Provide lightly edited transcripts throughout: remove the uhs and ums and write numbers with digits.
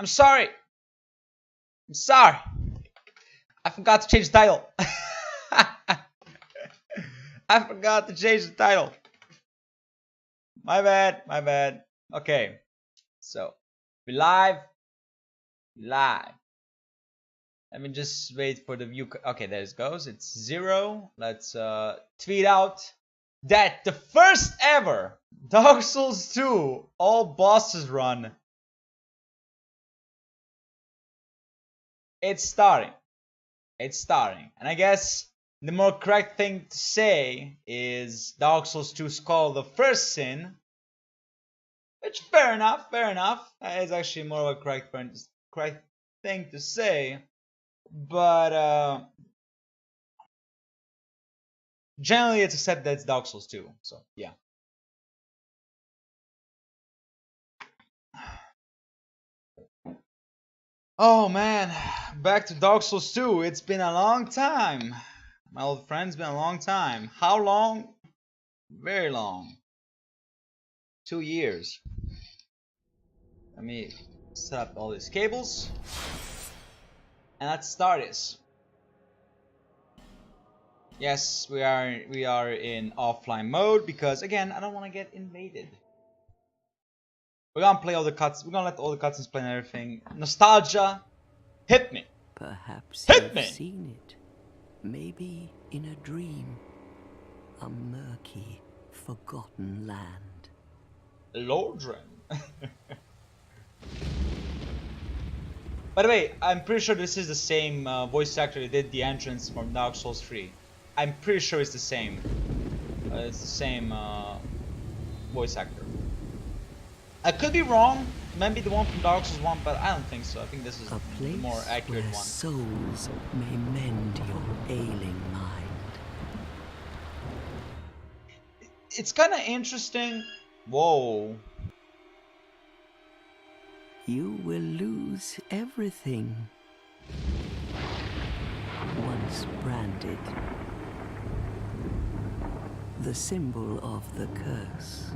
I'm sorry. I'm sorry. I forgot to change the title. I forgot to change the title. My bad. My bad. Okay. So, we live. Live. Let me just wait for the view. Okay, there it goes. It's 0. Let's tweet out that the first ever Dark Souls 2 all bosses run. It's starting. It's starting. And I guess the more correct thing to say is Dark Souls 2 is called the first sin. Which, fair enough, fair enough. It's actually more of a correct thing to say. But generally it's accepted that it's Dark Souls 2. So, yeah. Oh man, back to Dark Souls 2. It's been a long time. My old friend's been a long time. How long? Very long. 2 years. Let me set up all these cables. And let's start this. Yes, we are in offline mode because again, I don't want to get invaded. We're gonna play all the cuts. We're gonna let all the cutscenes play and everything. Nostalgia, hit me. Perhaps hit you've me. seen it. Maybe in a dream. A murky, forgotten land. Lordran. By the way, I'm pretty sure this is the same voice actor that did the entrance from Dark Souls 3. I'm pretty sure it's the same. It's the same voice actor. I could be wrong. Maybe the one from Dark Souls 1, but I don't think so. I think this is the more accurate where one. Souls may mend your ailing mind. It's kind of interesting. Whoa. You will lose everything. Once branded. The symbol of the curse.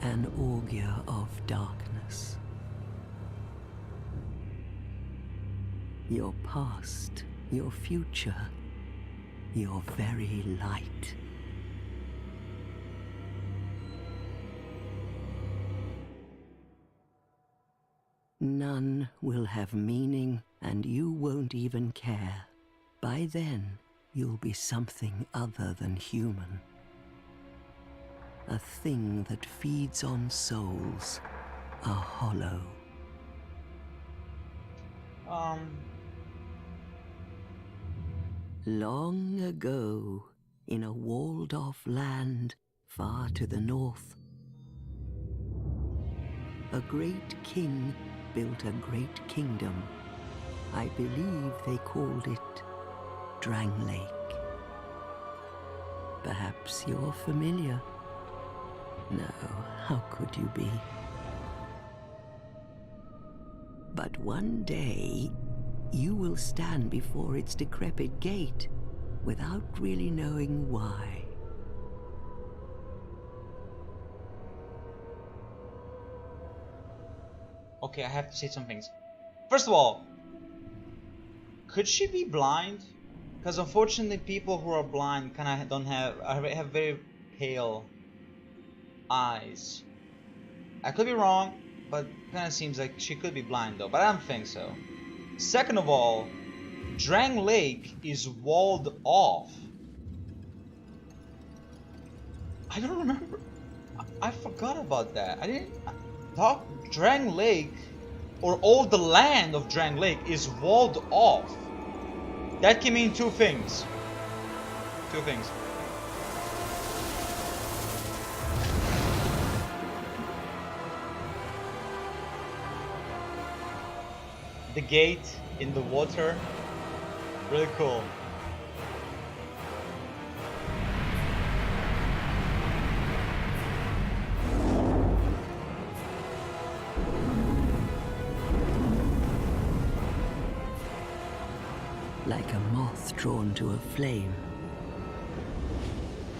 An augur of darkness. Your past, your future, your very light. None will have meaning, and you won't even care. By then, you'll be something other than human. A thing that feeds on souls, a hollow. Long ago, in a walled-off land far to the north, a great king built a great kingdom. I believe they called it Drangleic. Perhaps you're familiar. No, how could you be? But one day, you will stand before its decrepit gate without really knowing why. Okay, I have to say some things. First of all, could she be blind? Because unfortunately, people who are blind kind of don't have very pale eyes. I could be wrong, but kind of seems like she could be blind though, but I don't think so. Second of all, Drangleic is walled off. I don't remember. I forgot about that. I didn't. Drangleic, or all the land of Drangleic, is walled off. That can mean two things. Two things. The gate in the water, really cool. Like a moth drawn to a flame,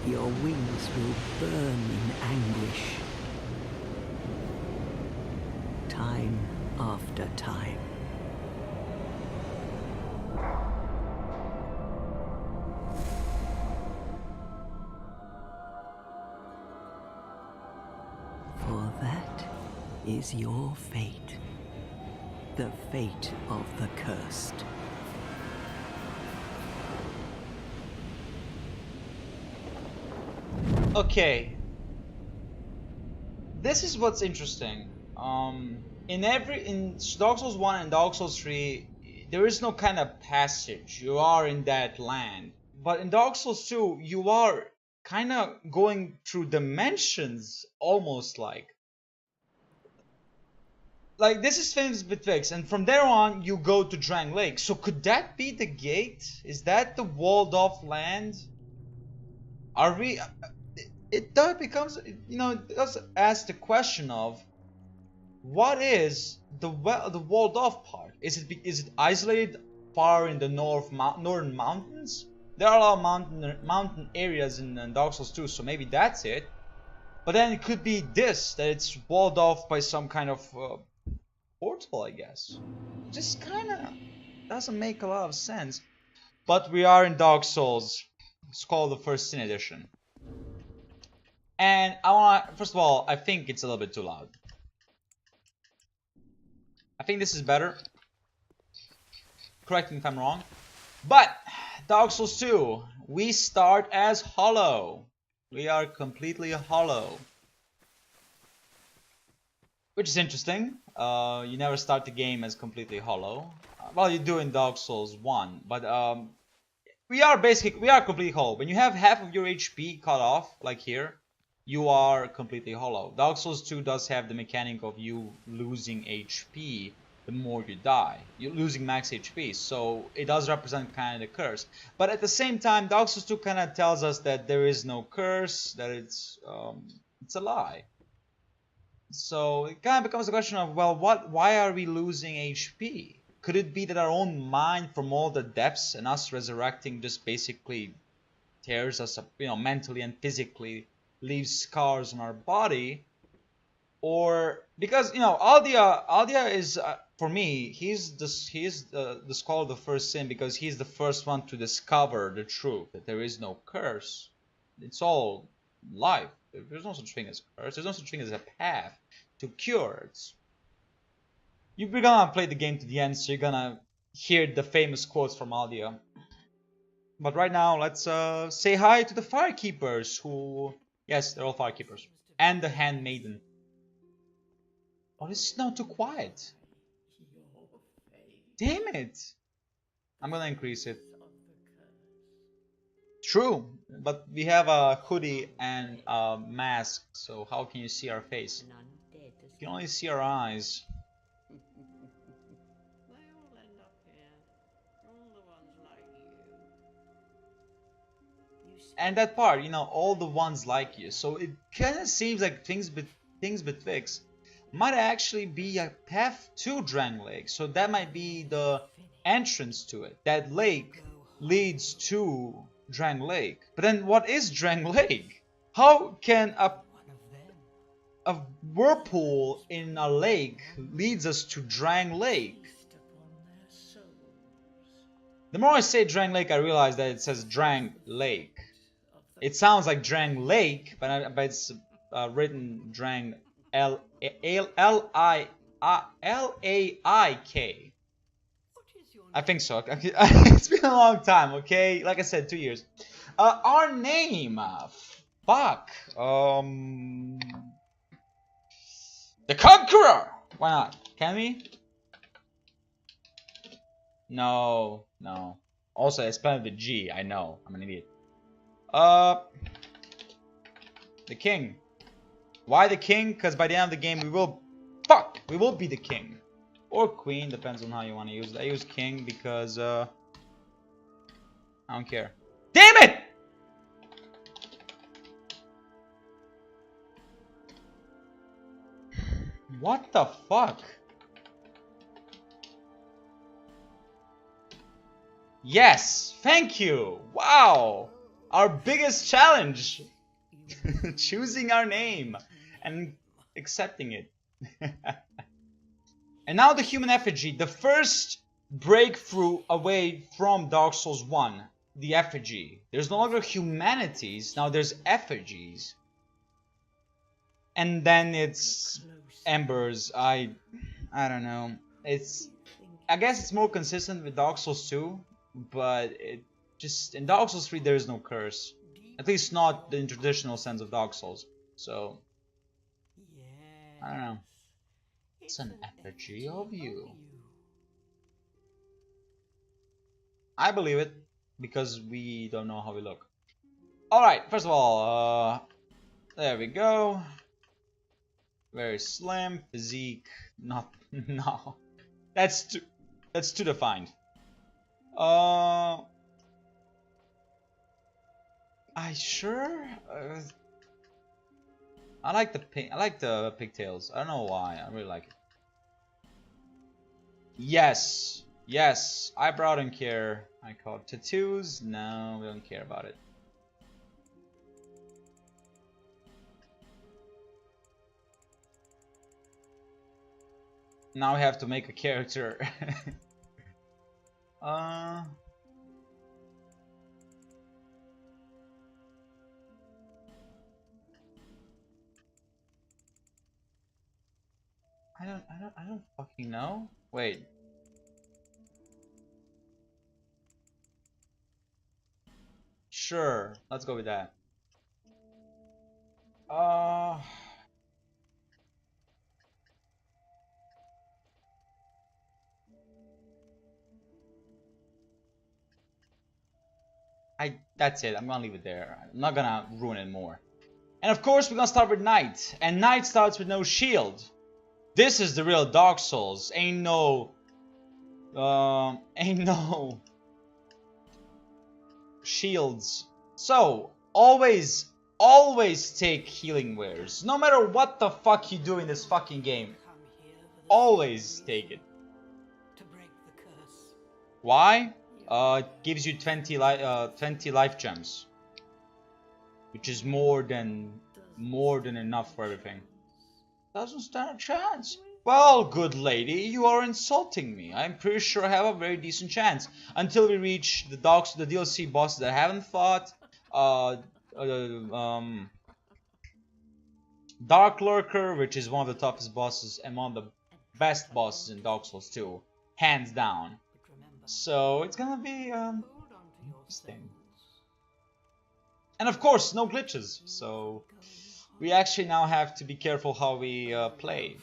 your wings will burn in anguish. time after time. For that is your fate. The fate of the cursed. Okay. This is what's interesting. In Dark Souls 1 and Dark Souls 3, there is no kind of passage. You are in that land. But in Dark Souls 2, you are kind of going through dimensions, almost like. Like, this is famous Betwixt, and from there on, you go to Drangleic. So could that be the gate? Is that the walled off land? Are we... It does becomes, you know, it does ask the question of what is the walled off part? Is it isolated far in the northern mountains? There are a lot of mountain areas in Dark Souls 2, so maybe that's it. But then it could be this, that it's walled off by some kind of portal, I guess. It just kind of doesn't make a lot of sense. But we are in Dark Souls. It's called the First Sin Edition. And I wanna, first of all, I think it's a little bit too loud. I think this is better. Correct me if I'm wrong. But, Dark Souls 2, we start as hollow. We are completely hollow. Which is interesting. You never start the game as completely hollow. Well, you do in Dark Souls 1, but we are completely hollow. When you have half of your HP cut off, like here, you are completely hollow. Dark Souls 2 does have the mechanic of you losing HP the more you die. You're losing max HP, so it does represent kind of the curse. But at the same time, Dark Souls 2 kind of tells us that there is no curse, that it's a lie. So it kind of becomes a question of, well, why are we losing HP? Could it be that our own mind from all the depths and us resurrecting just basically tears us up, you know, mentally and physically, leaves scars on our body? Or because, you know, Aldia is for me, he's the scholar of the first sin because he's the first one to discover the truth that there is no curse. It's all life. There's no such thing as curse. There's no such thing as a path to cure. You're gonna play the game to the end, so you're gonna hear the famous quotes from Aldia. But right now, let's say hi to the Firekeepers, who... Yes, they're all Firekeepers. And the Handmaiden. Oh, this is now too quiet. Damn it! I'm gonna increase it. True, but we have a hoodie and a mask, so how can you see our face? You can only see our eyes. And that part, you know, all the ones like you. So it kind of seems like things betwixt might actually be a path to Drangleic. So that might be the entrance to it. That lake leads to Drangleic. But then what is Drangleic? How can a whirlpool in a lake leads us to Drangleic? The more I say Drangleic, I realize that it says Drang Lake. It sounds like Drang Lake, but it's written Drang L-A-I-K. I think so. It's been a long time, okay? Like I said, 2 years. Our name. Fuck. The Conqueror. Why not? Can we? No. Also, I spelled with G. I know. I'm an idiot. The king. Why the king? Because by the end of the game we will be the king. Or queen, depends on how you want to use it. I use king because I don't care. Damn it! What the fuck? Yes, thank you. Wow. Our biggest challenge. Choosing our name and accepting it. And now the human effigy, the first breakthrough away from Dark Souls 1, the effigy. There's no longer humanities, now there's effigies. And then it's embers. I don't know. I guess it's more consistent with Dark Souls 2, but it just in Dark Souls 3 there is no curse. At least not in traditional sense of Dark Souls. So I don't know. It's an effigy of you. I believe it because we don't know how we look. Alright, first of all, there we go. Very slim, physique, not no. That's too defined. I sure I like the pigtails. I don't know why. I really like it. Yes. Yes. Eyebrow don't care. I call it tattoos. No, we don't care about it. Now we have to make a character. I don't fucking know. Wait. Sure, let's go with that. That's it. I'm gonna leave it there. I'm not gonna ruin it more. And of course, we're gonna start with Knight. And Knight starts with no shield. This is the real Dark Souls. Ain't no shields. So always take healing wares. No matter what the fuck you do in this fucking game. Always take it. Why? It gives you 20 life gems, which is more than enough for everything. Doesn't stand a chance. Well, good lady, you are insulting me. I'm pretty sure I have a very decent chance until we reach the DLC bosses that I haven't fought. Dark Lurker, which is one of the toughest bosses and one of the best bosses in Dark Souls 2, hands down. So it's gonna be interesting. And of course, no glitches. So we actually now have to be careful how we play.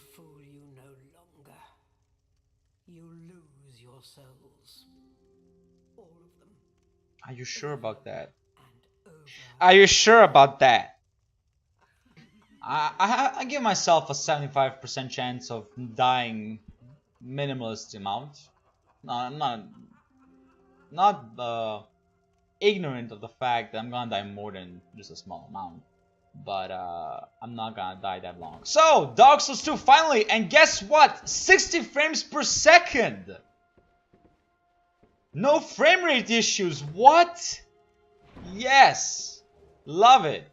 Are you sure about that? Are you sure about that? I give myself a 75% chance of dying minimalist amount. No, I'm not ignorant of the fact that I'm gonna die more than just a small amount, but I'm not gonna die that long. So Dark Souls 2 finally, and guess what? 60 frames per second. No frame rate issues. What? Yes, love it.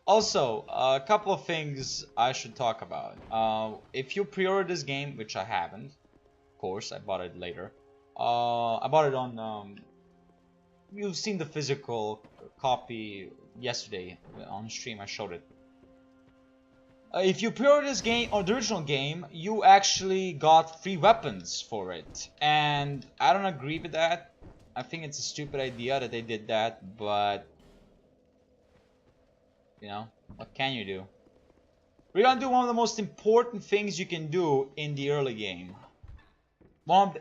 Also, a couple of things I should talk about. If you pre-order this game, which I haven't. Of course, I bought it later. I bought it on. You've seen the physical copy yesterday on stream. I showed it. If you pre-order this game or the original game, you actually got free weapons for it, and I don't agree with that. I think it's a stupid idea that they did that, but you know, what can you do? We're gonna do one of the most important things you can do in the early game.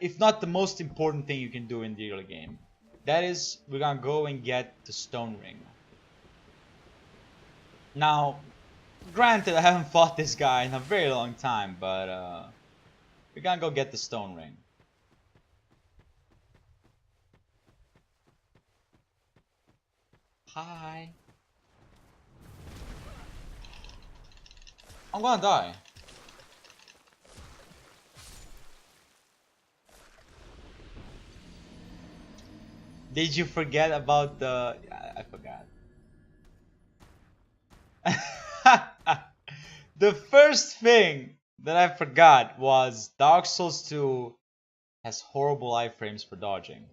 If not the most important thing you can do in the early game. That is, we're gonna go and get the stone ring. Now, granted, I haven't fought this guy in a very long time, but we're gonna go get the stone ring. Hi. I'm gonna die. Did you forget about the... I forgot. The first thing that I forgot was Dark Souls 2 has horrible iframes for dodging.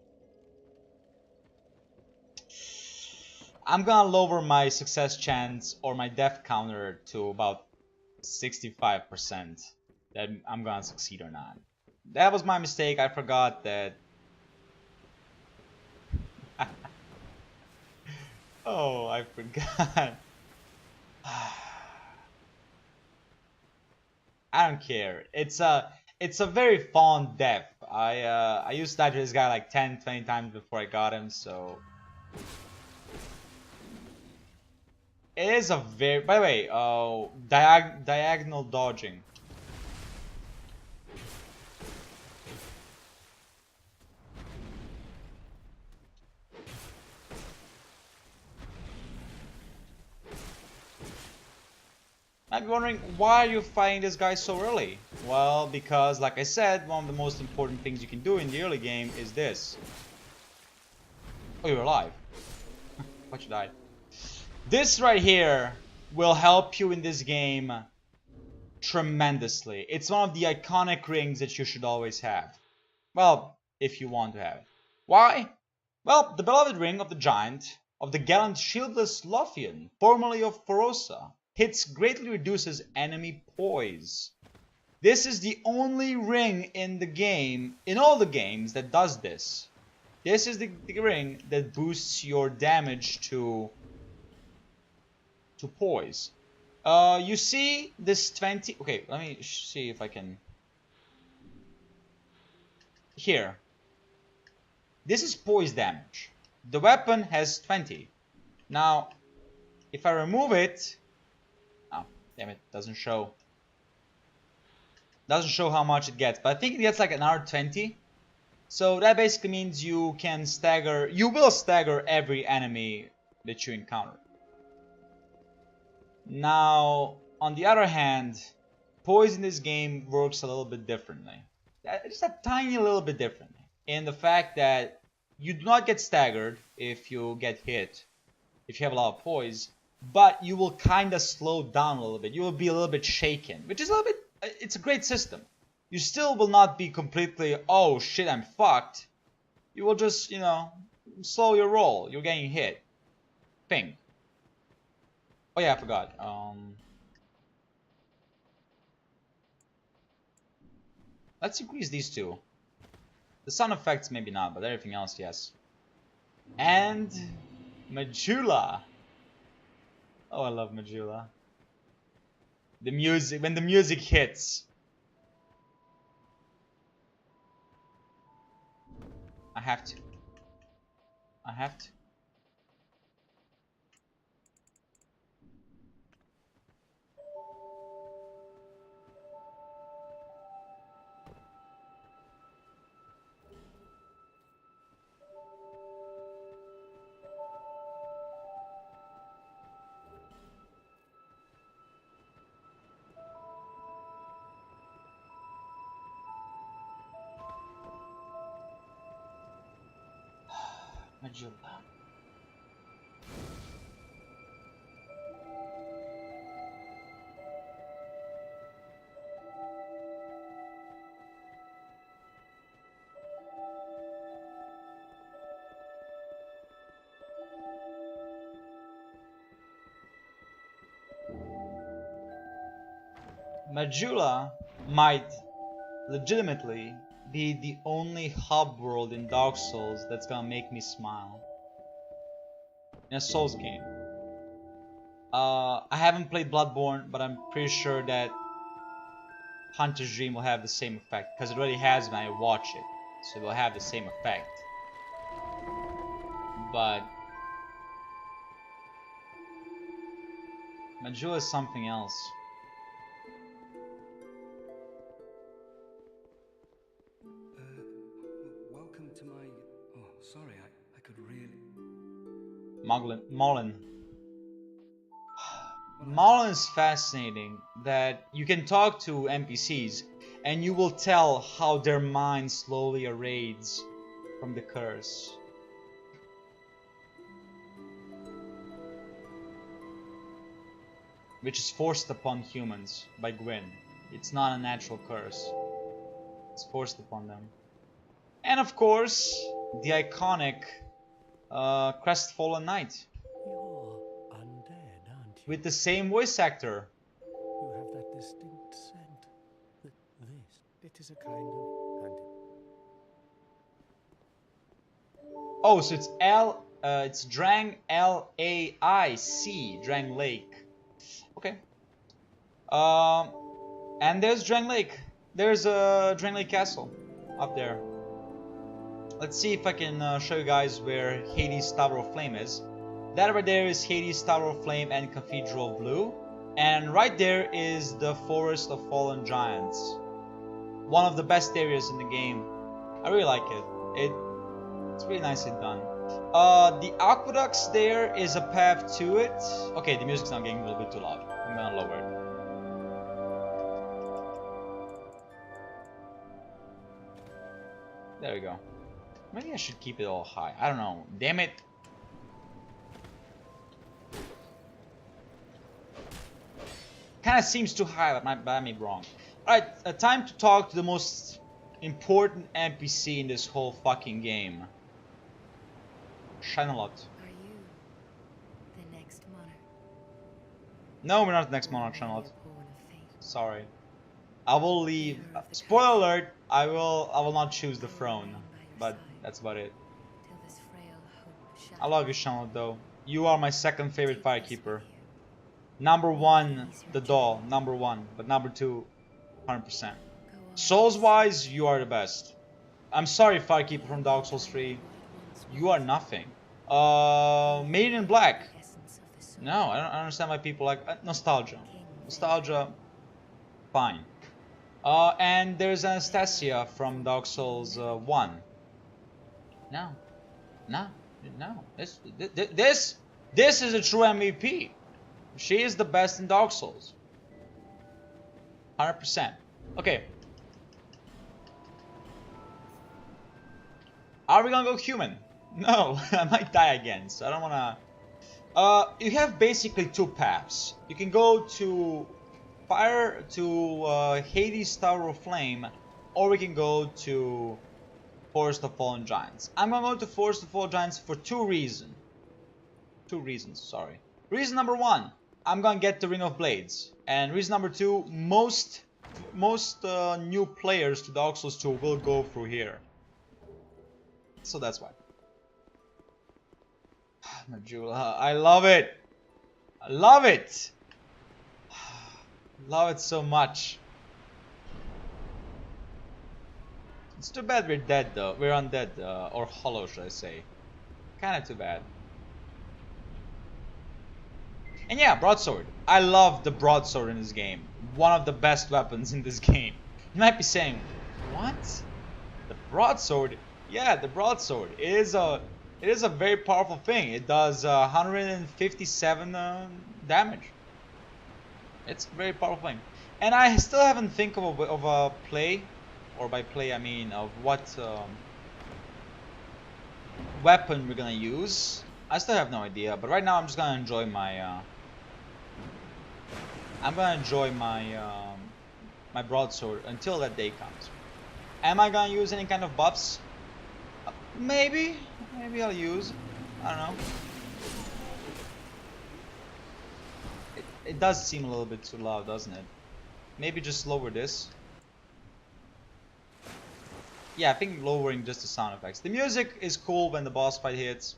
I'm gonna lower my success chance or my death counter to about 65% that I'm gonna succeed or not. That was my mistake. I forgot that. Oh, I forgot. I don't care. It's a very fond death. I used to die to this guy like 10, 20 times before I got him, so it is a very. By the way, diagonal dodging. Might be wondering, why are you fighting this guy so early? Well, because like I said, one of the most important things you can do in the early game is this. Oh, you're alive. But you died. This right here will help you in this game tremendously. It's one of the iconic rings that you should always have. Well, if you want to have it. Why? Well, the beloved ring of the giant, of the gallant shieldless Lothian, formerly of Forosa, hits greatly reduces enemy poise. This is the only ring in the game, in all the games, that does this. This is the ring that boosts your damage to poise. You see this 20... Okay, let me see if I can... Here. This is poise damage. The weapon has 20. Now, if I remove it... Oh, damn it, doesn't show. Doesn't show how much it gets, but I think it gets like another 20. So that basically means you can stagger... You will stagger every enemy that you encounter. Now, on the other hand, poise in this game works a little bit differently. Just a tiny little bit differently. In the fact that you do not get staggered if you get hit, if you have a lot of poise, but you will kind of slow down a little bit. You will be a little bit shaken, which is a little bit... It's a great system. You still will not be completely, oh shit, I'm fucked. You will just, you know, slow your roll. You're getting hit. Ping. Oh yeah, I forgot. Let's increase these two. The sound effects maybe not, but everything else yes. And Majula. Oh, I love Majula. The music, when the music hits. I have to. I have to. Majula. Majula might legitimately be the only hub world in Dark Souls that's gonna make me smile. In a Souls game. I haven't played Bloodborne, but I'm pretty sure that Hunter's Dream will have the same effect, because it already has when I watch it, so it will have the same effect. But Majula is something else. Welcome to my... Oh, sorry, I could really... Mullen. Mullen is fascinating that you can talk to NPCs and you will tell how their mind slowly erades from the curse. Which is forced upon humans by Gwyn. It's not a natural curse. It's forced upon them. And of course, the iconic Crestfallen Knight. You're undead, aren't you? With the same voice actor. You have that distinct scent. It is a kind of antidote. Oh, so it's Drang-L-A-I-C, Drangleic. Okay. And there's Drangleic. There's a Drangleic Castle up there. Let's see if I can show you guys where Hades' Tower of Flame is. That right there is Hades' Tower of Flame and Cathedral of Blue. And right there is the Forest of Fallen Giants. One of the best areas in the game. I really like it. It's really nicely done. The aqueducts there is a path to it. Okay, the music's now getting a little bit too loud. I'm gonna lower it. There we go. Maybe I should keep it all high. I don't know. Damn it. Kinda seems too high, but I may be wrong. Alright, time to talk to the most important NPC in this whole fucking game. Shine a lot. Are you the next monarch? No, we're not the next monarch, Shine a lot. Born of fate. Sorry. I will leave. Spoiler alert, I will not choose the throne. But that's about it. Till this frail hope I love you, Shine a lot, though. You are my second favorite firekeeper. Number one, the doll. Number one. But number two, 100%. Souls wise, you are the best. I'm sorry, Firekeeper from Dark Souls 3. You are nothing. Maiden in Black. No, I don't understand why people like nostalgia. Nostalgia, fine. And there's Anastasia from Dark Souls 1. No. This is a true MVP. She is the best in Dark Souls. 100%. Okay. Are we gonna go human? No, I might die again, so I don't wanna... you have basically two paths. You can go to Hades' Tower of Flame, or we can go to Forest of Fallen Giants. I'm gonna go to Forest of Fallen Giants for two reasons. Sorry. Reason number one, I'm gonna get the Ring of Blades. And reason number two, most new players to Dark Souls 2 will go through here. So that's why. Majula, I love it. I love it. Love it so much. It's too bad we're dead though. We're undead, or hollow, should I say. Kinda too bad. And yeah, broadsword. I love the broadsword in this game. One of the best weapons in this game. You might be saying, what? The broadsword? Yeah, the broadsword. It is a very powerful thing. It does 157 damage. It's a very powerful thing. And I still haven't think of a play, or by play I mean of what weapon we're gonna use. I still have no idea, but right now I'm just gonna enjoy my my broadsword until that day comes. Am I gonna use any kind of buffs? Maybe I'll use. I don't know. It does seem a little bit too loud, doesn't it? Maybe just lower this. Yeah, I think lowering just the sound effects. The music is cool when the boss fight hits,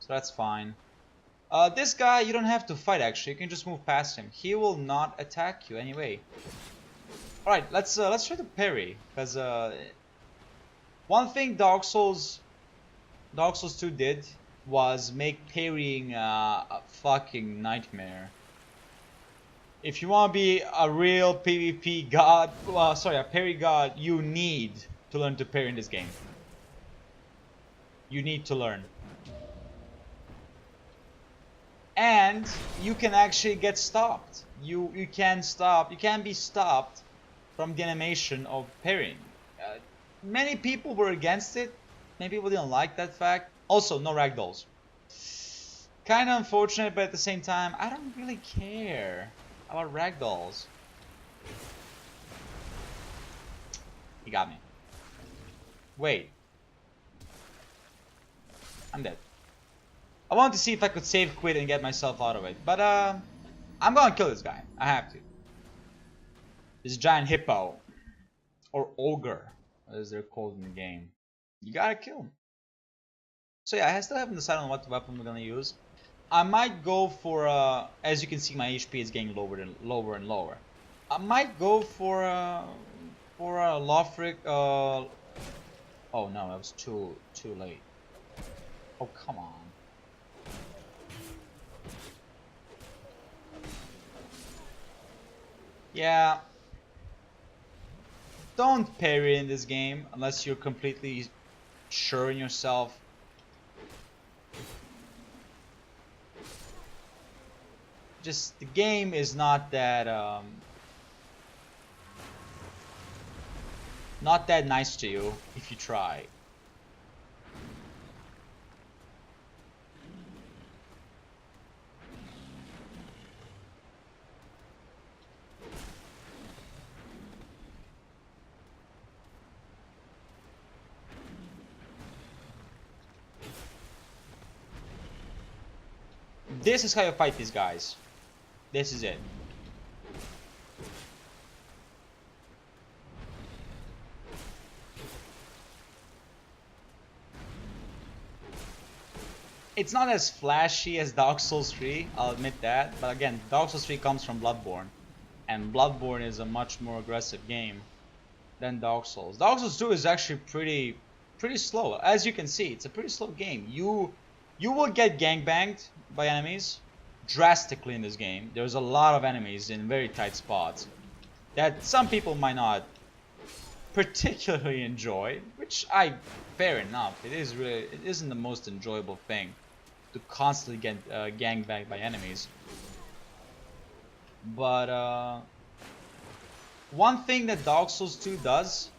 so that's fine. This guy, you don't have to fight actually. You can just move past him. He will not attack you anyway. All right, let's try to parry, because one thing Dark Souls 2 did was make parrying a fucking nightmare. If you want to be a real PvP god, a parry god, you need to learn to parry in this game. You need to learn. And you can actually get stopped. You can be stopped from the animation of parrying. Many people were against it. Many people didn't like that fact. Also, no ragdolls. Kinda unfortunate, but at the same time, I don't really care about ragdolls. He got me. Wait. I'm dead. I wanted to see if I could save quit and get myself out of it. But I'm gonna kill this guy. I have to. This giant hippo. Or ogre, as they're called in the game. You gotta kill him. So yeah, I still haven't decided on what weapon we're gonna use. I might go for as you can see, my HP is getting lower and lower. I might go for a Lothric. Oh no, that was too late. Oh come on. Yeah. Don't parry in this game unless you're completely sure in yourself. Just the game is not that nice to you if you try. This is how you fight these guys. This is it. It's not as flashy as Dark Souls 3, I'll admit that. But again, Dark Souls 3 comes from Bloodborne. And Bloodborne is a much more aggressive game than Dark Souls. Dark Souls 2 is actually pretty slow. As you can see, it's a pretty slow game. You will get gangbanged by enemies drastically in this game. There's a lot of enemies in very tight spots that some people might not particularly enjoy, which fair enough. It isn't the most enjoyable thing to constantly get gangbanged by enemies. But one thing that Dark Souls 2 does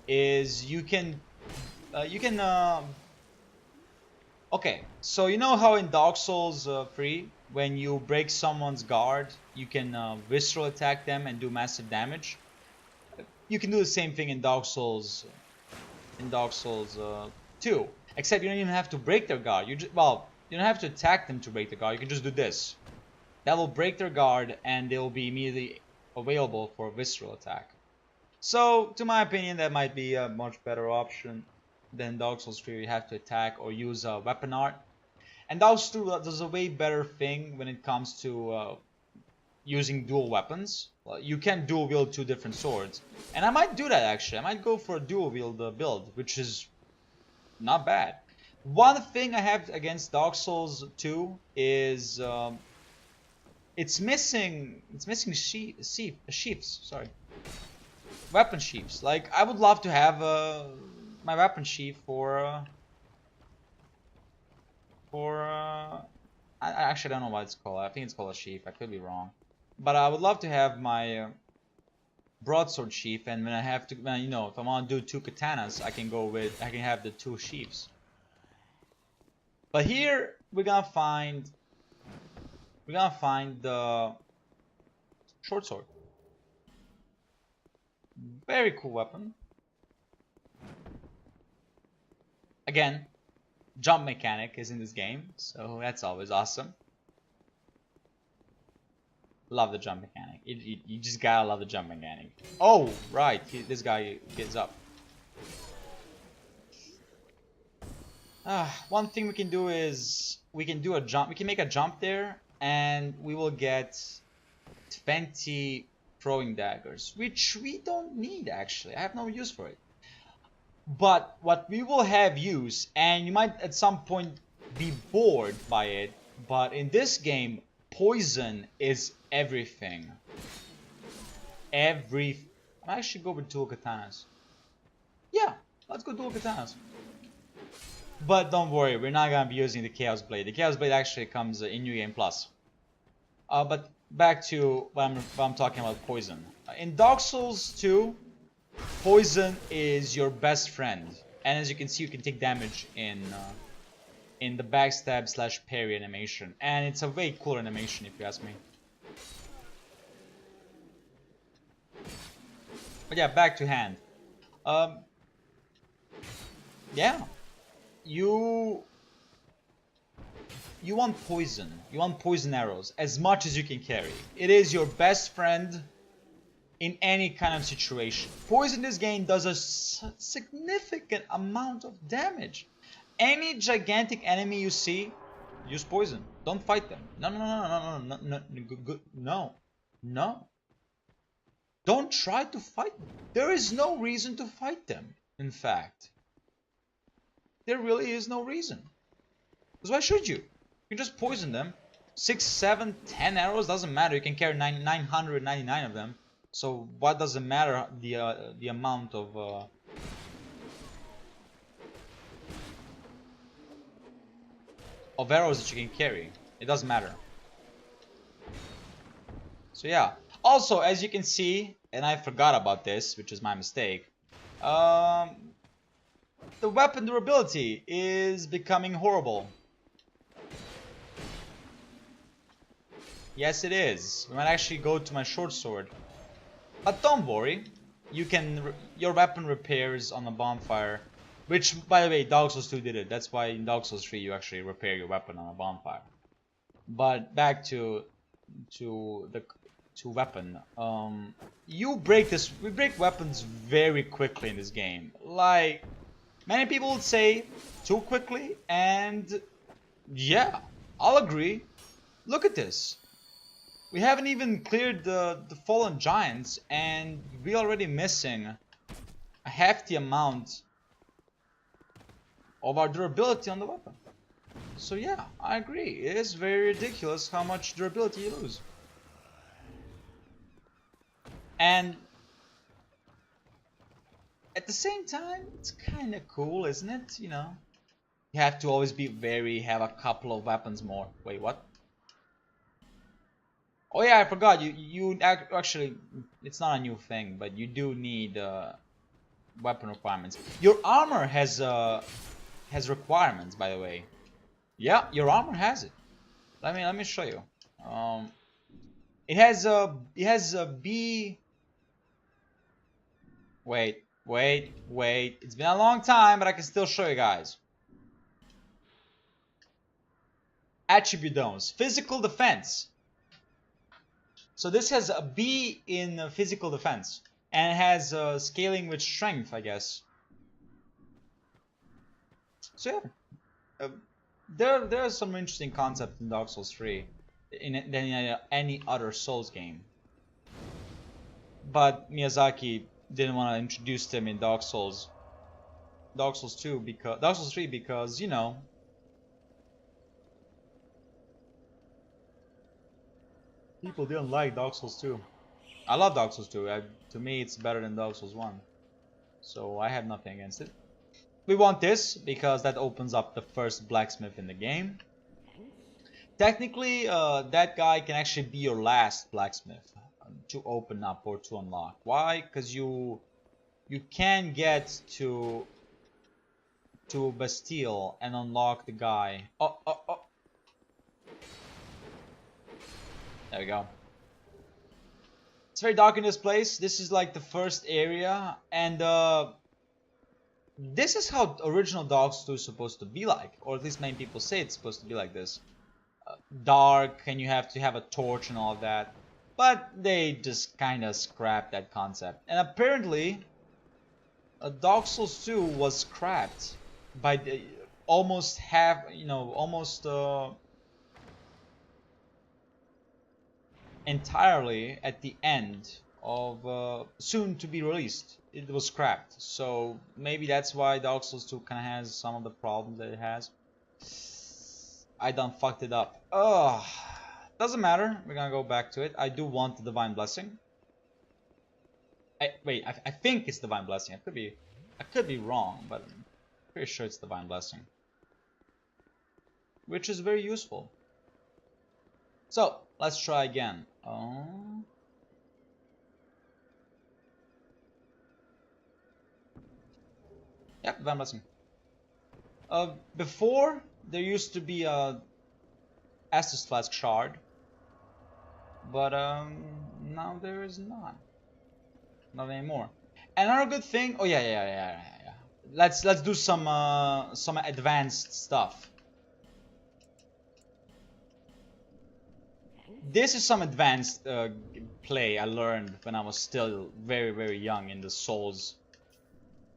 is you can okay, so you know how in Dark Souls 3, when you break someone's guard, you can visceral attack them and do massive damage. You can do the same thing in Dark Souls 2, except you don't even have to break their guard. You don't have to attack them to break the guard. You can just do this. That will break their guard, and they will be immediately available for a visceral attack. So, to my opinion, that might be a much better option than Dark Souls 3. You have to attack or use weapon art. And Dark Souls 2 does a way better thing when it comes to using dual weapons. Well, you can dual wield 2 different swords. And I might do that actually. I might go for a dual wield build, which is not bad. One thing I have against Dark Souls 2 is it's missing sheaths. Sorry, weapon sheaths. Like I would love to have my weapon sheath for I actually don't know what it's called. I think it's called a sheath. I could be wrong, but I would love to have my broadsword sheath. And when I have to, you know, if I want to do 2 katanas, I can have the 2 sheaths. But here we're gonna find the short sword. Very cool weapon. Again, jump mechanic is in this game, so that's always awesome. Love the jump mechanic. You just gotta love the jump mechanic. Oh, right, this guy gets up. One thing we can do is we can do a jump. We can make a jump there, and we will get 20 throwing daggers, which we don't need actually. I have no use for it. But what we will have use, and you might at some point be bored by it, but in this game, poison is everything. I might actually go with dual katanas. Yeah, let's go dual katanas. But don't worry, we're not gonna be using the Chaos Blade. The Chaos Blade actually comes in New Game Plus. But back to what I'm talking about, poison. In Dark Souls 2, poison is your best friend, and as you can see, you can take damage in the backstab / parry animation, and it's a way cooler animation if you ask me. But yeah, back to hand. Yeah, you want poison. You want poison arrows as much as you can carry. It is your best friend in any kind of situation. Poison in this game does a significant amount of damage. Any gigantic enemy you see, use poison. Don't fight them. No, no, no, no, no, no, no, no, no. Don't try to fight them. There is no reason to fight them, in fact. There really is no reason. Because why should you? You can just poison them. 6, 7, 10 arrows, doesn't matter. You can carry 999 of them. So what does it matter the amount of arrows that you can carry? It doesn't matter. So yeah. Also, as you can see, and I forgot about this, which is my mistake. The weapon durability is becoming horrible. Yes, it is. We might actually go to my short sword. But don't worry, you can your weapon repairs on a bonfire, which, by the way, Dark Souls 2 did it. That's why in Dark Souls 3 you actually repair your weapon on a bonfire. But back to weapon. We break weapons very quickly in this game. Like many people would say, too quickly, and yeah, I'll agree. Look at this. We haven't even cleared the fallen giants, and we're already missing a hefty amount of our durability on the weapon. So yeah, I agree. It is very ridiculous how much durability you lose. And at the same time, it's kind of cool, isn't it? You know, you have to always be have a couple of weapons more. Wait, what? Oh yeah, I forgot. You actually, it's not a new thing, but you do need weapon requirements. Your armor has requirements, by the way. Yeah, your armor has it. Let me show you. It has a B. Wait. It's been a long time, but I can still show you guys. Attribute domes, physical defense. So this has a B in physical defense, and it has scaling with strength, I guess. So yeah, there are some interesting concepts in Dark Souls 3 than in any other Souls game. But Miyazaki didn't want to introduce them in Dark Souls 2 because Dark Souls 3 because, you know, people didn't like Dark Souls 2. I love Dark Souls 2. To me, it's better than Dark Souls 1. So I have nothing against it. We want this because that opens up the first blacksmith in the game. Technically, that guy can actually be your last blacksmith to open up or to unlock. Why? Because you can get to Bastille and unlock the guy. Oh. There we go. It's very dark in this place. This is like the first area, and this is how original Dark Souls 2 is supposed to be like, or at least many people say it's supposed to be like this. Dark, and you have to have a torch and all of that. But they just kind of scrapped that concept. And apparently, Dark Souls 2 was scrapped by almost entirely at the end of soon to be released. It was scrapped. So maybe that's why Dark Souls 2 kind of has some of the problems that it has. I done fucked it up. Ugh. Doesn't matter. We're gonna go back to it. I do want the Divine Blessing. I think it's Divine Blessing. I could be wrong, but I'm pretty sure it's Divine Blessing. Which is very useful. So, let's try again. Yep, Divine Blessing. Before, there used to be a Estus Flask Shard. But now there is not. Not anymore. Another good thing. Oh yeah. Let's do some advanced stuff. This is some advanced play I learned when I was still very young in the Souls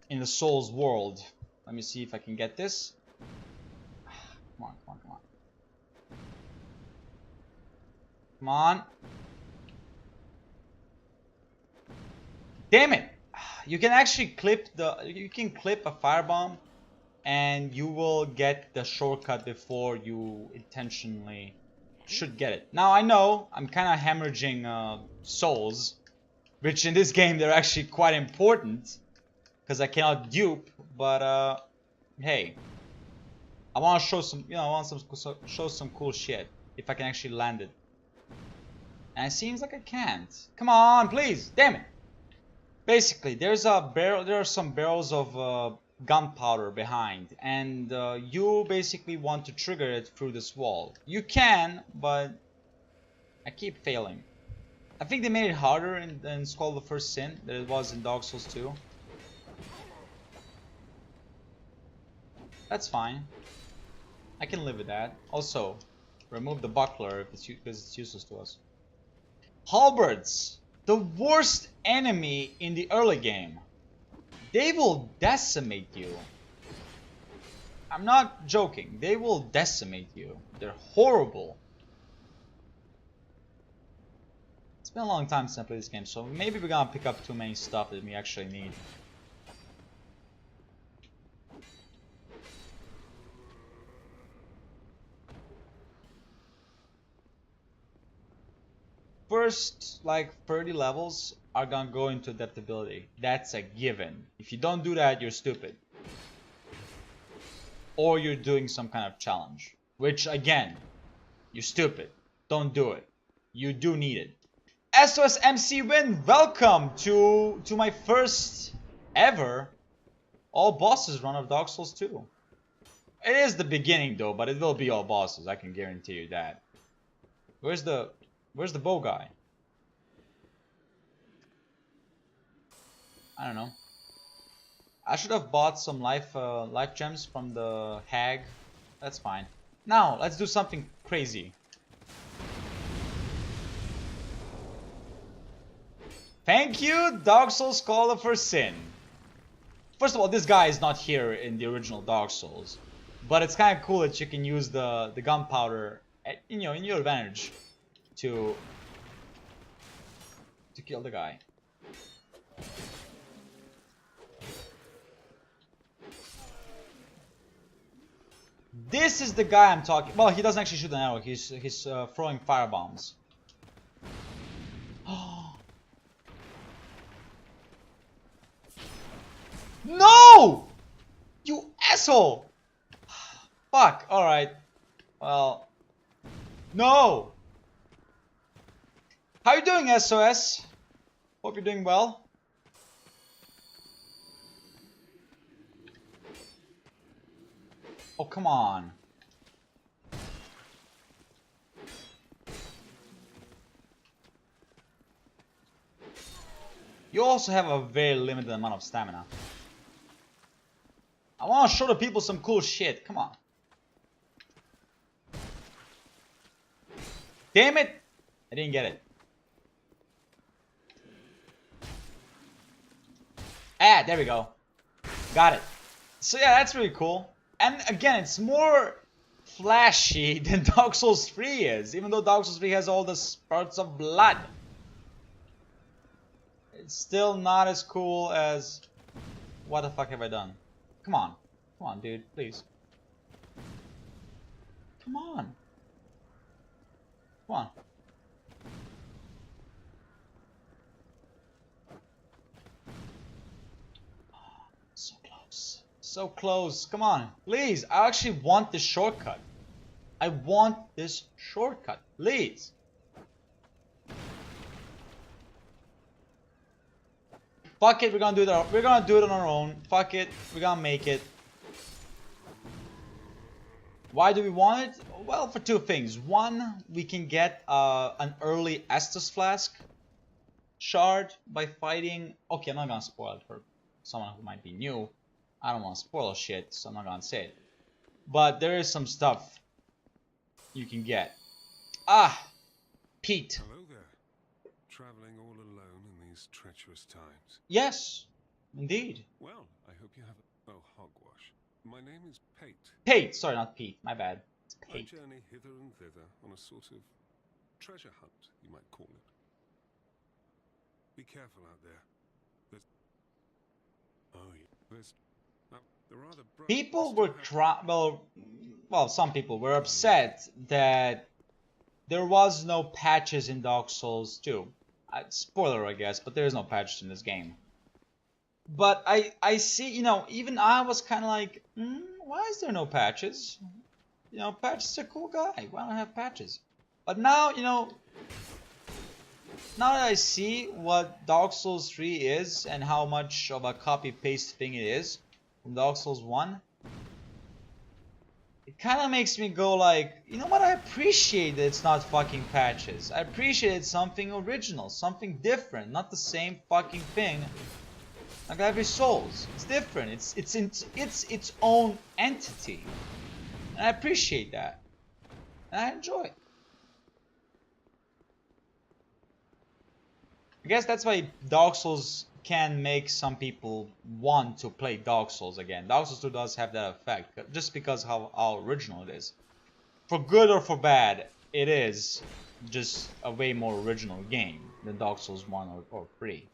world. Let me see if I can get this. Come on. Come on. Damn it! You can actually clip a firebomb and you will get the shortcut before you intentionally should get it. Now I know I'm kind of hemorrhaging souls, which in this game they're actually quite important because I cannot dupe, but hey, I want to show some, I want to show some cool shit if I can actually land it. And it seems like I can't. Come on, please. Damn it. Basically, there are some barrels of gunpowder behind, and you basically want to trigger it through this wall. You can, but I keep failing. I think they made it harder in Skull of the First Sin than it was in Dark Souls 2. That's fine. I can live with that. Also, remove the buckler because it's useless to us. Halberds, the worst enemy in the early game. They will decimate you. I'm not joking. They will decimate you. They're horrible. It's been a long time since I played this game, so maybe we're gonna pick up too many stuff that we actually need. First, like 30 levels are gonna go into adaptability. That's a given. If you don't do that, you're stupid. Or you're doing some kind of challenge. Which, again, you're stupid. Don't do it. You do need it. SOS MC Win, welcome to my first ever all bosses run of Dark Souls 2. It is the beginning though, but it will be all bosses. I can guarantee you that. Where's the bow guy? I don't know. I should have bought some life gems from the hag. That's fine. Now, let's do something crazy. Thank you, Dark Souls Call of First Sin. First of all, this guy is not here in the original Dark Souls. But it's kind of cool that you can use the gunpowder in your advantage to kill the guy. This is the guy I'm talking. Well, he doesn't actually shoot an arrow. He's throwing fire bombs. No! You asshole! Fuck. All right. Well. No. How you doing, SOS? Hope you're doing well. Oh, come on. You also have a very limited amount of stamina. I want to show the people some cool shit. Come on. Damn it! I didn't get it. Ah, there we go. Got it. So yeah, that's really cool. And again, it's more flashy than Dark Souls 3 is. Even though Dark Souls 3 has all the spurts of blood. It's still not as cool as... What the fuck have I done? Come on. Come on, dude. Please. Come on. Come on. So close. So close. Come on. Please. I actually want this shortcut. I want this shortcut. Please. Fuck it. We're gonna do it. We're gonna do it on our own. Fuck it. We're gonna make it. Why do we want it? Well, for two things. One, we can get an early Estus flask. shard by fighting. Okay, I'm not gonna spoil it for someone who might be new. I don't want to spoil shit, so I'm not gonna say it. But there is some stuff you can get. Ah, Pete. Hello there. Traveling all alone in these treacherous times. Yes, indeed. Well, I hope you have a... Oh, hogwash. My name is Pate. Pete, sorry, not Pete. My bad. It's I Pete. journey hither and thither on a sort of treasure hunt, you might call it. Be careful out there. There's... Oh, yeah. There are the People were well, some people were upset that there was no patches in Dark Souls 2. Spoiler, I guess, but there is no patches in this game. But I see, you know, even I was kind of like, why is there no patches? You know, Patches are a cool guy. Why don't I have patches? But now, you know, now that I see what Dark Souls 3 is and how much of a copy-paste thing it is from Dark Souls 1, it kind of makes me go like, you know what, I appreciate that it's not fucking patches. I appreciate something original, something different, not the same fucking thing like every Souls. It's different, it's its own entity. And I appreciate that. And I enjoy it. I guess that's why Dark Souls can make some people want to play Dark Souls again. Dark Souls 2 does have that effect, just because how original it is. For good or for bad, it is just a way more original game than Dark Souls 1 or 3.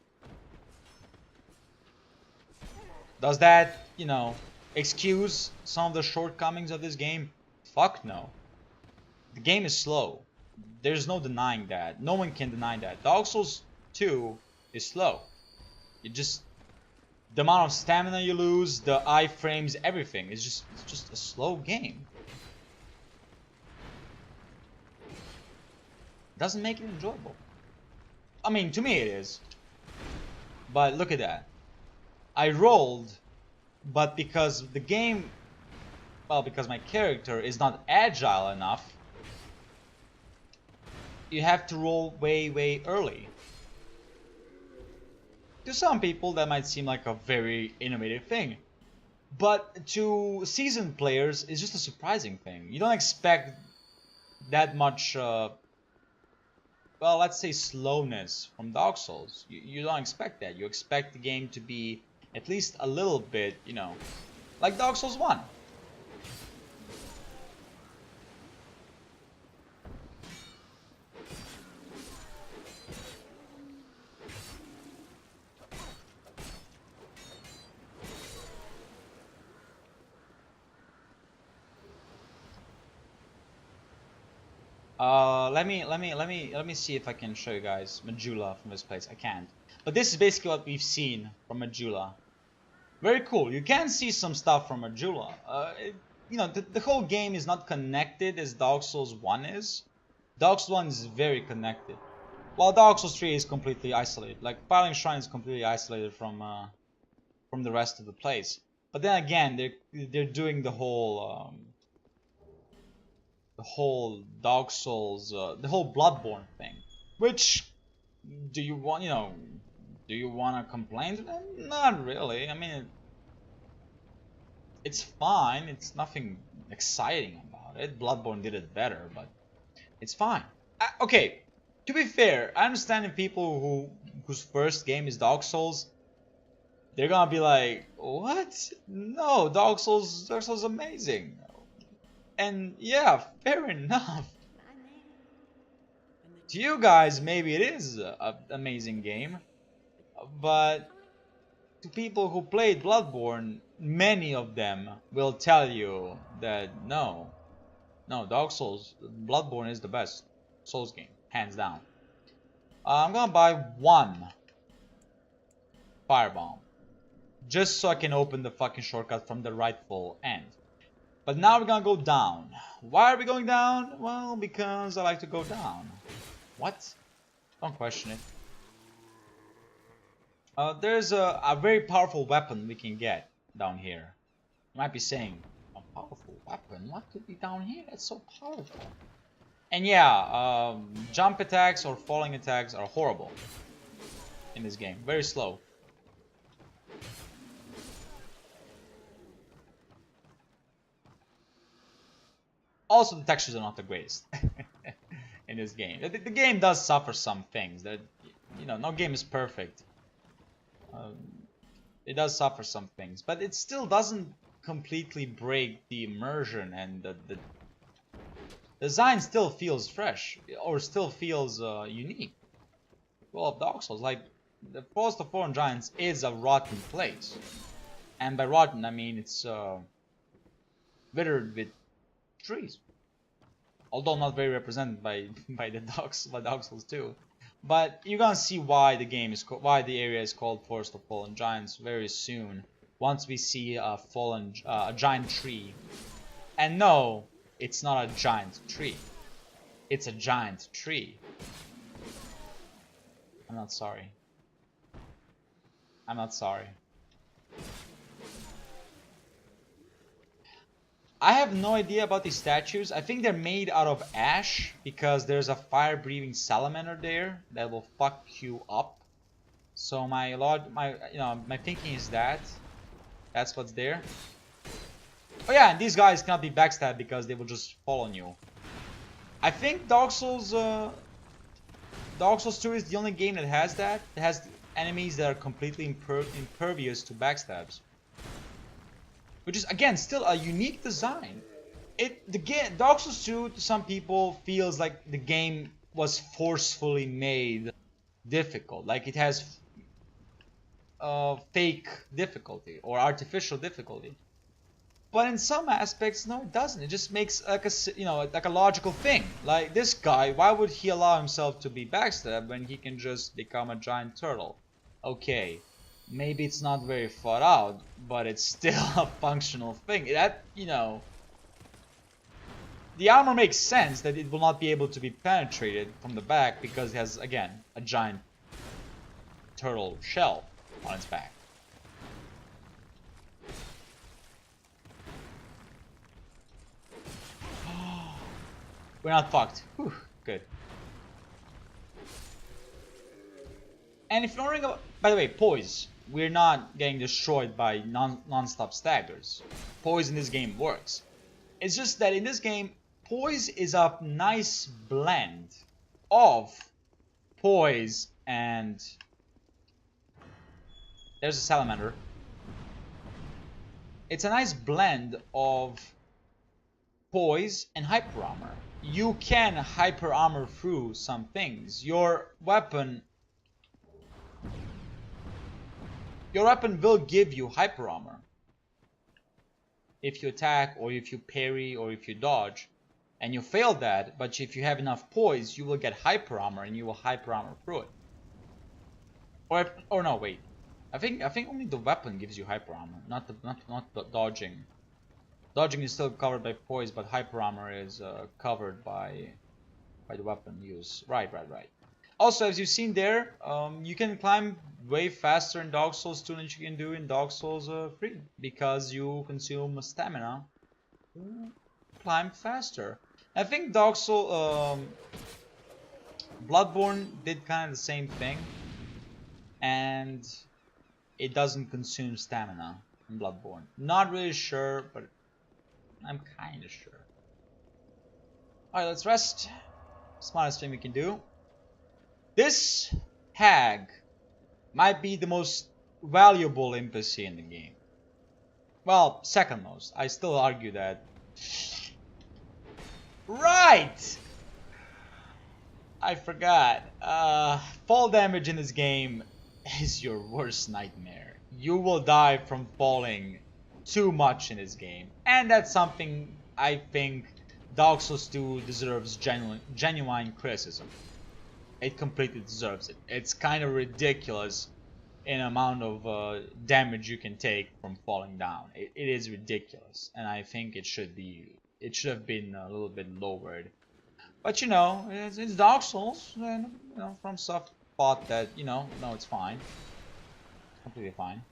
Does that, you know, excuse some of the shortcomings of this game? Fuck no. The game is slow. There's no denying that. No one can deny that. Dark Souls 2 is slow. It just, the amount of stamina you lose, the iframes, everything. It's just a slow game. Doesn't make it enjoyable. I mean, to me it is. But look at that. I rolled, but because the game, well, because my character is not agile enough, you have to roll way early. To some people that might seem like a very innovative thing, but to seasoned players it's just a surprising thing. You don't expect that much well, let's say slowness from Dark Souls. You don't expect that. You expect the game to be at least a little bit, you know, like Dark Souls 1. Let me see if I can show you guys Majula from this place. I can't. But this is basically what we've seen from Majula. Very cool. You can see some stuff from Majula. You know, the whole game is not connected as Dark Souls 1 is. Dark Souls 1 is very connected, while Dark Souls 3 is completely isolated. Like Piling Shrine is completely isolated from the rest of the place. But then again, they're doing the whole Dark Souls, the whole Bloodborne thing. Which, do you want, you know, do you want to complain to them? Not really. I mean, it's fine. It's nothing exciting about it. Bloodborne did it better, but it's fine. Okay, to be fair, I understand if people whose first game is Dark Souls, they're gonna be like, what? No, Dark Souls is amazing. And yeah, fair enough. To you guys, maybe it is an amazing game, but to people who played Bloodborne, many of them will tell you that no, Dark Souls, Bloodborne is the best Souls game, hands down. I'm gonna buy one Firebomb, just so I can open the fucking shortcut from the rightful end. But now we're gonna go down. Why are we going down? Well, because I like to go down. What? Don't question it. There's a very powerful weapon we can get down here. You might be saying, a powerful weapon? What could be down here that's so powerful? And yeah, jump attacks or falling attacks are horrible. in this game. Very slow. Also, the textures are not the greatest in this game. The game does suffer some things. That, you know, no game is perfect. It does suffer some things, but it still doesn't completely break the immersion, and the design still feels fresh, or still feels unique. Well, of Dark Souls, like the Forest of Fallen Giants is a rotten place, and by rotten I mean it's littered with trees. Although not very represented by the Dark Souls 2. But you're gonna see why the game is why the area is called Forest of Fallen Giants very soon. Once we see a giant tree, and no, it's not a giant tree. It's a giant tree. I'm not sorry. I'm not sorry. I have no idea about these statues. I think they're made out of ash because there's a fire-breathing salamander there that will fuck you up. So my thinking is that that's what's there. Oh yeah, and these guys cannot be backstabbed because they will just fall on you. I think Dark Souls 2 is the only game that has that. It has enemies that are completely impervious to backstabs. Which is, again, still a unique design. Dark Souls 2 to some people feels like the game was forcefully made difficult. Like it has fake difficulty or artificial difficulty. But in some aspects, no, it doesn't. It just makes like a logical thing. Like this guy, why would he allow himself to be backstabbed when he can just become a giant turtle? Okay. Maybe it's not very thought out, but it's still a functional thing. That, you know, the armor makes sense that it will not be able to be penetrated from the back because it has, again, a giant turtle shell on its back. We're not fucked. Whew, good. And if you're wondering about, by the way, poise. We're not getting destroyed by non-stop staggers. Poise in this game works. It's just that in this game, poise is a nice blend of poise and... There's a salamander. It's a nice blend of poise and hyper armor. You can hyper armor through some things. Your weapon will give you hyper armor if you attack or if you parry or if you dodge, and you fail that, but if you have enough poise you will get hyper armor and you will hyper armor through it. Or no, wait, I think only the weapon gives you hyper armor, not the dodging. Dodging is still covered by poise, but hyper armor is covered by the weapon use. Right. Also, as you've seen there, you can climb way faster in Dark Souls 2 than you can do in Dark Souls 3 because you consume stamina to climb faster. I think Dark Souls, Bloodborne did kind of the same thing, and it doesn't consume stamina in Bloodborne. Not really sure, but I'm kind of sure. Alright, let's rest. Smartest thing we can do. This hag might be the most valuable NPC in the game. Well, second most. I still argue that. Right! I forgot. Fall damage in this game is your worst nightmare. You will die from falling too much in this game. And that's something I think Dark Souls 2 deserves genuine criticism. It completely deserves it. It's kind of ridiculous in amount of damage you can take from falling down. It is ridiculous, and I think it should have been a little bit lowered. But you know, it's Dark Souls, and you know, FromSoft thought that, you know, no, it's fine, completely fine.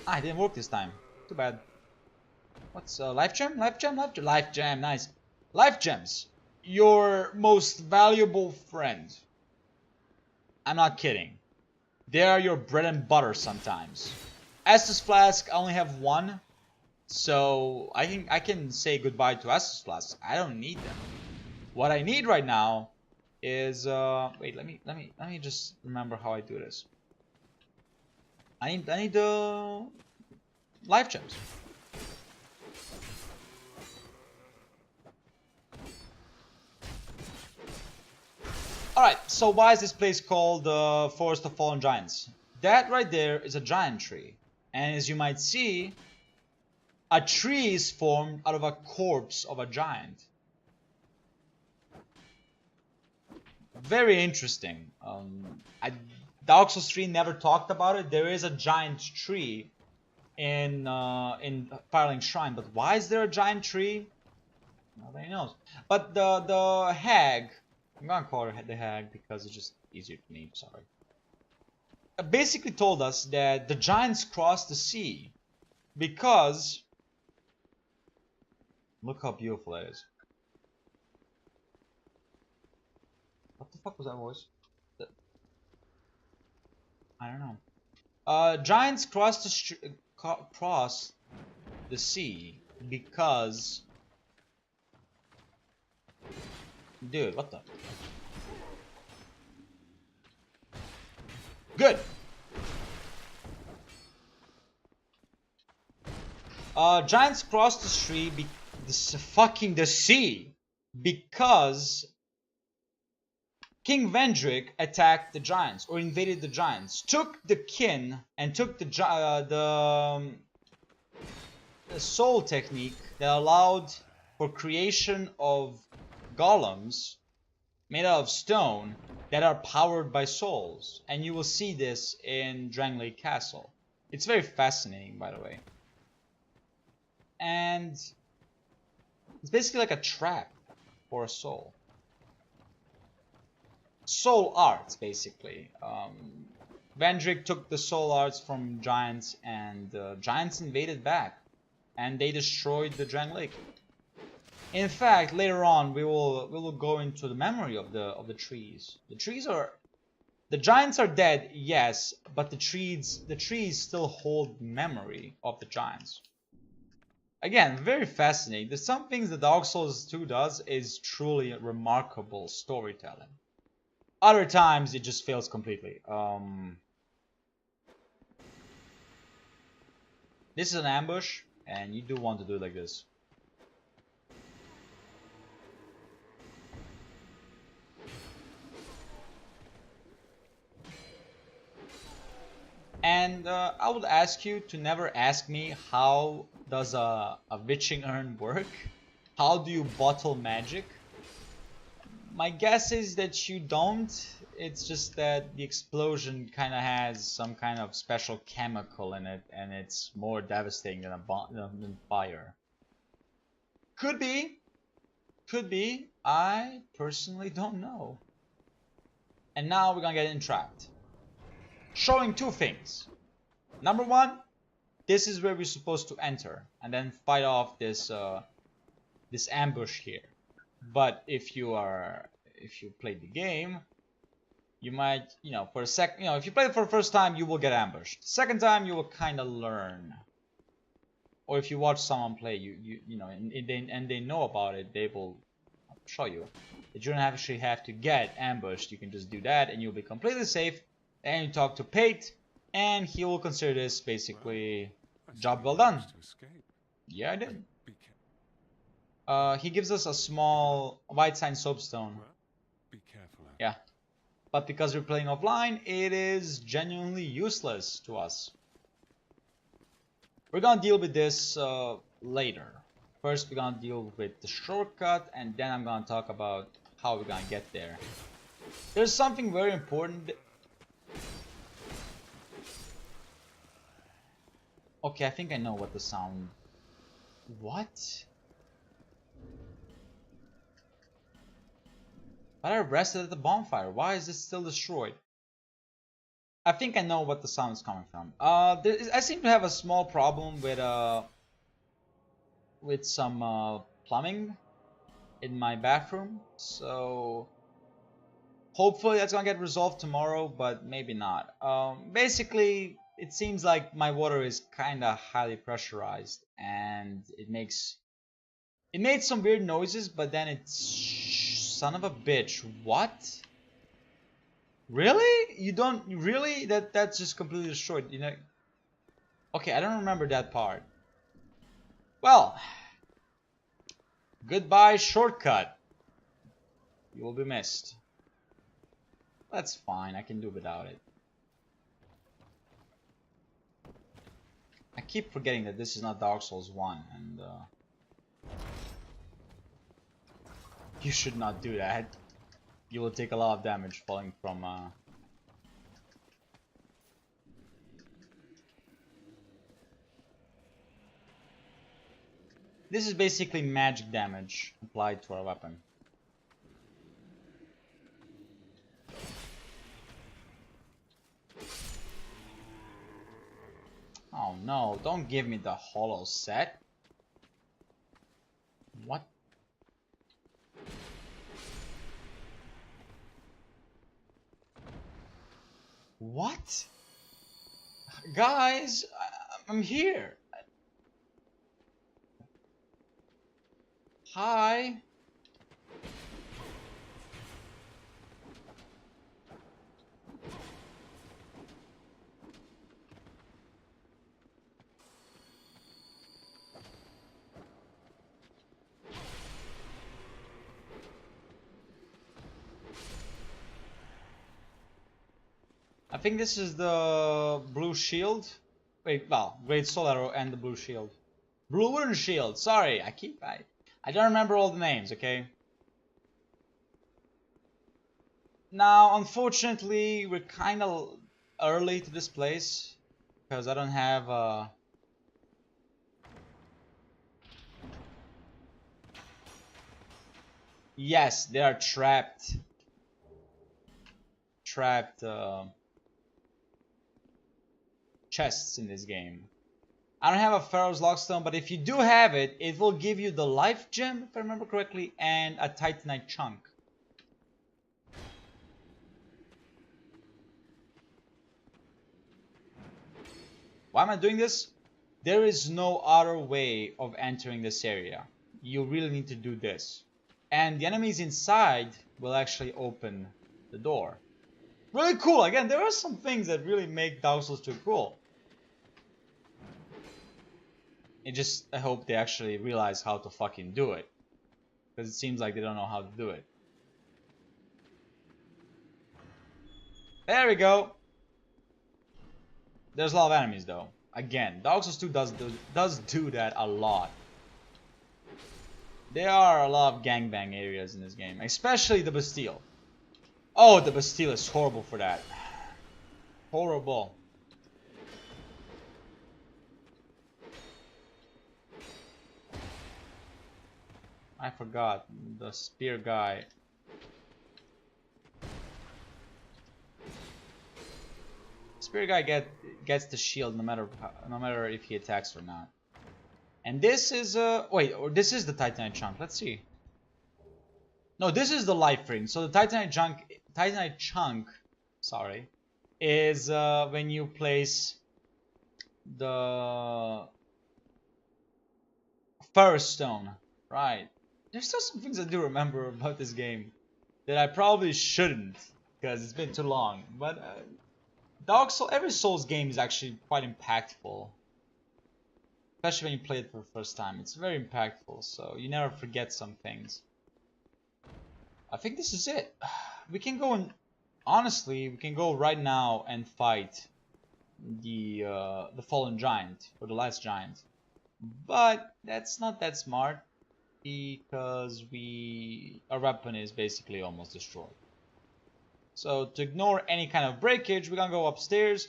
Ah, it didn't work this time. Too bad. What's life gem? Life gem? Life gem? Life gem, nice. Life gems. Your most valuable friend. I'm not kidding. They are your bread and butter sometimes. Estus Flask, I only have one. So I can say goodbye to Estus Flask. I don't need them. What I need right now is wait, let me just remember how I do this. I need the life gems. Alright, so why is this place called the Forest of Fallen Giants? That right there is a giant tree. And as you might see, a tree is formed out of a corpse of a giant. Very interesting. Dark Souls 3 never talked about it. There is a giant tree in Firelink Shrine, but why is there a giant tree? Nobody knows. But the hag, I'm gonna call her the hag because it's just easier to name. Sorry. Basically told us that the giants crossed the sea because look how beautiful that is. What the fuck was that voice? I don't know. Giants cross the sea because, dude, what the? Good. Giants cross the sea because King Vendrick attacked the giants or invaded the giants, took the kin and took the soul technique that allowed for creation of golems made out of stone that are powered by souls. And you will see this in Drangleic Castle. It's very fascinating, by the way. And it's basically like a trap for a soul. Soul arts, basically. Vendrick took the soul arts from giants, and giants invaded back, and they destroyed the Drangleic. In fact, later on we will go into the memory of the trees. The giants are dead, yes, but the trees still hold memory of the giants. Again, very fascinating. There's some things that Dark Souls 2 does is truly remarkable storytelling. Other times it just fails completely. This is an ambush, and you do want to do it like this. And I would ask you to never ask me how does a witching urn work? How do you bottle magic? My guess is that you don't. It's just that the explosion kind of has some kind of special chemical in it, and it's more devastating than than fire. Could be. Could be. I personally don't know. And now we're gonna get entrapped. Showing two things. Number one, this is where we're supposed to enter, and then fight off this this ambush here. But if you played the game, you might, for a sec, if you play it for the first time, you will get ambushed. Second time, you will kind of learn. Or if you watch someone play, and they know about it, they will show you that you don't actually have to get ambushed. You can just do that, and you'll be completely safe. And you talk to Pate, and he will consider this basically job well done. Yeah, I did. He gives us a small white sign soapstone. Be careful. Yeah. But because we're playing offline, it is genuinely useless to us. We're gonna deal with this later. First, we're gonna deal with the shortcut, and then I'm gonna talk about how we're gonna get there. There's something very important. Okay, I think I know what the sound... What? But I rested at the bonfire. Why is this still destroyed? I think I know what the sound is coming from. I seem to have a small problem with some plumbing in my bathroom, so hopefully that's gonna get resolved tomorrow, but maybe not. Basically, it seems like my water is kind of highly pressurized, and it made some weird noises, but then son of a bitch. What? Really? You don't really? That's just completely destroyed. You know? Okay, I don't remember that part. Well, goodbye shortcut. You will be missed. That's fine. I can do without it. I keep forgetting that this is not Dark Souls 1, and you should not do that. You will take a lot of damage falling from This is basically magic damage applied to our weapon. Oh no, don't give me the hollow set. What? What? Guys, I'm here. Hi. I think this is the blue shield. Wait, well, great soul arrow and the blue shield. Blue wooden shield. Sorry, I don't remember all the names. Okay. Now, unfortunately, we're kind of early to this place because I don't have Yes, they are trapped. Chests in this game. I don't have a Pharaoh's Lockstone, but if you do have it, it will give you the life gem, if I remember correctly, and a Titanite chunk. Why am I doing this? There is no other way of entering this area. You really need to do this. And the enemies inside will actually open the door. Really cool. Again, there are some things that really make Dark Souls 2 cool. I hope they actually realize how to fucking do it. Because it seems like they don't know how to do it. There we go. There's a lot of enemies though. Again, Dark Souls 2 does do that a lot. There are a lot of gangbang areas in this game. Especially the Bastille. Oh, the Bastille is horrible for that. Horrible. I forgot the spear guy. Spear guy gets the shield no matter if he attacks or not. And this is this is the Titanite chunk. Let's see. No, this is the life ring. So the Titanite chunk, sorry, is when you place the first stone, right? There's still some things I do remember about this game that I probably shouldn't, because it's been too long. But every Souls game is actually quite impactful, especially when you play it for the first time. It's very impactful, so you never forget some things. I think this is it. We can go and honestly, we can go right now and fight the fallen giant or the last giant, but that's not that smart because our weapon is basically almost destroyed. So to ignore any kind of breakage, we're gonna go upstairs.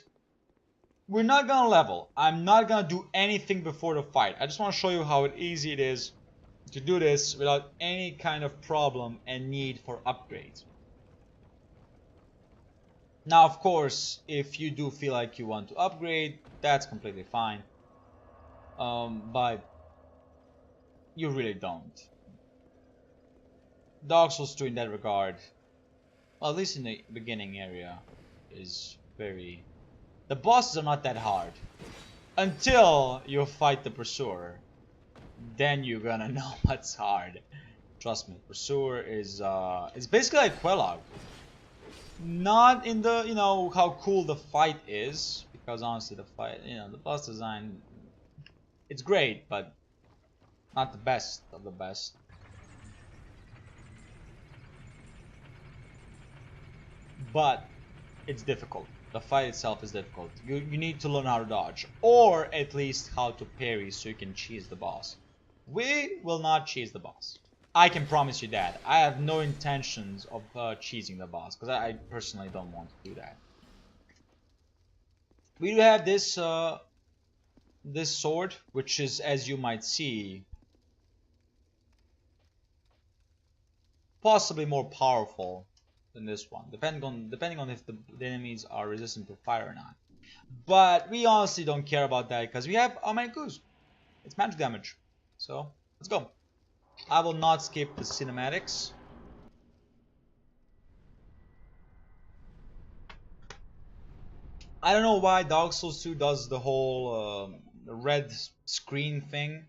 We're not gonna level. I'm not gonna do anything before the fight. I just want to show you how easy it is to do this without any kind of problem and need for upgrades. Now, of course, if you do feel like you want to upgrade, that's completely fine. But you really don't. Dark Souls 2 in that regard, well, at least in the beginning area, is very... The bosses are not that hard. Until you fight the Pursuer. Then you're gonna know what's hard. Trust me, Pursuer is it's basically like Quelog. Not in the, you know, how cool the fight is, because honestly the fight, you know, the boss design, it's great, but not the best of the best. But it's difficult. The fight itself is difficult. You need to learn how to dodge, or at least how to parry so you can cheese the boss. We will not cheese the boss. I can promise you that. I have no intentions of cheesing the boss, because I personally don't want to do that. We do have this this sword, which is, as you might see, possibly more powerful than this one, depending on if the enemies are resistant to fire or not. But we honestly don't care about that because we have Amaniku's. It's magic damage. So let's go. I will not skip the cinematics. I don't know why Dark Souls 2 does the whole red screen thing.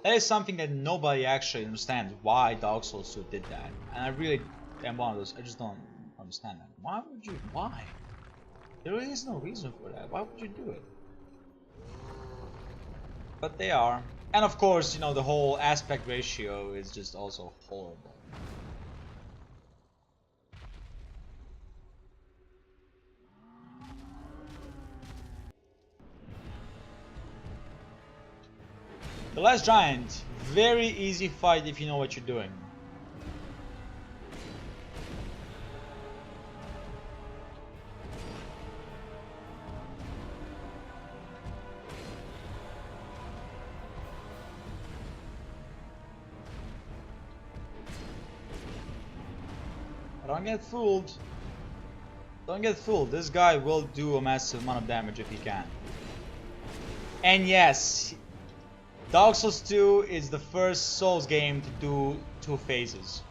That is something that nobody actually understands why Dark Souls 2 did that. And I really am one of those, I just don't understand that. Why would you, why? There really is no reason for that. Why would you do it? But they are. And of course, you know, the whole aspect ratio is just also horrible. The Last Giant, very easy fight if you know what you're doing. Don't get fooled. Don't get fooled. This guy will do a massive amount of damage if he can. And yes, Dark Souls 2 is the first Souls game to do 2 phases.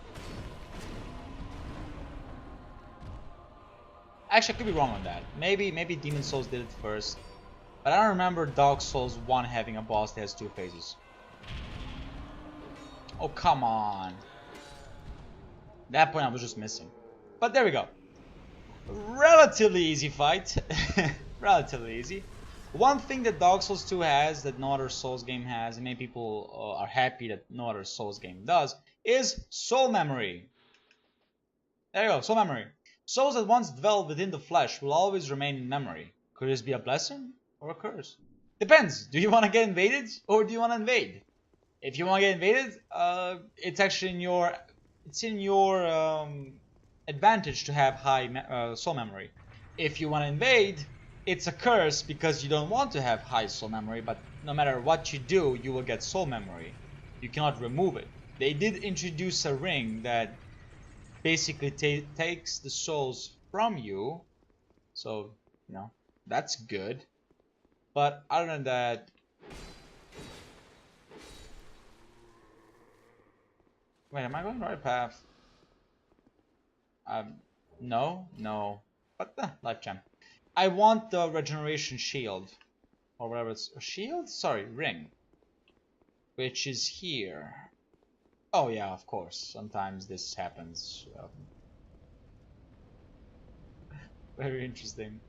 Actually, I could be wrong on that. Maybe Demon Souls did it first. But I don't remember Dark Souls 1 having a boss that has 2 phases. Oh, come on. That point I was just missing. But there we go. Relatively easy fight. Relatively easy. One thing that Dark Souls 2 has that no other Souls game has, and many people are happy that no other Souls game does, is soul memory. There you go, soul memory. Souls that once dwell within the flesh will always remain in memory. Could this be a blessing or a curse? Depends. Do you want to get invaded or do you want to invade? If you want to get invaded, it's actually in your advantage to have high soul memory. If you want to invade, it's a curse because you don't want to have high soul memory, but no matter what you do, you will get soul memory. You cannot remove it. They did introduce a ring that basically takes the souls from you, so, you know, that's good. But other than that, wait, am I going the right path? No. What the? Life gem. I want the regeneration shield. Or whatever it's... Shield? Sorry, ring. Which is here. Oh yeah, of course. Sometimes this happens. Very interesting.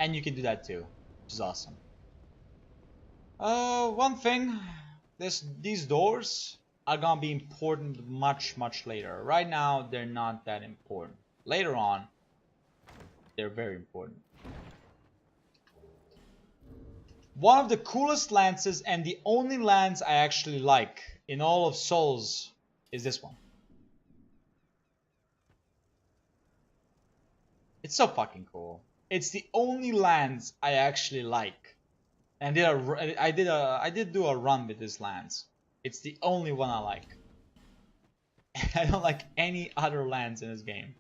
And you can do that too, which is awesome. One thing, these doors are gonna be important much later. Right now, they're not that important. Later on, they're very important. One of the coolest lances and the only lance I actually like in all of Souls is this one. It's so fucking cool. It's the only lance I actually like. And I did do a run with this lance. It's the only one I like. I don't like any other lance in this game.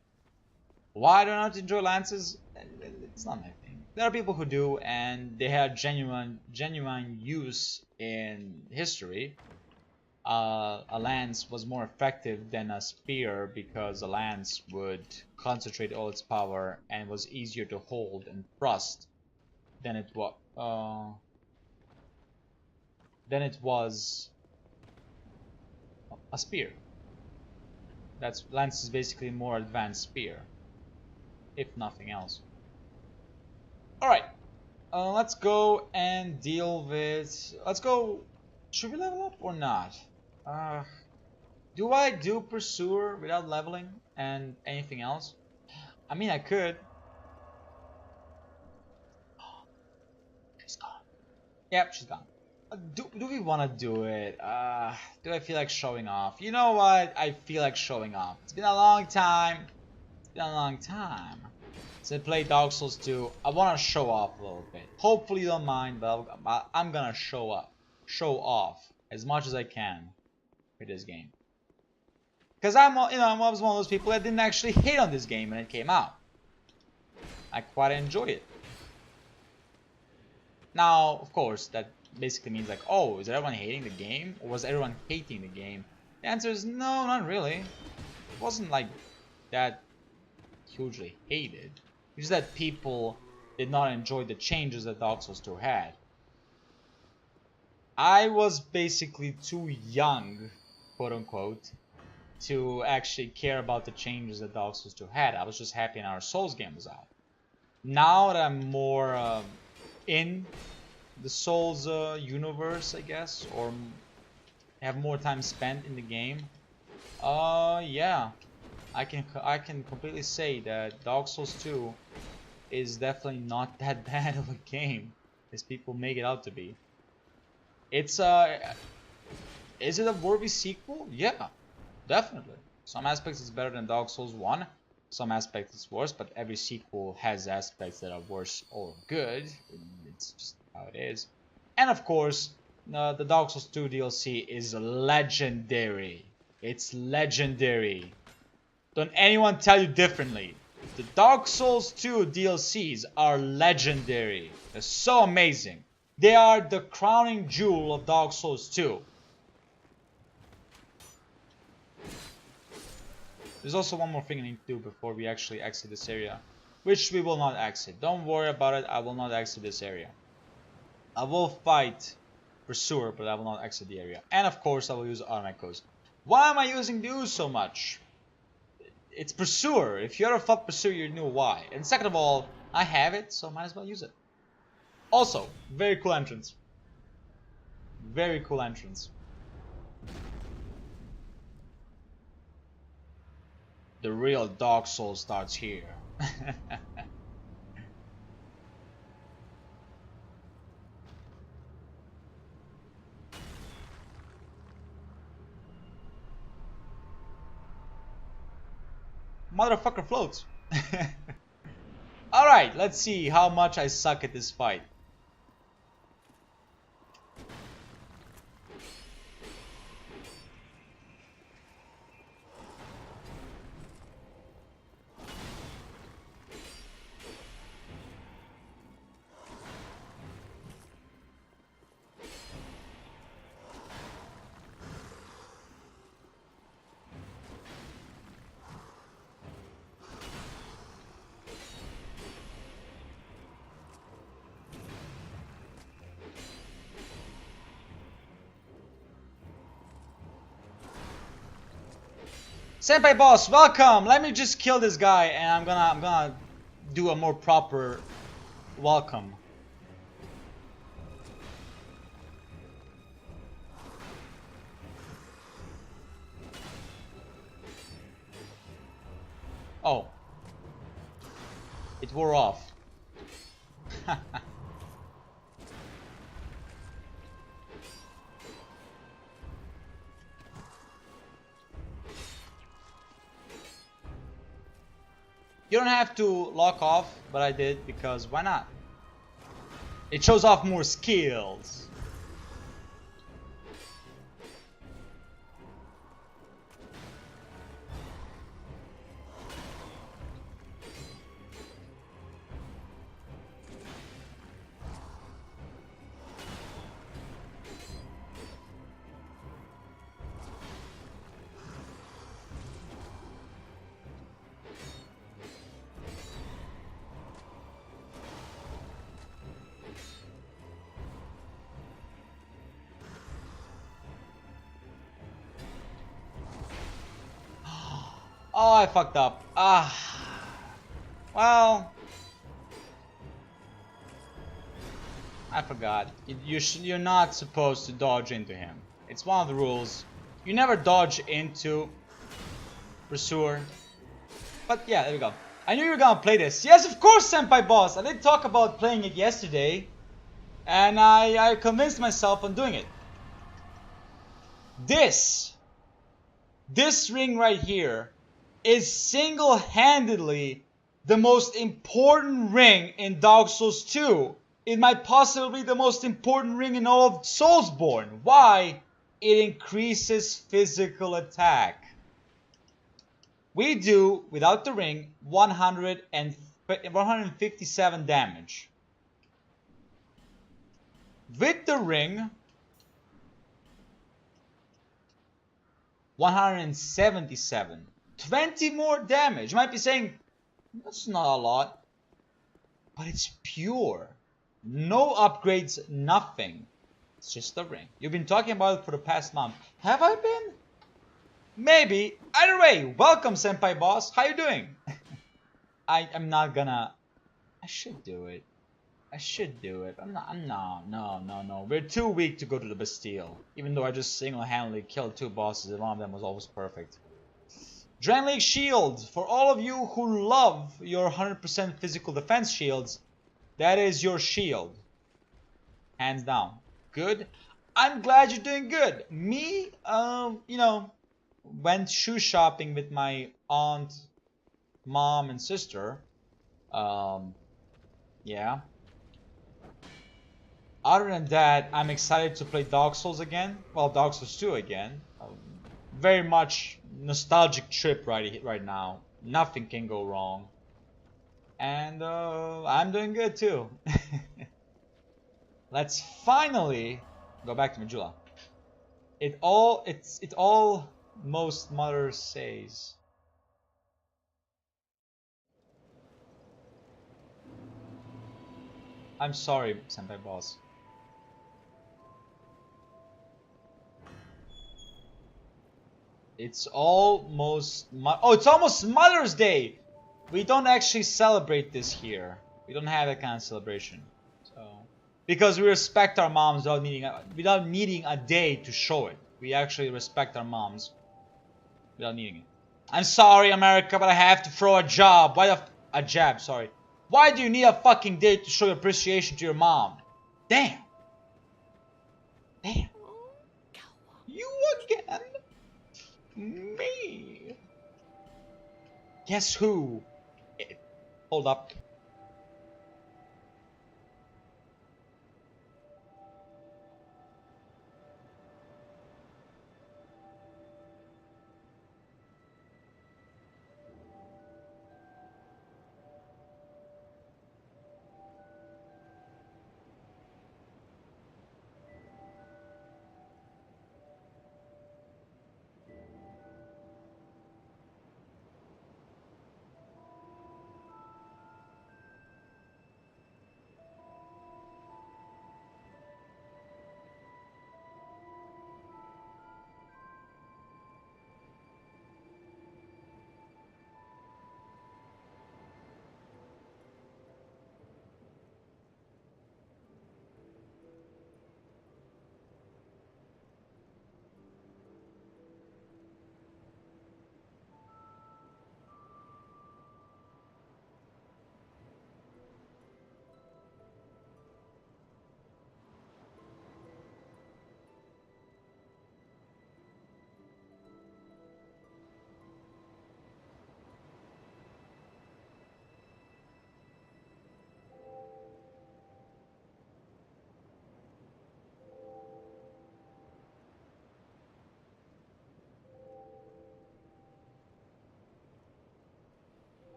Why do I not enjoy lances? It's not my thing. There are people who do, and they have genuine use in history. A lance was more effective than a spear because a lance would concentrate all its power and was easier to hold and thrust than it was a spear. Lance is basically a more advanced spear, if nothing else. All right, let's go and deal with. Let's go. Should we level up or not? Do I do Pursuer without leveling and anything else? I mean, I could. She's gone. Yep, she's gone. Do we want to do it? Do I feel like showing off? You know what? I feel like showing off. It's been a long time. It's been a long time since I played Dark Souls 2. I want to show off a little bit. Hopefully you don't mind, but I'm gonna show off as much as I can with this game. Because I was one of those people that didn't actually hate on this game when it came out. I quite enjoy it. Now, of course, that basically means like, oh, is everyone hating the game? Or was everyone hating the game? The answer is no, not really. It wasn't like that hugely hated. It's just that people did not enjoy the changes that Dark Souls 2 had. I was basically too young, quote unquote, to actually care about the changes that Dark Souls 2 had. I was just happy our Souls game was out. Now that I'm more in the Souls universe, I guess, or have more time spent in the game, yeah, I can completely say that Dark Souls 2 is definitely not that bad of a game as people make it out to be. It's is it a worthy sequel? Yeah, definitely. Some aspects it's better than Dark Souls 1. Some aspects it's worse, but every sequel has aspects that are worse or good. It's just how it is. And of course, the Dark Souls 2 DLC is legendary. It's legendary. Don't anyone tell you differently. The Dark Souls 2 DLCs are legendary. They're so amazing. They are the crowning jewel of Dark Souls 2. There's also one more thing I need to do before we actually exit this area, which we will not exit. Don't worry about it, I will not exit this area. I will fight Pursuer, but I will not exit the area. And of course, I will use automatic. Why am I using Deus so much? It's Pursuer. If you ever fought Pursuer, you knew why. And second of all, I have it, so I might as well use it. Also, very cool entrance. Very cool entrance. The real Dark Souls starts here. Motherfucker floats. Alright, let's see how much I suck at this fight. Senpai boss, welcome! Let me just kill this guy and I'm gonna do a more proper welcome. Oh. It wore off. You don't have to lock off, but I did because why not? It shows off more skills. Oh, I fucked up. Well, I forgot. You're not supposed to dodge into him. It's one of the rules. You never dodge into Pursuer. But yeah, there we go. I knew you were gonna play this. Yes, of course, Senpai Boss. I did talk about playing it yesterday, and I convinced myself on doing it. This ring right here is single-handedly the most important ring in Dark Souls 2. It might possibly be the most important ring in all of Soulsborne. Why? It increases physical attack. We do, without the ring, 157 damage. With the ring, 177. 20 more damage. You might be saying, that's not a lot. But it's pure. No upgrades, nothing. It's just the ring. You've been talking about it for the past month. Have I been? Maybe. Either way, welcome, Senpai Boss. How you doing? I'm not gonna... I should do it. I should do it. No. We're too weak to go to the Bastille. Even though I just single-handedly killed 2 bosses and one of them was always perfect. Drangleic shield. For all of you who love your 100% physical defense shields, that is your shield. Hands down. Good. I'm glad you're doing good. Me, you know, went shoe shopping with my aunt, mom, and sister. Yeah. Other than that, I'm excited to play Dark Souls again. Well, Dark Souls 2 again. Very much nostalgic trip right now. Nothing can go wrong. And I'm doing good too. Let's finally go back to Majula. It all most mother says. I'm sorry, Senpai Boss. It's almost it's almost Mother's Day. We don't actually celebrate this here. We don't have that kind of celebration. So because we respect our moms without needing a day to show it. We actually respect our moms without needing it. I'm sorry, America, but I have to throw a jab. A jab, sorry. Why do you need a fucking day to show your appreciation to your mom? Damn. Damn. You again? Me. Guess who? Hold up.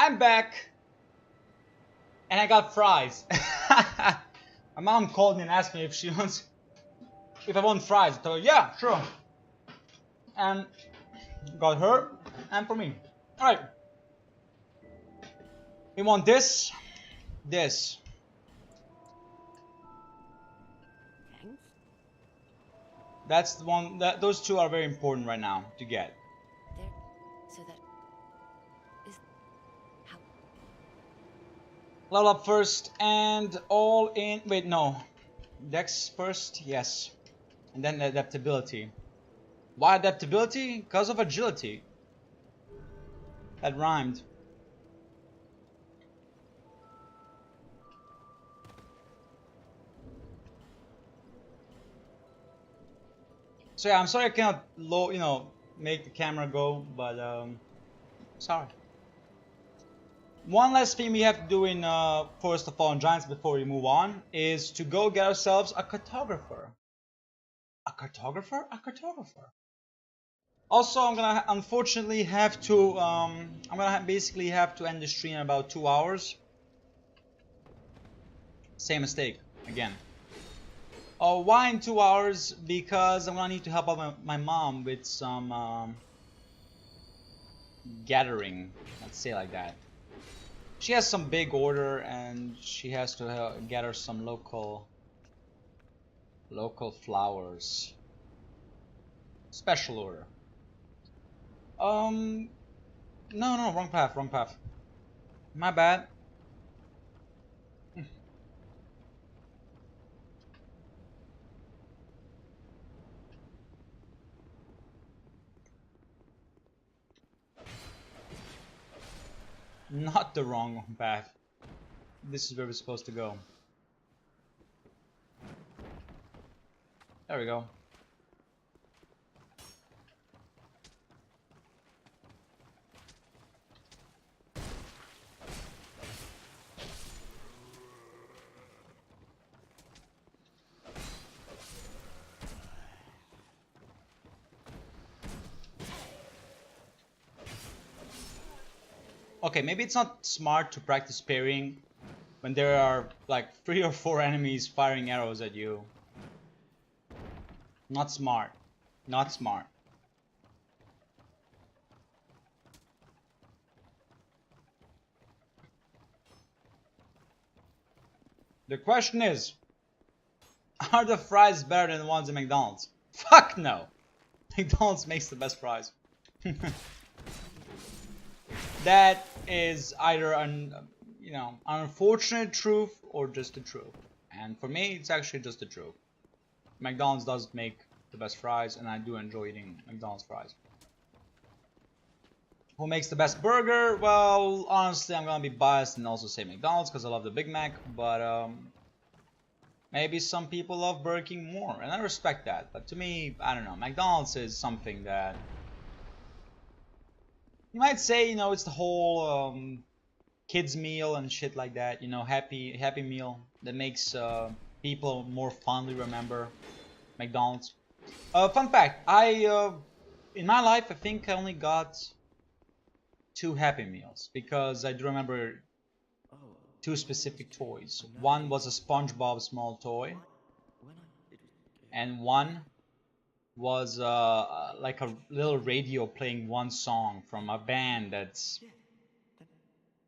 I'm back, and I got fries. My mom called me and asked me if I want fries. I told her, yeah, sure. And got her and for me. All right. We want this. Thanks. That's the one. Those two are very important right now to get. There. So that is how. Level up first and all in. Wait, no. Dex first, yes, and then adaptability. Why adaptability? Because of agility. That rhymed. So yeah, I'm sorry I cannot make the camera go, but sorry. One last thing we have to do in Forest of Fallen Giants before we move on is to go get ourselves a cartographer. A cartographer? A cartographer. Also, I'm gonna unfortunately have to basically have to end the stream in about 2 hours. Same mistake again. Oh, why in 2 hours? Because I'm gonna need to help out my mom with some gathering. Let's say like that. She has some big order, and she has to gather some local flowers. Special order. No, wrong path. My bad. Not the wrong path. This is where we're supposed to go. There we go. Okay, maybe it's not smart to practice parrying when there are like 3 or 4 enemies firing arrows at you. Not smart. Not smart. The question is, are the fries better than the ones at McDonald's? Fuck no! McDonald's makes the best fries. That is either an unfortunate truth or just the truth. And for me, it's actually just the truth. McDonald's does make the best fries, and I do enjoy eating McDonald's fries. Who makes the best burger? Well, honestly, I'm gonna be biased and also say McDonald's because I love the Big Mac, but maybe some people love Burger King more, and I respect that. But to me, I don't know. McDonald's is something that you might say, it's the whole kids meal and shit like that. Happy meal that makes people more fondly remember McDonald's. Fun fact: in my life, I think I only got 2 Happy Meals because I do remember 2 specific toys. One was a SpongeBob small toy, and one was like a little radio playing one song from a band that's,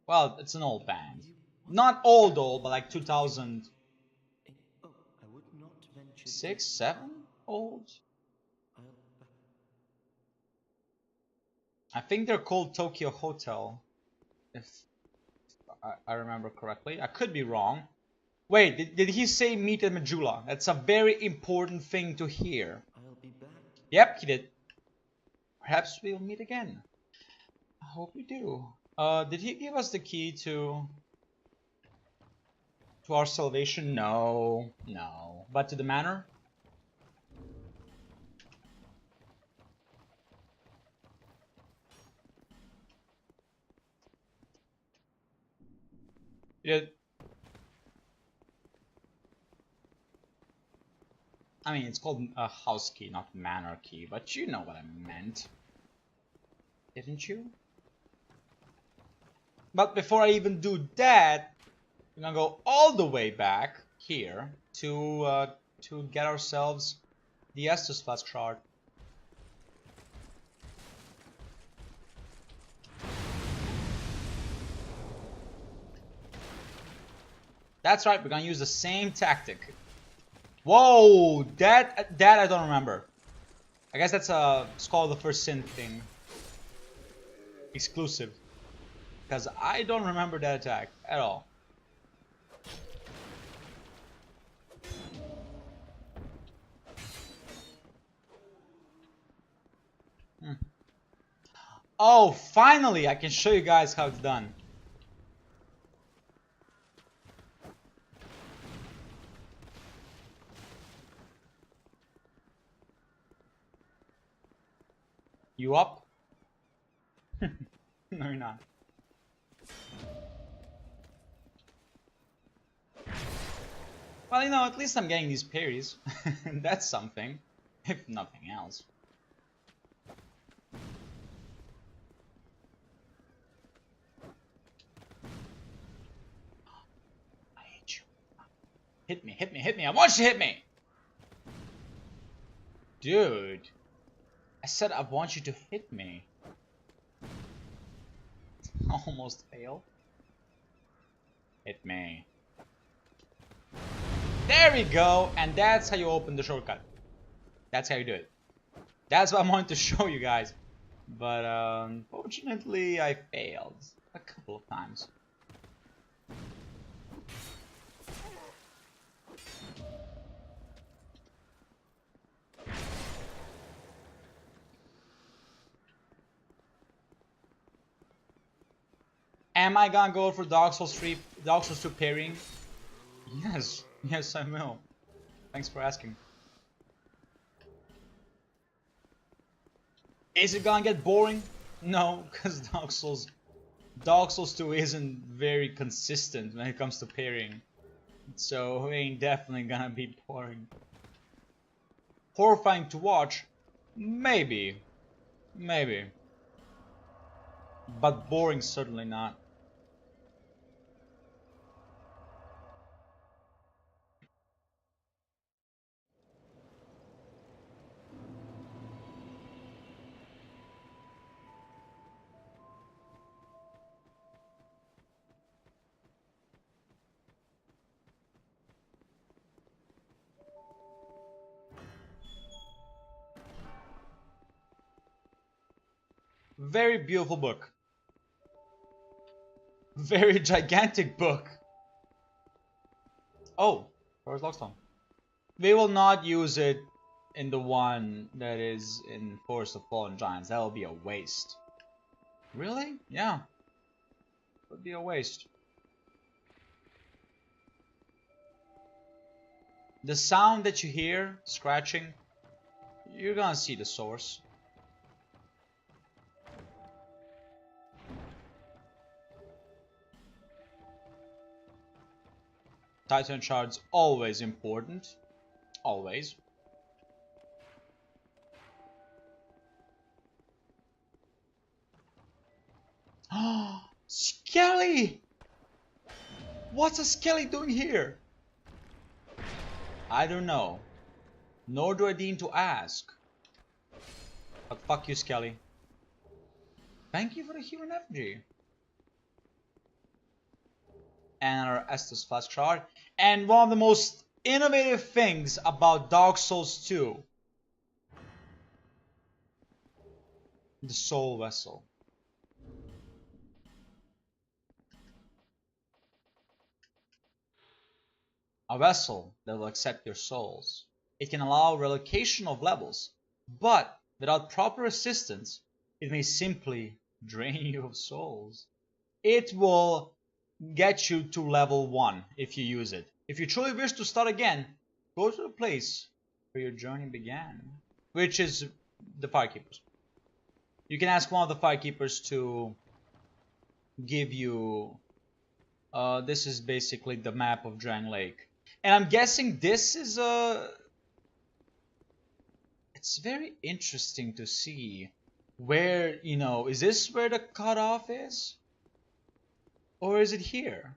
well, it's an old band. Not old, but like 2006, 7 old. I think they're called Tokyo Hotel, if I remember correctly. I could be wrong. Wait, did he say meet at Majula? That's a very important thing to hear. Yep, he did. Perhaps we'll meet again. I hope we do. Did he give us the key to our salvation? No. But to the manor? Yeah. I mean, it's called a house key, not manor key, but you know what I meant. Didn't you? But before I even do that, we're gonna go all the way back here to get ourselves the SOTFS shard. That's right, we're gonna use the same tactic. Whoa, that I don't remember. I guess that's it's called the first sin thing. Exclusive. Because I don't remember that attack at all. Oh, finally I can show you guys how it's done. You up? No, you're not. Well, you know, at least I'm getting these parries. That's something, if nothing else. I hate you. Hit me, hit me, hit me. I want you to hit me! Dude. I said I want you to hit me. Almost failed. Hit me. There we go, and that's how you open the shortcut. That's how you do it. That's what I wanted to show you guys. But unfortunately, I failed a couple of times. Am I gonna go for Dark Souls 3 pairing? Yes, yes I will. Thanks for asking. Is it gonna get boring? No, because Dark Souls 2 isn't very consistent when it comes to pairing. So it ain't definitely gonna be boring. Horrifying to watch? Maybe. Maybe. But boring certainly not. Very beautiful book. Very gigantic book. Oh, where's Lockstone? We will not use it in the one that is in Forest of Fallen Giants. That will be a waste. Really? Yeah. Would be a waste. The sound that you hear, scratching, you're gonna see the source. Titan shards always important. Always. Oh, Skelly! What's a Skelly doing here? I don't know. Nor do I deign to ask. But fuck you, Skelly. Thank you for the human effigy. And our Estus flask shard. And one of the most innovative things about Dark Souls 2. The Soul Vessel. A vessel that will accept your souls. It can allow relocation of levels, but without proper assistance, it may simply drain you of souls. It will get you to level 1 if you use it. If you truly wish to start again, go to the place where your journey began, which is the Firekeepers. You can ask one of the Firekeepers to give you... this is basically the map of Drangleic. And I'm guessing this is a... It's very interesting to see where, you know, is this where the cutoff is? Or is it here?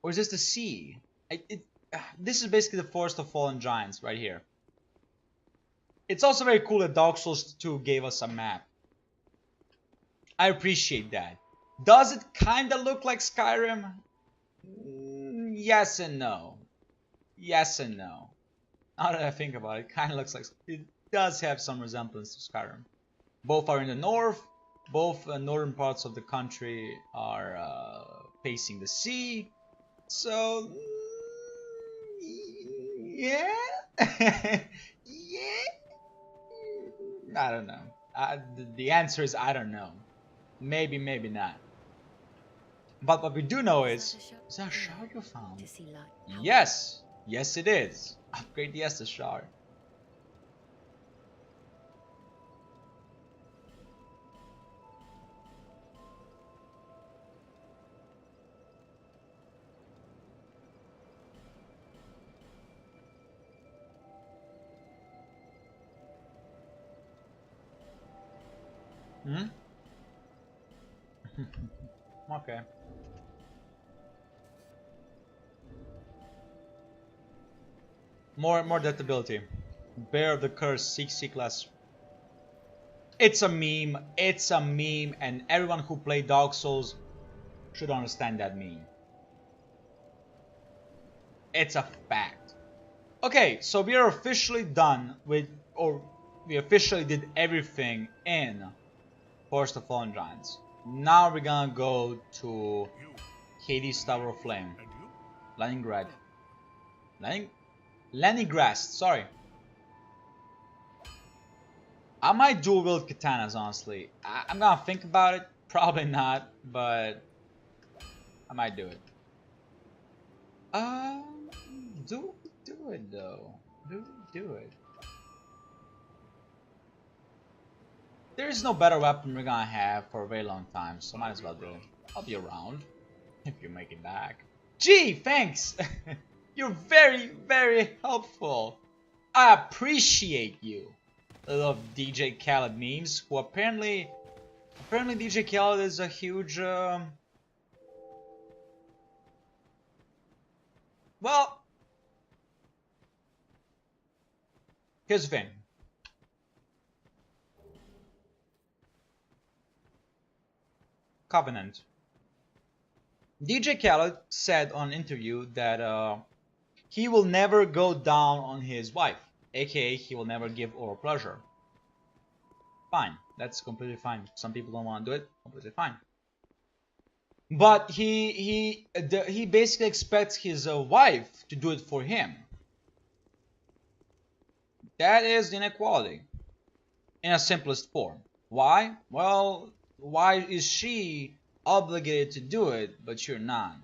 Or is this the sea? This is basically the Forest of Fallen Giants right here. It's also very cool that Dark Souls 2 gave us a map. I appreciate that. Does it kinda look like Skyrim? Yes and no. Yes and no. Now that I think about it, it kinda looks like... It does have some resemblance to Skyrim. Both are in the north. Both northern parts of the country are facing the sea. So... yeah? Yeah? I don't know. The answer is I don't know. Maybe, maybe not. But what we do know is that a shard you found? To see light. Yes! Yes it is. Upgrade the Estus shard. Hmm? Okay. More adaptability. Bear of the curse, seek less. It's a meme, and everyone who played Dark Souls should understand that meme. It's a fact. Okay, so we are officially done with, or we officially did everything in Forest of Fallen Giants. Now we're gonna go to Hades Tower of Flame. Leningrad. Leningrad, sorry. I might dual wield katanas, honestly. I'm gonna think about it. Probably not, but I might do it. Do it though. Do it. There is no better weapon we're gonna have for a very long time, so might as well do it. I'll be around if you make it back. Gee, thanks. You're very, very helpful. I appreciate you. I love DJ Khaled memes, who apparently DJ Khaled is a huge well, here's the thing. Covenant. DJ Khaled said on an interview that he will never go down on his wife, aka he will never give oral pleasure. Fine, that's completely fine. Some people don't want to do it, completely fine. But he basically expects his wife to do it for him. That is inequality in a simplest form. Why? Well, why is she obligated to do it, but you're not?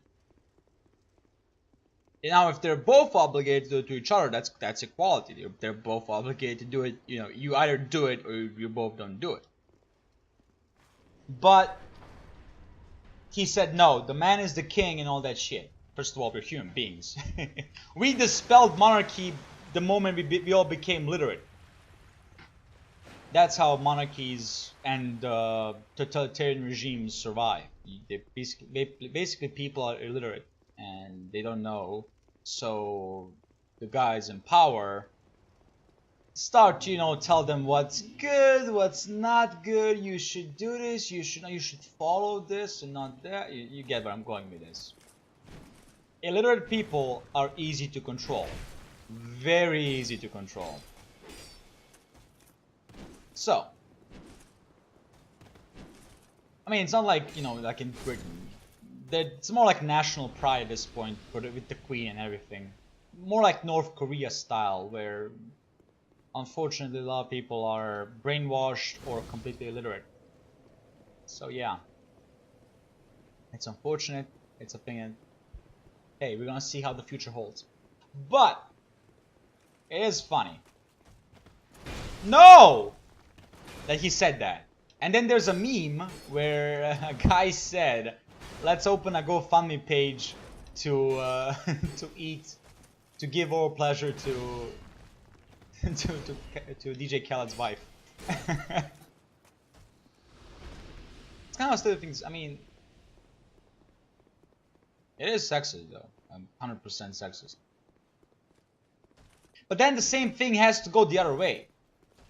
Now, if they're both obligated to do it to each other, that's equality. They're both obligated to do it. You know, you either do it or you both don't do it. But he said no. The man is the king and all that shit. First of all, we're human beings. We dispelled monarchy the moment we all became literate. That's how monarchies and totalitarian regimes survive. Basically, people are illiterate and they don't know. So the guys in power start, you know, tell them what's good, what's not good. You should do this. You should follow this and not that. You get where I'm going with this. Illiterate people are easy to control. Very easy to control. So, I mean, it's not like, you know, like in Britain. It's more like national pride at this point, with the Queen and everything. More like North Korea style, where unfortunately a lot of people are brainwashed or completely illiterate. So yeah, it's unfortunate. It's a thing. And hey, we're gonna see how the future holds. But it is funny. No! That he said that. And then there's a meme where a guy said, let's open a GoFundMe page to to give oral pleasure to DJ Khaled's wife. It's kind of stupid things. I mean, It is sexist though. I'm 100% sexist. But then the same thing has to go the other way.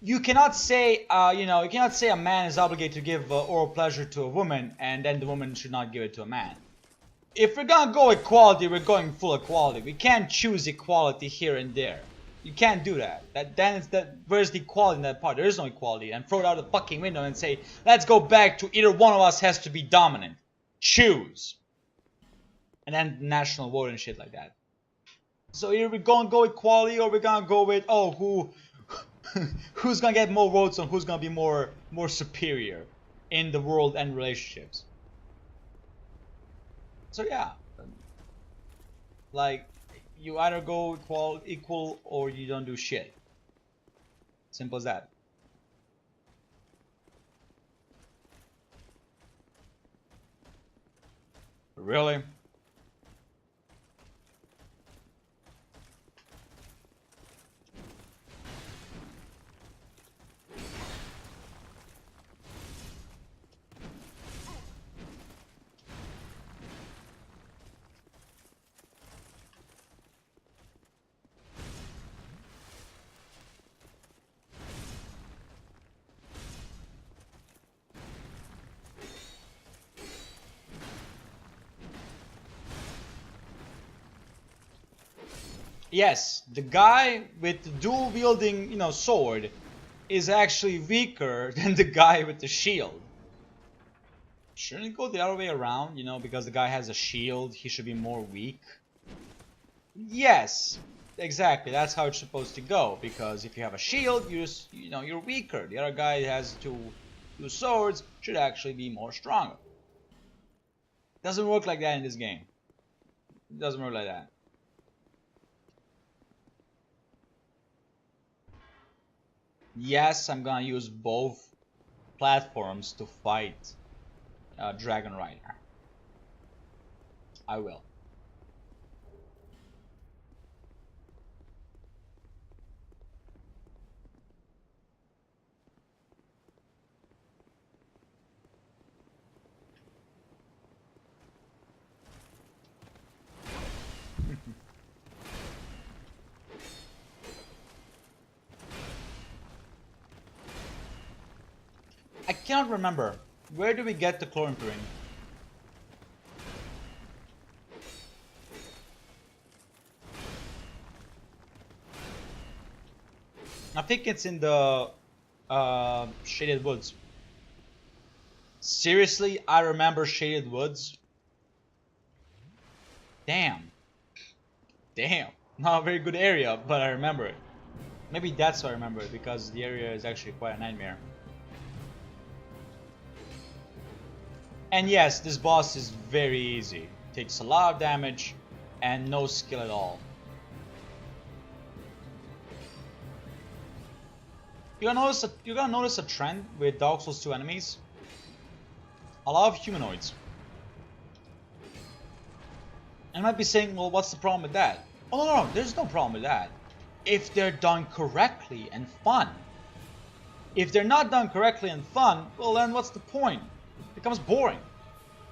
You cannot say, you cannot say a man is obligated to give oral pleasure to a woman, and then the woman should not give it to a man. If we're gonna go equality, we're going full equality. We can't choose equality here and there. You can't do that. Where's the equality in that part? There is no equality. And throw it out the fucking window and say, let's go back to either one of us has to be dominant. Choose. And then national vote and shit like that. So either we're gonna go equality or we're gonna go with, who's gonna get more votes and who's gonna be more superior in the world and relationships. So yeah, like you either go equal or you don't do shit. Simple as that. Really? Yes, the guy with the dual wielding, sword is actually weaker than the guy with the shield. Shouldn't it go the other way around, because the guy has a shield, he should be more weak? Yes, exactly, that's how it's supposed to go, because if you have a shield, you're weaker. The other guy has two swords, should actually be more stronger. Doesn't work like that in this game. It doesn't work like that. Yes, I'm gonna use both platforms to fight Dragon Rider. I will. I cannot remember. Where do we get the chlorine ring? I think it's in the Shaded Woods. Seriously, I remember Shaded Woods. Damn. Not a very good area, but I remember it. Maybe that's why I remember it, because the area is actually quite a nightmare. And yes, this boss is very easy. Takes a lot of damage and no skill at all. You're gonna notice a trend with Dark Souls 2 enemies. A lot of humanoids. And you might be saying, well, what's the problem with that? Oh no, there's no problem with that. If they're done correctly and fun. If they're not done correctly and fun, well then what's the point? It becomes boring.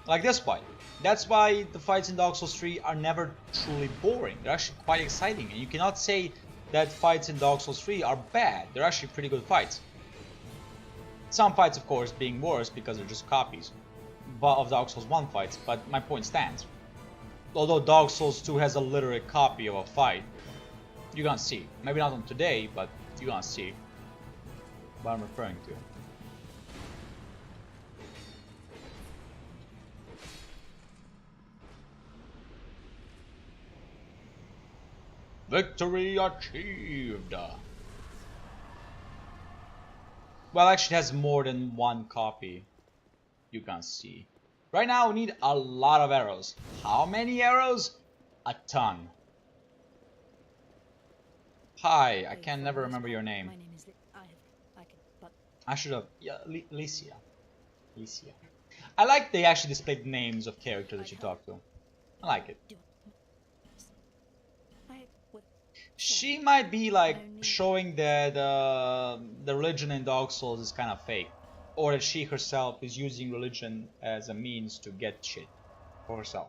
Like this fight. That's why the fights in Dark Souls 3 are never truly boring. They're actually quite exciting. And you cannot say that fights in Dark Souls 3 are bad. They're actually pretty good fights. Some fights, of course, being worse because they're just copies of Dark Souls 1 fights. But my point stands. Although Dark Souls 2 has a literal copy of a fight, you're gonna see. Maybe not on today, but you're gonna see what I'm referring to. Victory achieved! Well, actually it has more than one copy. You can see. Right now we need a lot of arrows. How many arrows? A ton. Hi, I can never remember your name. My name is I should have... Yeah, Licia. I like they actually displayed names of characters that you talk to. I like it. She might be like showing that the religion in Dark Souls is kind of fake. Or that she herself is using religion as a means to get shit for herself.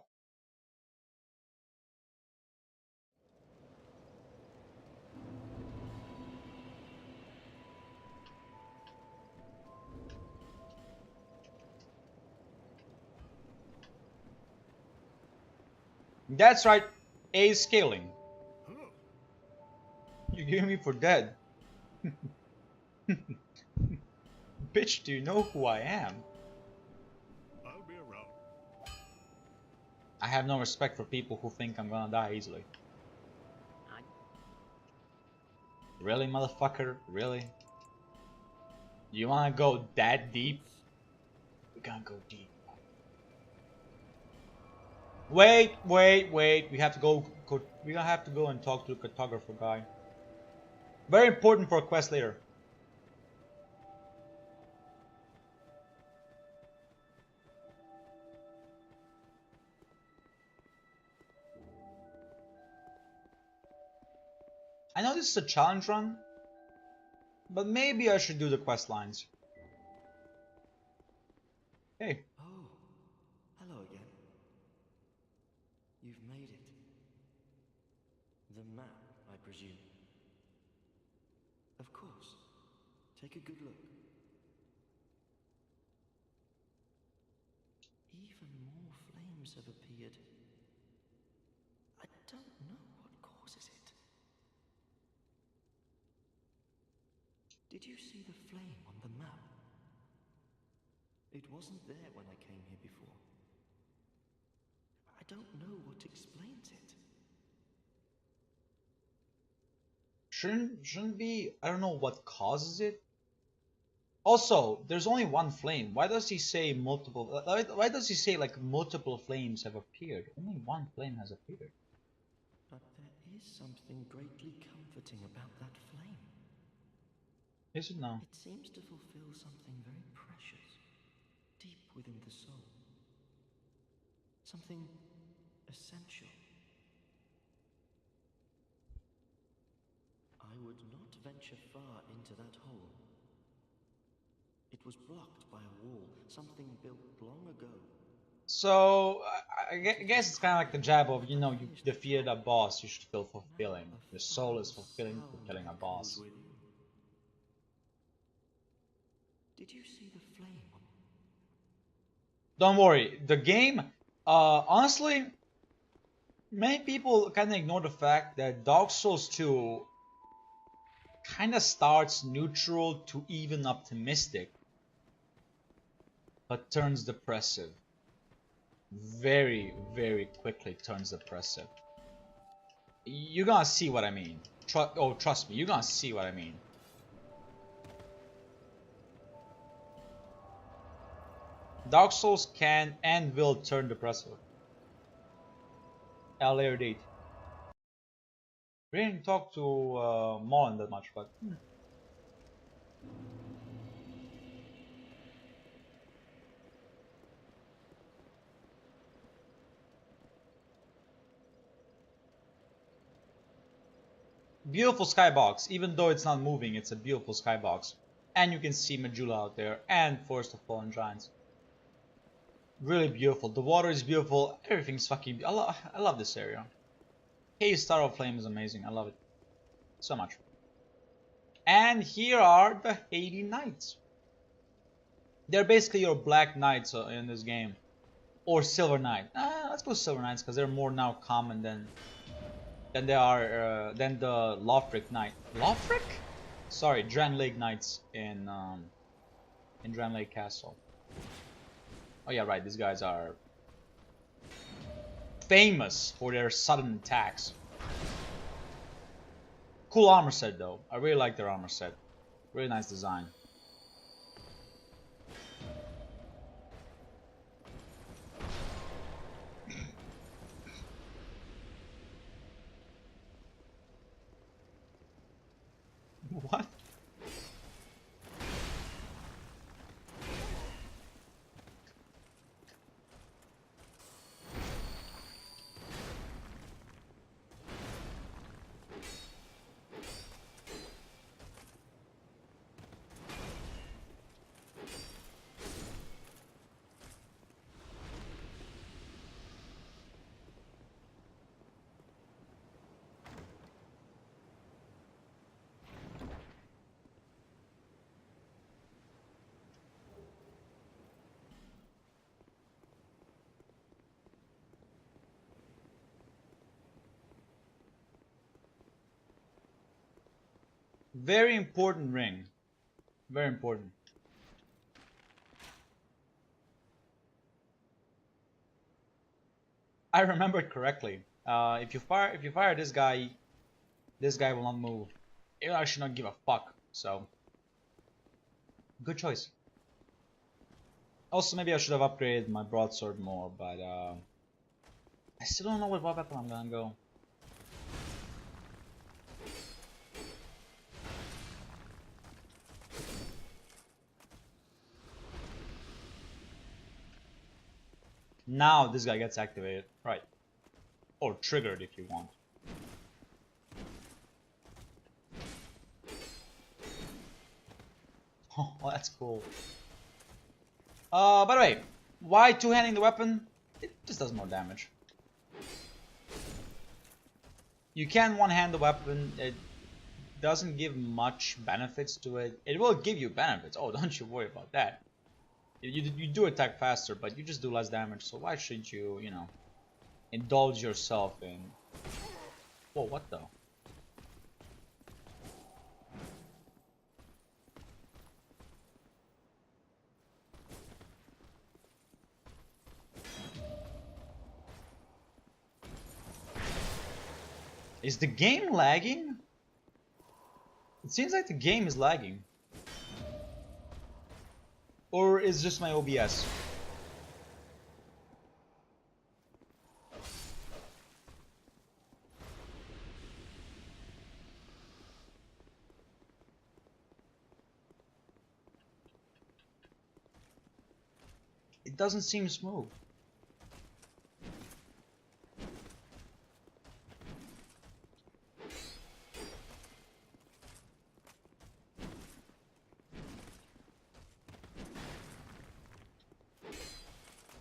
That's right, A scaling. You gave me for dead. Bitch, do you know who I am? I'll be around. I have no respect for people who think I'm gonna die easily. Really, motherfucker? Really? You wanna go that deep? We're gonna go deep. Wait. We have to go. We're gonna have to go and talk to the cartographer guy. Very important for a quest later. I know this is a challenge run, but maybe I should do the quest lines. Hey. Oh, hello again. You've made it. The map, I presume. Of course. Take a good look. Even more flames have appeared. I don't know what causes it. Did you see the flame on the map? It wasn't there when I came here before. I don't know what explains it. Shouldn't be. I don't know what causes it. Also, there's only one flame. Why does he say multiple? Why does he say like multiple flames have appeared? Only one flame has appeared. But there is something greatly comforting about that flame. Is it now? It seems to fulfill something very precious, deep within the soul. Something essential. I would not venture far into that hole. It was blocked by a wall, something built long ago. So I guess it's kind of like the jab of, you know, you defeated a boss, you should feel fulfilling. Your soul is fulfilling for killing a boss. Did you see the flame? Don't worry, the game, honestly, many people kind of ignore the fact that Dark Souls 2 kind of starts neutral to even optimistic, but turns depressive. Very, very quickly turns depressive. You're gonna see what I mean. Trust me, you're gonna see what I mean. Dark Souls can and will turn depressive. At a later date. We didn't talk to Molin that much, but beautiful skybox. Even though it's not moving, it's a beautiful skybox. And you can see Majula out there and Forest of Fallen Giants. Really beautiful. The water is beautiful. Everything's fucking. I love this area. Hey, Star of Flame is amazing. I love it so much. And here are the Haiti Knights. They're basically your Black Knights in this game, or Silver Knight. Let's go Silver Knights because they're more now common than they are than the Lothric Knight. Lothric? Sorry, Drangleic Knights in Drangleic Castle. Oh yeah, right. These guys are famous for their sudden attacks. Cool armor set though. I really like their armor set. Really nice design. What? Very important ring. Very important. I remembered correctly. If you fire this guy will not move. It will actually not give a fuck. So, good choice. Also, maybe I should have upgraded my broadsword more, but I still don't know what weapon I'm gonna go. Now this guy gets activated, right? Or triggered if you want. Oh, well, that's cool. By the way, why two-handing the weapon? It just does more damage. You can one-hand the weapon. It doesn't give much benefits to it. It will give you benefits. Oh, don't you worry about that. You do attack faster, but you just do less damage. So why should you, you know, indulge yourself in... Whoa, what the? Is the game lagging? It seems like the game is lagging. Or is just my OBS? It doesn't seem smooth.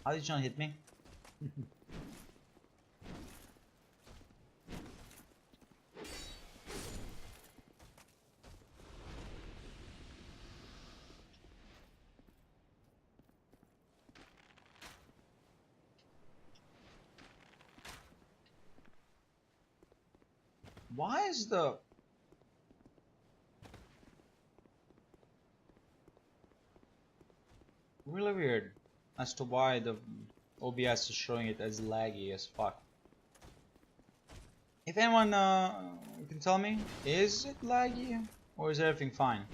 How did you not hit me? Why is the... Really weird as to why the OBS is showing it as laggy as fuck. If anyone can tell me, is it laggy or is everything fine?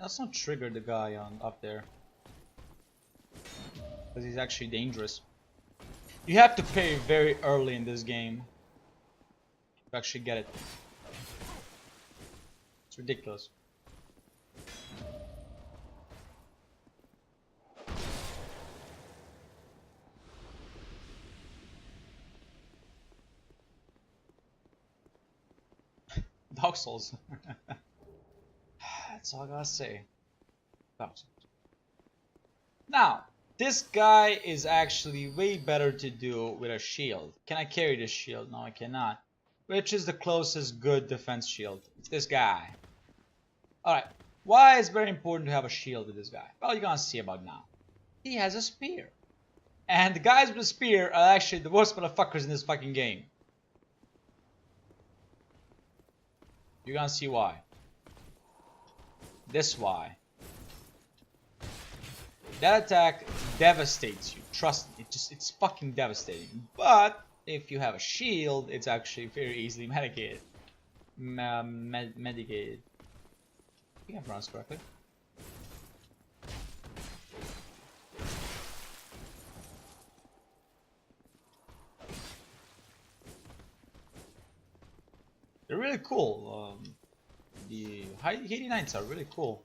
Let's not trigger the guy on up there, because he's actually dangerous. You have to pay very early in this game to actually get it. It's ridiculous. Dark Souls. That's all I gotta say. Now, this guy is actually way better to do with a shield. Can I carry this shield? No, I cannot. Which is the closest good defense shield? It's this guy. Alright, why is it very important to have a shield with this guy? Well, you're gonna see about now. He has a spear. And the guys with a spear are actually the worst motherfuckers in this fucking game. You're gonna see why. This why. That attack devastates you. Trust me, it's fucking devastating. But if you have a shield, it's actually very easily mitigated. Mitigated. I think I pronounced correctly. They're really cool. The Haiti Knights are really cool.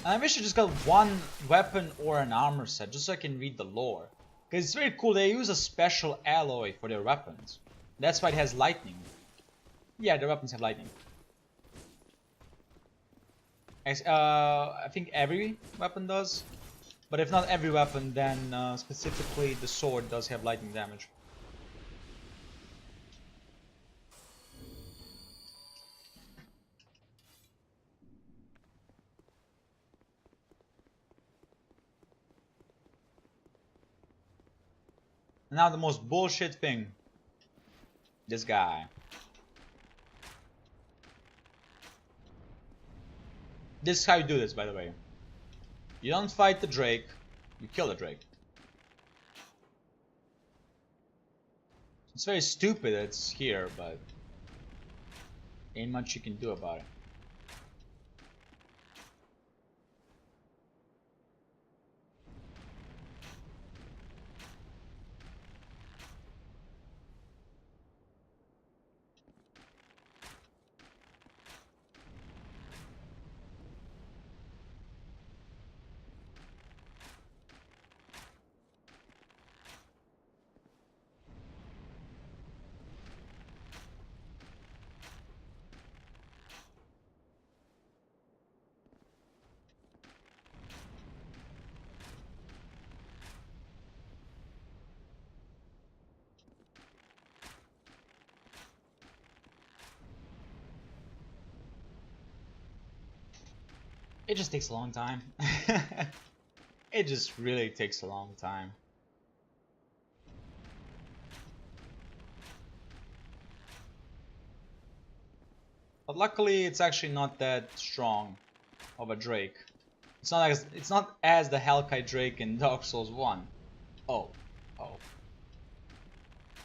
And I wish I just got one weapon or an armor set just so I can read the lore. Because it's very cool, they use a special alloy for their weapons. That's why it has lightning. Yeah, their weapons have lightning. I think every weapon does. But if not every weapon, then specifically the sword does have lightning damage. Now the most bullshit thing. This guy. This is how you do this, by the way. You don't fight the Drake, you kill the Drake. It's very stupid that it's here, but ain't much you can do about it. It just takes a long time. It just really takes a long time. But luckily it's actually not that strong of a Drake. It's not as the Hellkite Drake in Dark Souls 1. Oh.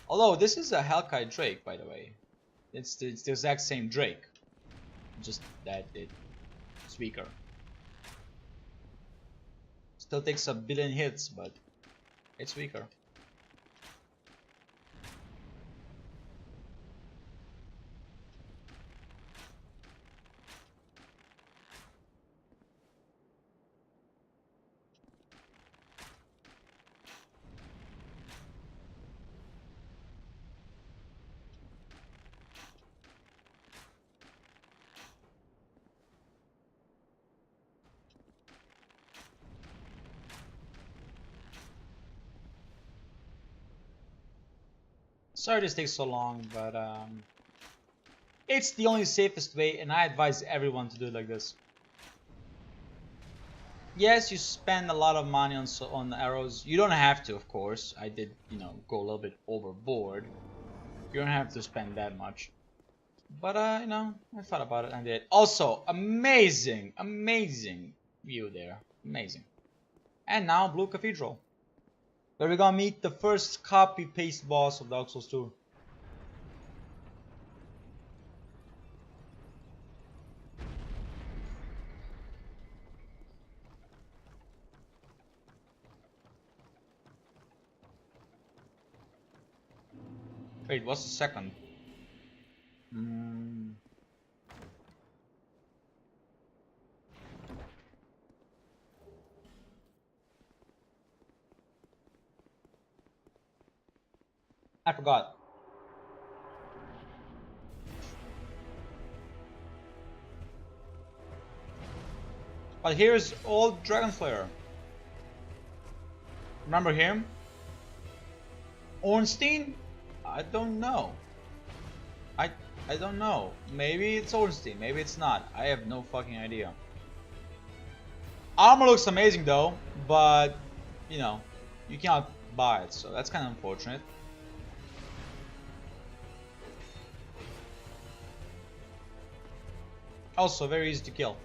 Although this is a Hellkite Drake, by the way. It's the exact same Drake. Just that it's weaker. Still takes a billion hits, but it's weaker. Sorry this takes so long, but it's the only safest way, and I advise everyone to do it like this. Yes, you spend a lot of money on arrows. You don't have to, of course. I did, go a little bit overboard. You don't have to spend that much. But I thought about it and did. Also, amazing view there. Amazing. And now Blue Cathedral, where we're gonna meet the first copy-paste boss of Dark Souls 2. Wait, what's the second? I forgot. But here's old Dragonslayer. Remember him? Ornstein? I don't know. I don't know. Maybe it's Ornstein, maybe it's not. I have no fucking idea. Armor looks amazing though, but you cannot buy it, so that's kind of unfortunate. Also very easy to kill.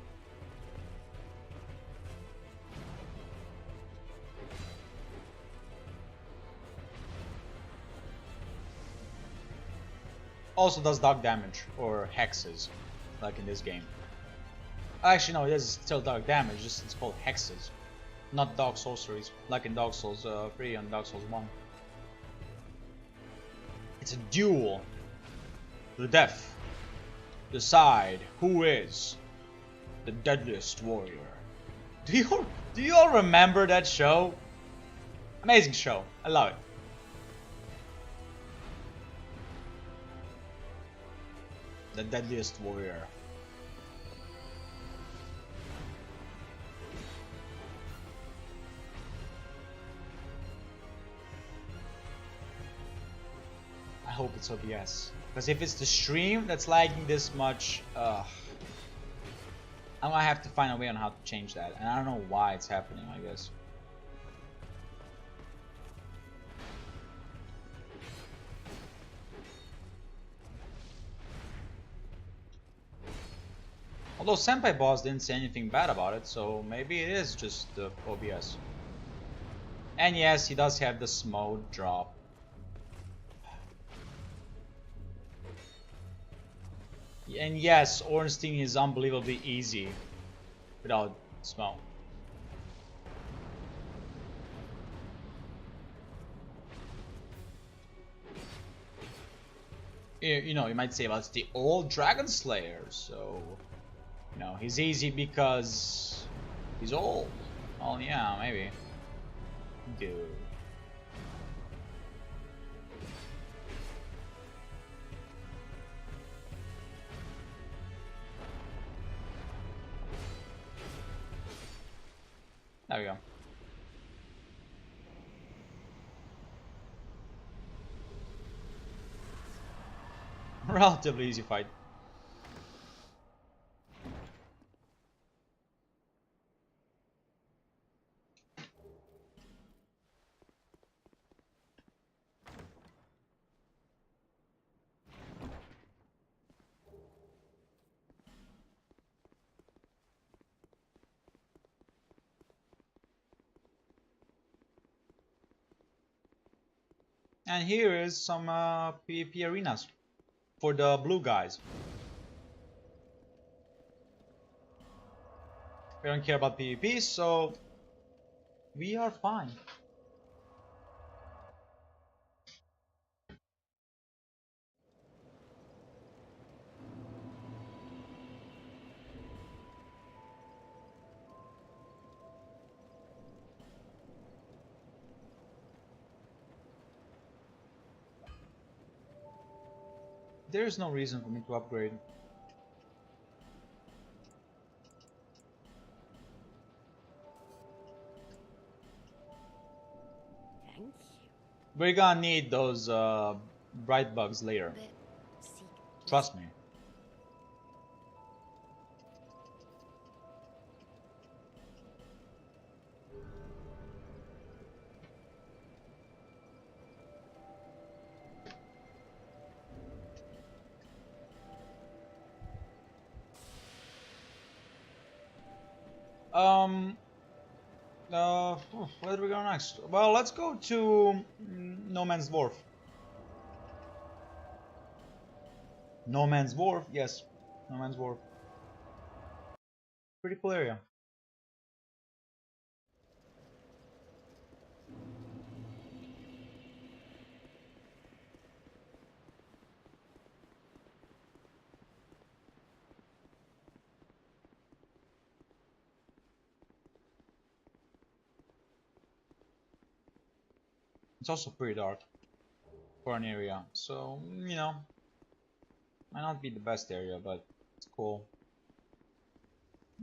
Also does dark damage, or hexes, like in this game. Actually no, it is still dark damage, just it's called hexes, not dark sorceries, like in Dark Souls 3 and Dark Souls 1. It's a duel to the death. Decide who is the deadliest warrior. Do you all remember that show? Amazing show. I love it. The deadliest warrior. it's OBS. Because if it's the stream that's lagging this much, I'm gonna have to find a way on how to change that. And I don't know why it's happening, I guess. Although Senpai Boss didn't say anything bad about it, so maybe it is just the OBS. And yes, he does have the smoke drop. And yes, Ornstein is unbelievably easy without smoke. You know, you might say, well, it's the old Dragon Slayer, so... You know, he's easy because he's old. Well, yeah, maybe. Dude. There we go. Relatively easy fight. And here is some PvP arenas for the blue guys. We don't care about PvP, so we are fine. There is no reason for me to upgrade. Thank you. We're gonna need those bright bugs later. But seek Trust me. Where do we go next? Well, let's go to No Man's Wharf. No Man's Wharf, yes. No Man's Wharf. Pretty cool area. It's also pretty dark for an area, so you know, might not be the best area, but it's cool.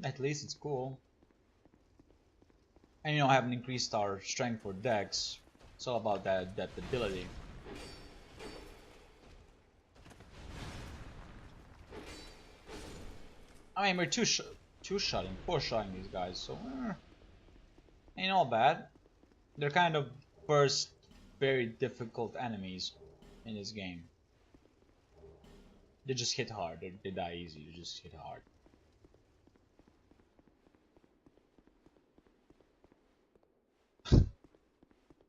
At least it's cool. And you know, having increased our strength for Dex, it's all about that ability. I mean, we're four-shotting these guys, so ain't all bad. They're kind of first very difficult enemies in this game. They just hit hard. They die easy. You just hit hard.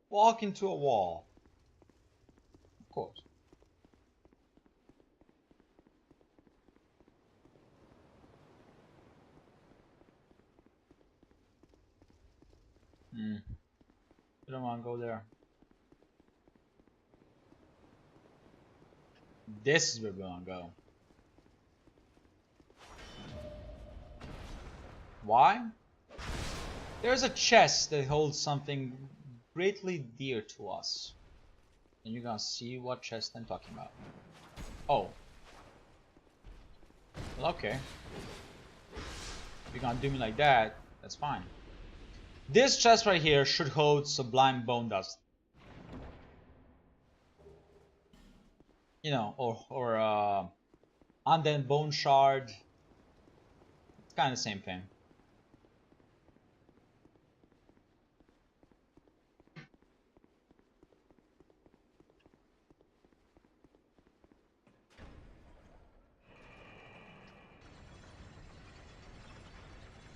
Walk into a wall. Of course. I don't want to go there. This is where we want to go. Why? There's a chest that holds something greatly dear to us. And you're gonna see what chest I'm talking about. Oh. Well, okay. If you're gonna do me like that, that's fine. This chest right here should hold sublime bone dust. you know, or undead bone shard. It's kind of the same thing.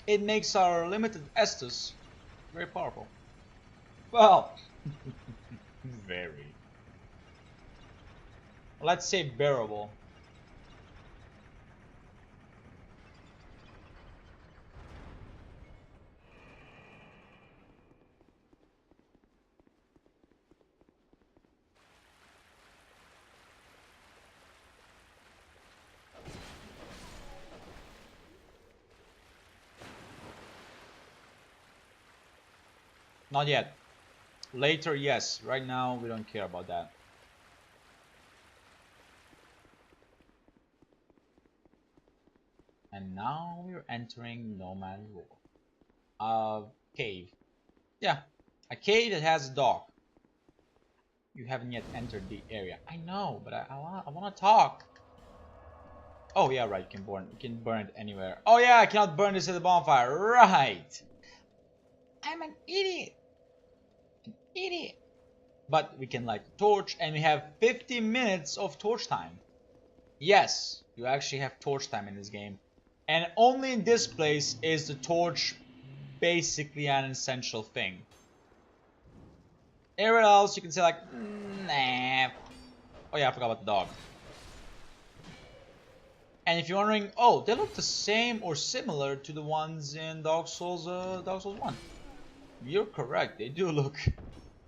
It makes our limited Estus very powerful. Well, very. Let's say bearable. Not yet. Later, yes. Right now, we don't care about that. And now we're entering No Man's War. Cave. Yeah, a cave that has a dock. You haven't yet entered the area. I know, but I wanna talk. Oh yeah, right. You can burn it anywhere. Oh yeah, I cannot burn this at the bonfire. Right. I'm an idiot. Idiot. But we can light the torch, and we have 50 minutes of torch time. Yes, you actually have torch time in this game. And only in this place is the torch basically an essential thing. Everywhere else you can say like, nah. Oh yeah, I forgot about the dog. And if you're wondering, oh, they look the same or similar to the ones in Dark Souls 1. You're correct, they do look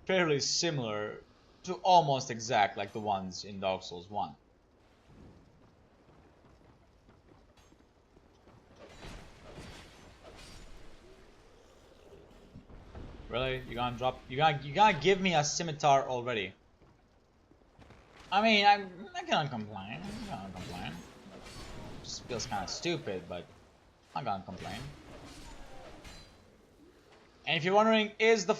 fairly similar to almost exact like the ones in Dark Souls 1. Really? You gonna give me a scimitar already? I mean, I cannot complain. I cannot complain. Just feels kind of stupid, but I'm gonna complain. And if you're wondering, is the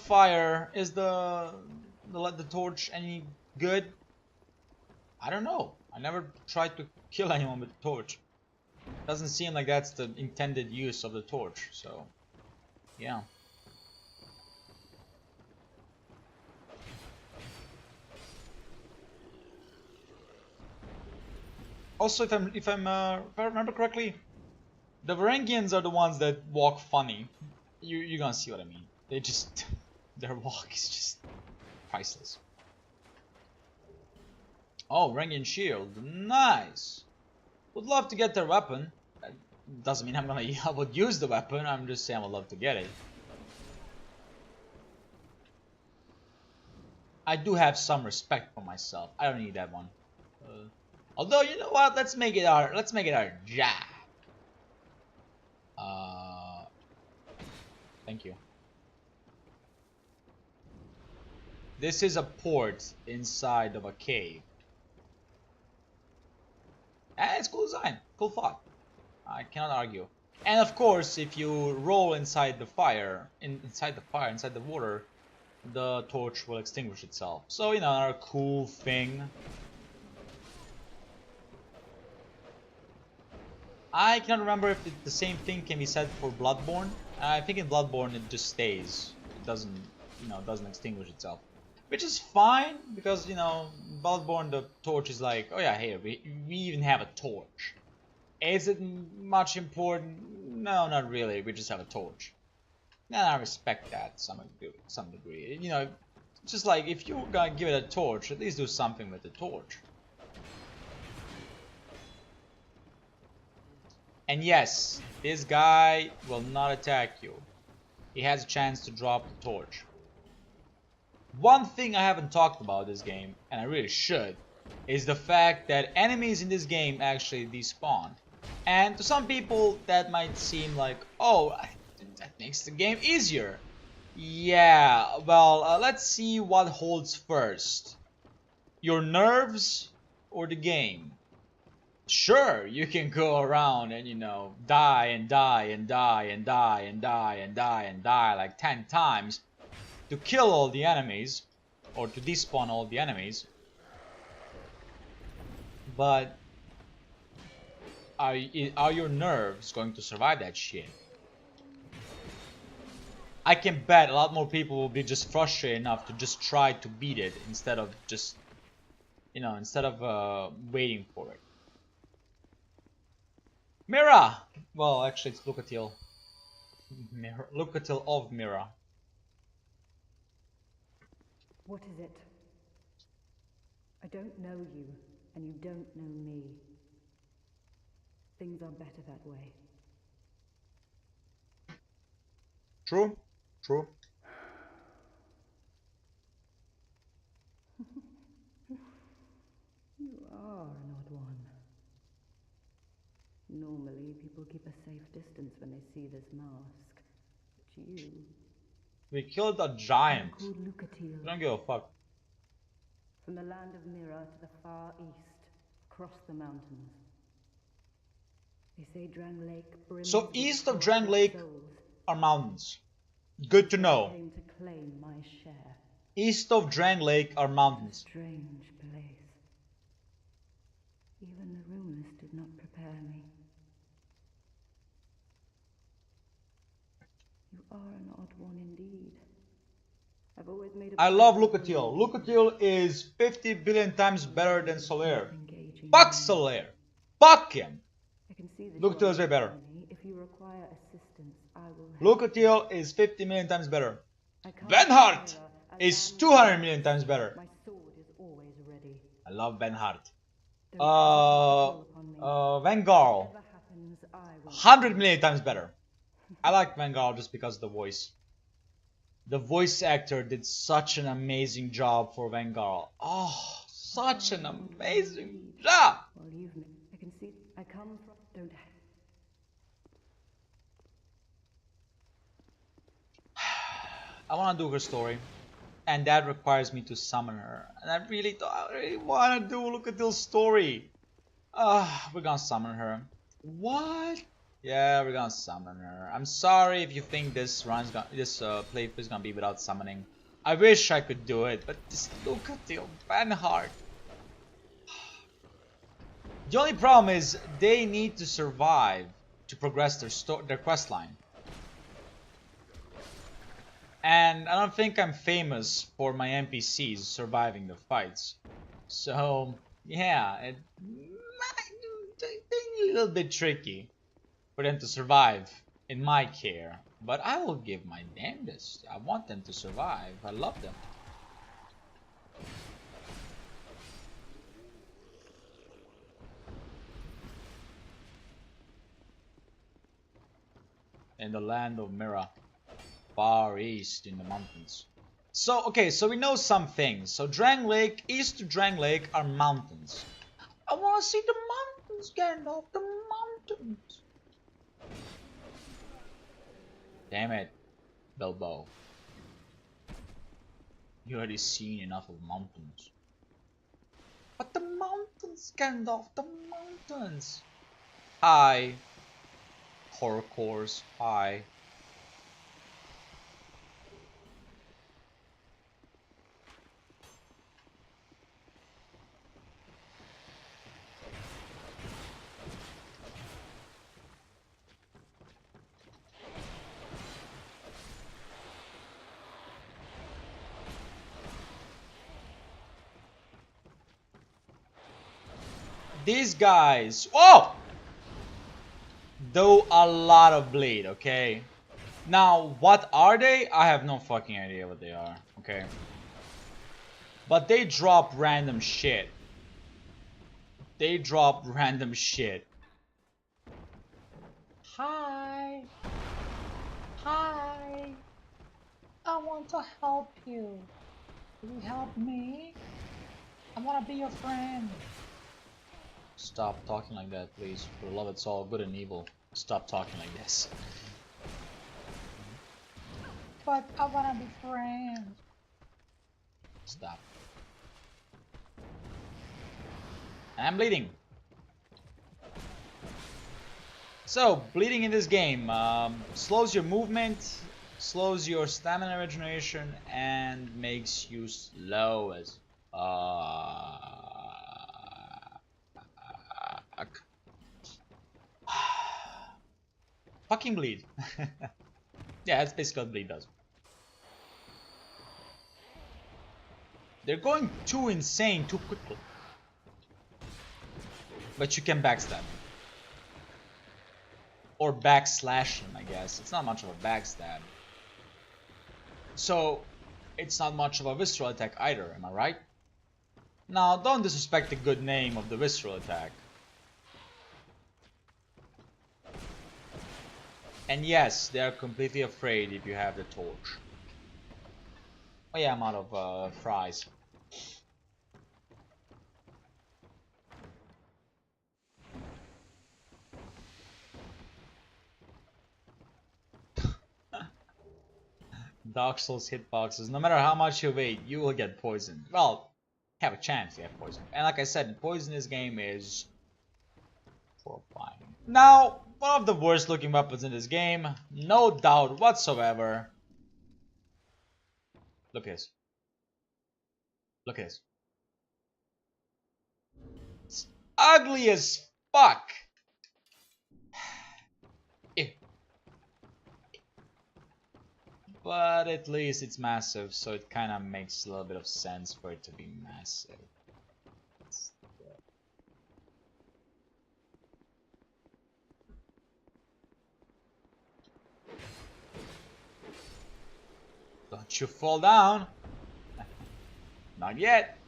torch any good? I don't know. I never tried to kill anyone with the torch. Doesn't seem like that's the intended use of the torch, so yeah. Also, if I remember correctly, the Varangians are the ones that walk funny. You're gonna see what I mean. They just their walk is just priceless. Oh, Varangian shield, nice. Would love to get their weapon. That doesn't mean I would use the weapon. I'm just saying I would love to get it. I do have some respect for myself. I don't need that one. Although, you know what? Let's make it our Jack. Thank you. This is a port inside of a cave. It's cool design, cool thought. I cannot argue. And of course, if you roll inside the fire, inside the water, the torch will extinguish itself. So, you know, another cool thing. I cannot remember if the same thing can be said for Bloodborne. I think in Bloodborne it just stays. It doesn't, doesn't extinguish itself. Which is fine, because, Bloodborne, the torch is like, oh yeah, here, we even have a torch. Is it much important? No, not really, we just have a torch. And I respect that to some degree. Just like, if you're gonna give it a torch, at least do something with the torch. And yes, this guy will not attack you. He has a chance to drop the torch. One thing I haven't talked about this game, and I really should, is the fact that enemies in this game actually despawn. And to some people that might seem like, oh, that makes the game easier. Yeah, well, let's see what holds first. Your nerves or the game? Sure, you can go around and, die and die and die and die and die and die and die like 10 times to kill all the enemies, or to despawn all the enemies. but are your nerves going to survive that shit? I can bet a lot more people will be just frustrated enough to just try to beat it instead of just, you know, instead of waiting for it. Mira! Well, actually it's Lucatil. Lucatil of Mira. What is it? I don't know you, and you don't know me. Things are better that way. True, true. You are an odd one. Normally, people keep a safe distance when they see this mask. But you... We killed a giant. I'm called Lucatil. I don't give a fuck. From the land of Mira to the far east, across the mountains. They say Drangleic brims So with east of powerful Drangleic souls. are mountains. Good to I know. came to claim my share. East of Drangleic are mountains. Strange place. Even the rumors did not prepare me. You are an odd one indeed. I've always made a I love point of Lucatil. believing Lucatil is 50 billion times better than Solaire. engaging Fuck in. Solaire. Fuck him. I can see that Lucatil you are is way better. me. If you require assistance, I will help. Lucatil is 50 million times better. I can't Benhart fire a is lamb 200 million times better. My sword is always ready. I love Benhart. Don't hesitate to call upon me. Vanguard. Whatever happens, I will. 100 million times better. I like Vanguard just because of the voice. The voice actor did such an amazing job for Vanguard. Oh, such an amazing job. Well, I can see. I come from. Don't. I want to do her story, and that requires me to summon her. And I really want to do Lucatil's story. We're gonna summon her. What? Yeah, we're gonna summon her. I'm sorry if you think this playthrough is gonna be without summoning. I wish I could do it, but just Lucatil, Benhart. The only problem is they need to survive to progress their quest line. And I don't think I'm famous for my NPCs surviving the fights. So, yeah, it might be a little bit tricky for them to survive in my care. But I will give my damnedest. I want them to survive. I love them. In the land of Mira. Far east in the mountains. So, okay, so we know some things. So Drangleic, east to Drangleic are mountains. I want to see the mountains, Gandalf, the mountains. Damn it, Bilbo. You already seen enough of mountains. But the mountains, Gandalf, the mountains. Hi. Horrorcores, hi. These guys, whoa, do a lot of bleed, okay? Now, what are they? I have no fucking idea what they are, okay? But they drop random shit. They drop random shit. Hi. Hi. I want to help you. Will you help me? I want to be your friend. Stop talking like that, please. For the love it's all good and evil. Stop talking like this. But I wanna be friends. Stop. I'm bleeding. So, bleeding in this game slows your movement, slows your stamina regeneration, and makes you slow as Fucking bleed. Yeah, that's basically what bleed does. They're going too insane too quickly. But you can backstab. Or backslash him, I guess. It's not much of a backstab. So, it's not much of a visceral attack either, am I right? Now, don't disrespect the good name of the visceral attack. And yes, they are completely afraid if you have the torch. Oh yeah, I'm out of fries. Dark Souls hitboxes, no matter how much you wait, you will get poisoned. Well, have a chance to get poisoned. And like I said, poison in this game is horrifying. Now, one of the worst looking weapons in this game, no doubt whatsoever. Look at this. Look at this. It's ugly as fuck. Ew. But at least it's massive, so it kind of makes a little bit of sense for it to be massive. Don't you fall down. Not yet.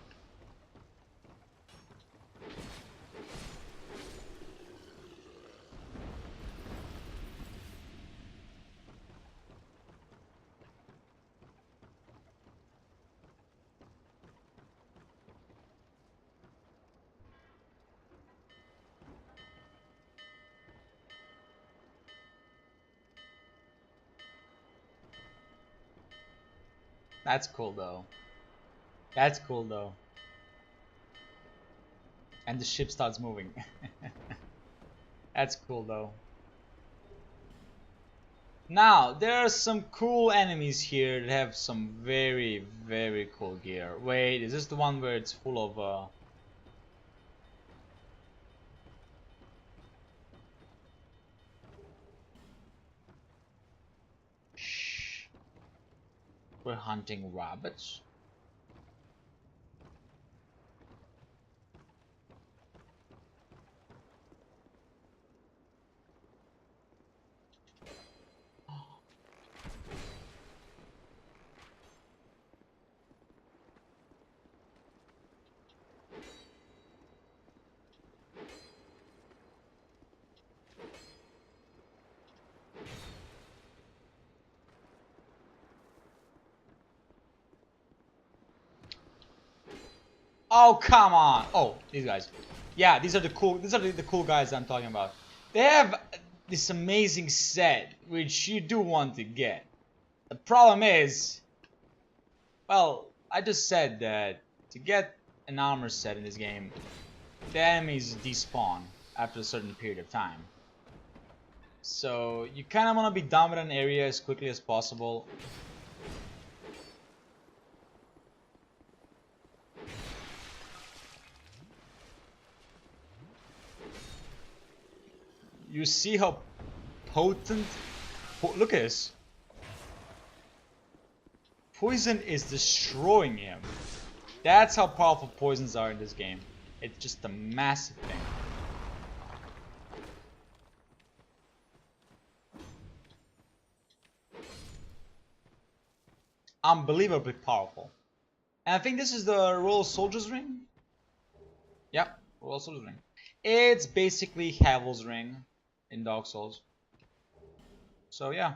That's cool though. That's cool though. And the ship starts moving. That's cool though. Now, there are some cool enemies here that have some very, very cool gear. Wait, is this the one where it's full of Shh. We're hunting rabbits? Oh, come on. Oh, these guys. Yeah, these are the cool guys I'm talking about. They have this amazing set which you do want to get. The problem is, well, I just said that to get an armor set in this game, the enemies despawn after a certain period of time. So you kind of want to be done with an area as quickly as possible. You see how potent... look at this. Poison is destroying him. That's how powerful poisons are in this game. It's just a massive thing. Unbelievably powerful. And I think this is the Royal Soldier's Ring? Yep, Royal Soldier's Ring. It's basically Havel's Ring in Dark Souls. So yeah.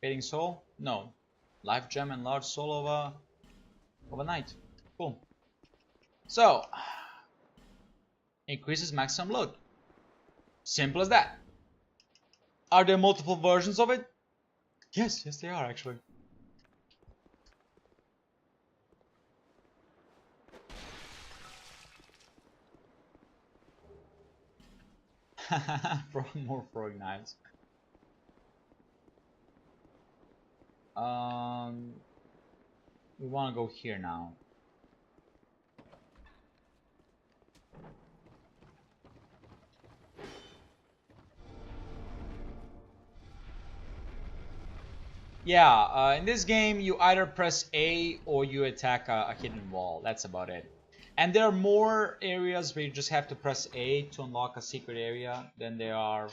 Fading Soul? No. Life Gem and Large Soul of a Knight. Cool. So, increases maximum load. Simple as that. Are there multiple versions of it? Yes, yes they are actually. More throwing knives. We want to go here now. Yeah, in this game you either press A or you attack a hidden wall. That's about it. And there are more areas where you just have to press A to unlock a secret area than there are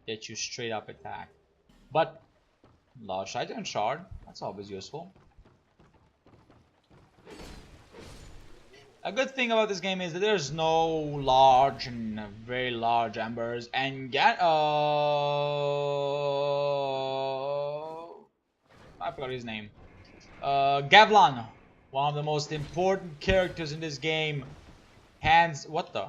that you straight up attack. But large shotgun shard, that's always useful. A good thing about this game is that there's no large and very large embers and I forgot his name. Gavlan, one of the most important characters in this game. What the?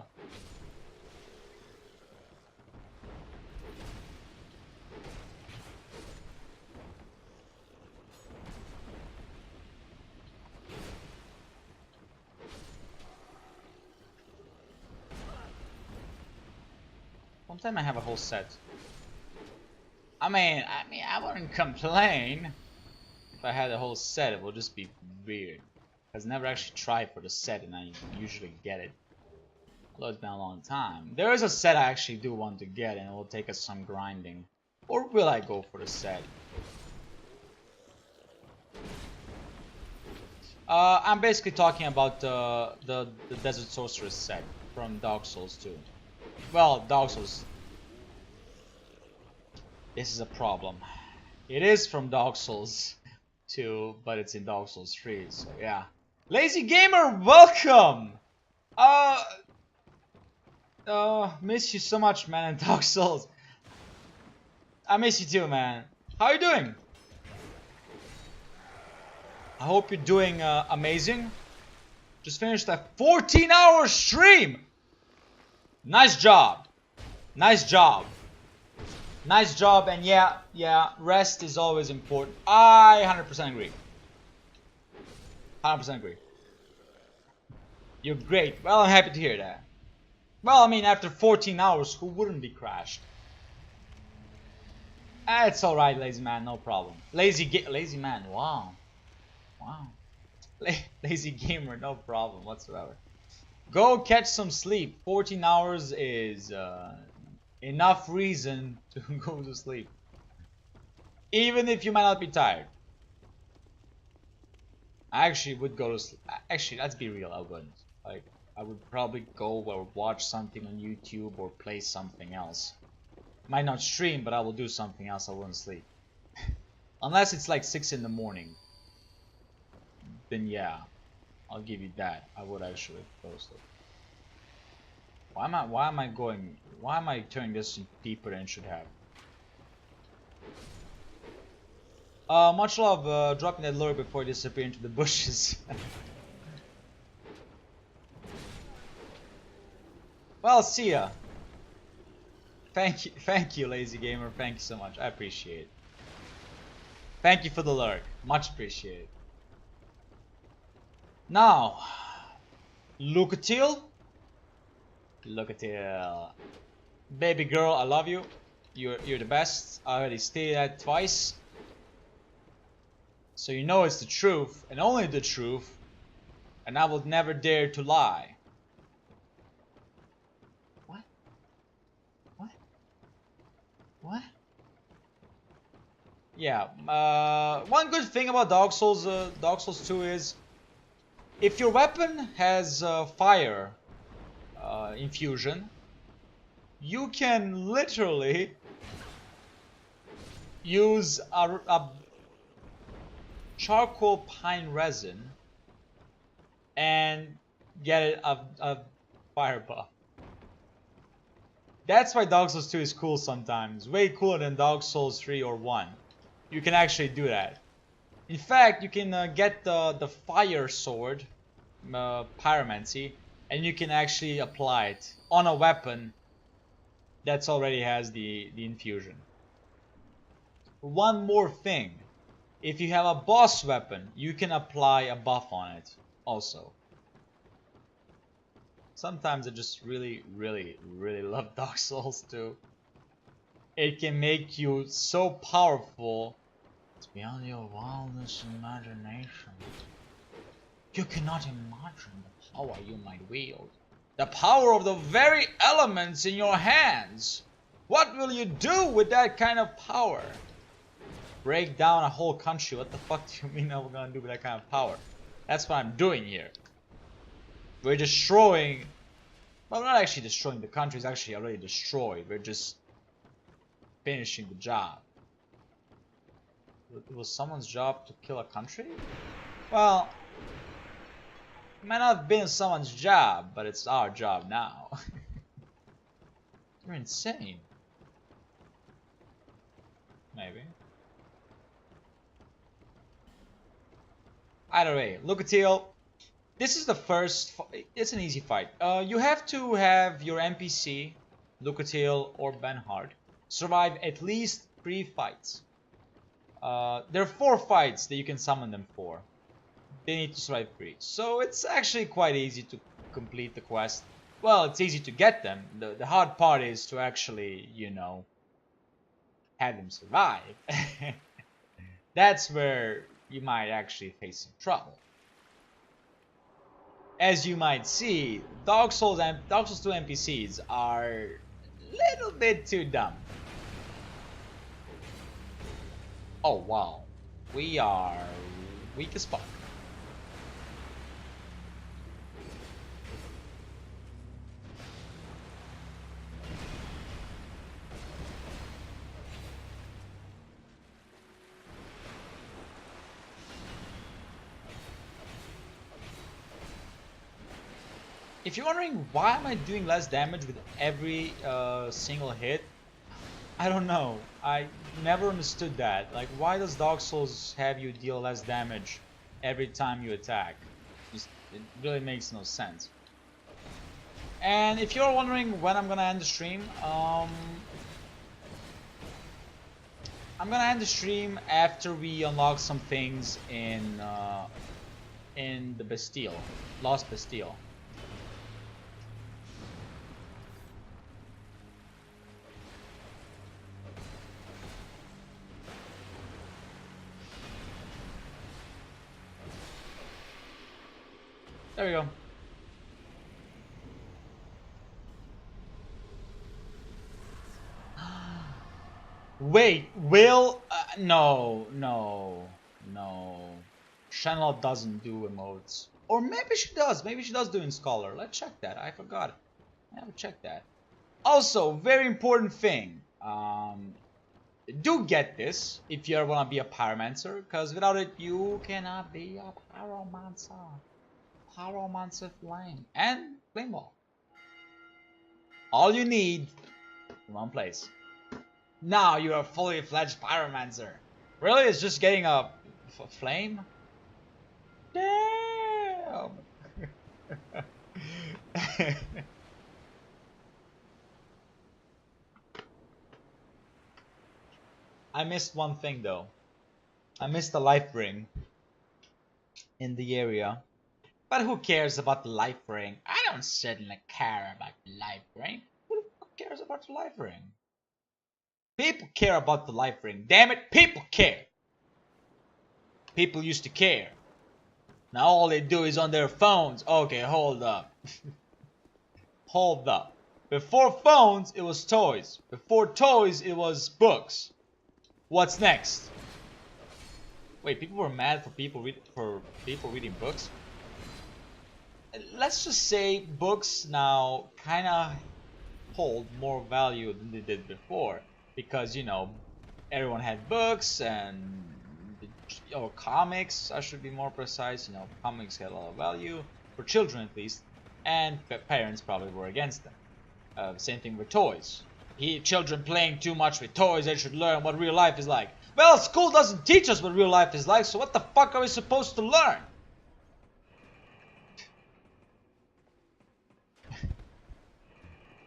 One time I have a whole set. I mean, I wouldn't complain if I had a whole set. It would just be weird. I've never actually tried for the set, and I usually get it. Although it's been a long time. There is a set I actually do want to get, and it will take us some grinding. Or will I go for the set? I'm basically talking about the Desert Sorceress set from Dark Souls 2. Well, Dark Souls. This is a problem. It is from Dark Souls 2, but it's in Dark Souls 3, so yeah. Lazy Gamer, welcome! Miss you so much, man, in Dark Souls. I miss you too, man. How are you doing? I hope you're doing amazing. Just finished a 14-hour stream! Nice job. Nice job. Nice job, and yeah, rest is always important. I 100% agree. 100% agree. You're great. Well, I'm happy to hear that. Well, I mean, after 14 hours, who wouldn't be crashed? It's alright, lazy man, no problem. Lazy man, wow. Wow. Lazy gamer, no problem whatsoever. Go catch some sleep. 14 hours is enough reason to go to sleep. Even if you might not be tired. I actually would go to sleep. Actually, let's be real, I wouldn't. Like, I would probably go or watch something on YouTube or play something else. Might not stream, but I will do something else. I wouldn't sleep. Unless it's like 6 in the morning. Then yeah, I'll give you that. I would actually go to sleep. Why am I turning this deeper than it should have? Much love, dropping that lure before you disappear into the bushes. Well, see ya. Thank you, lazy gamer. Thank you so much. I appreciate it. Thank you for the lurk. Much appreciated. Now, Lucatil. Baby girl, I love you. You're the best. I already stated that twice. So you know it's the truth, and only the truth. And I will never dare to lie. What? What? What? Yeah, one good thing about Dark Souls 2 is if your weapon has fire infusion, you can literally use a charcoal pine resin and get a fire buff. That's why Dark Souls 2 is cool sometimes. Way cooler than Dark Souls 3 or 1. You can actually do that. In fact, you can get the fire sword, pyromancy, and you can actually apply it on a weapon that's already has the infusion. One more thing. If you have a boss weapon, you can apply a buff on it also. Sometimes I just really love Dark Souls 2. It can make you so powerful. It's beyond your wildest imagination. You cannot imagine the power you might wield. The power of the very elements in your hands. What will you do with that kind of power? break down a whole country. What the fuck do you mean I'm gonna do with that kind of power? That's what I'm doing here. We're destroying... Well, we're not actually destroying the country. It's actually already destroyed. We're just finishing the job. It was someone's job to kill a country? Well, it might not have been someone's job, but it's our job now. You're insane. Maybe. Either way, Lucatiel. This is the first. It's an easy fight. You have to have your NPC, Lucatiel or Benhard, survive at least 3 fights. There are 4 fights that you can summon them for. They need to survive 3. So it's actually quite easy to complete the quest. Well, it's easy to get them. The hard part is to actually, you know, have them survive. That's where you might actually face some trouble. As you might see, Dark Souls 2 NPCs are a little bit too dumb. Oh wow, we are weak as fuck. If you're wondering why am I doing less damage with every single hit, I don't know. I never understood that. Like, why does Dark Souls have you deal less damage every time you attack? It really makes no sense. And if you're wondering when I'm gonna end the stream, I'm gonna end the stream after we unlock some things in the Bastille, Lost Bastille. There we go. Wait, Will? No. Chanel doesn't do emotes. Or maybe she does. Maybe she does do in Scholar. Let's check that. I forgot. I haven't checked that. Also, very important thing. Do get this if you ever want to be a pyromancer, because without it, you cannot be a pyromancer. Pyromancer flame and flame ball. All you need in one place. Now you are a fully fledged pyromancer. Really, it's just getting a flame? Damn. I missed one thing though. I missed the life ring in the area. But who cares about the life ring? I don't certainly care about the life ring. Who cares about the life ring? People care about the life ring. Damn it, people care. People used to care. Now all they do is on their phones. Okay, hold up. Hold up. Before phones, it was toys. Before toys, it was books. What's next? Wait, people were mad for people reading books? Let's just say books now kind of hold more value than they did before, because, you know, everyone had books and or comics, I should be more precise. You know, comics had a lot of value for children at least, and parents probably were against them. Same thing with toys. Children playing too much with toys, they should learn what real life is like. Well, school doesn't teach us what real life is like, so what the fuck are we supposed to learn?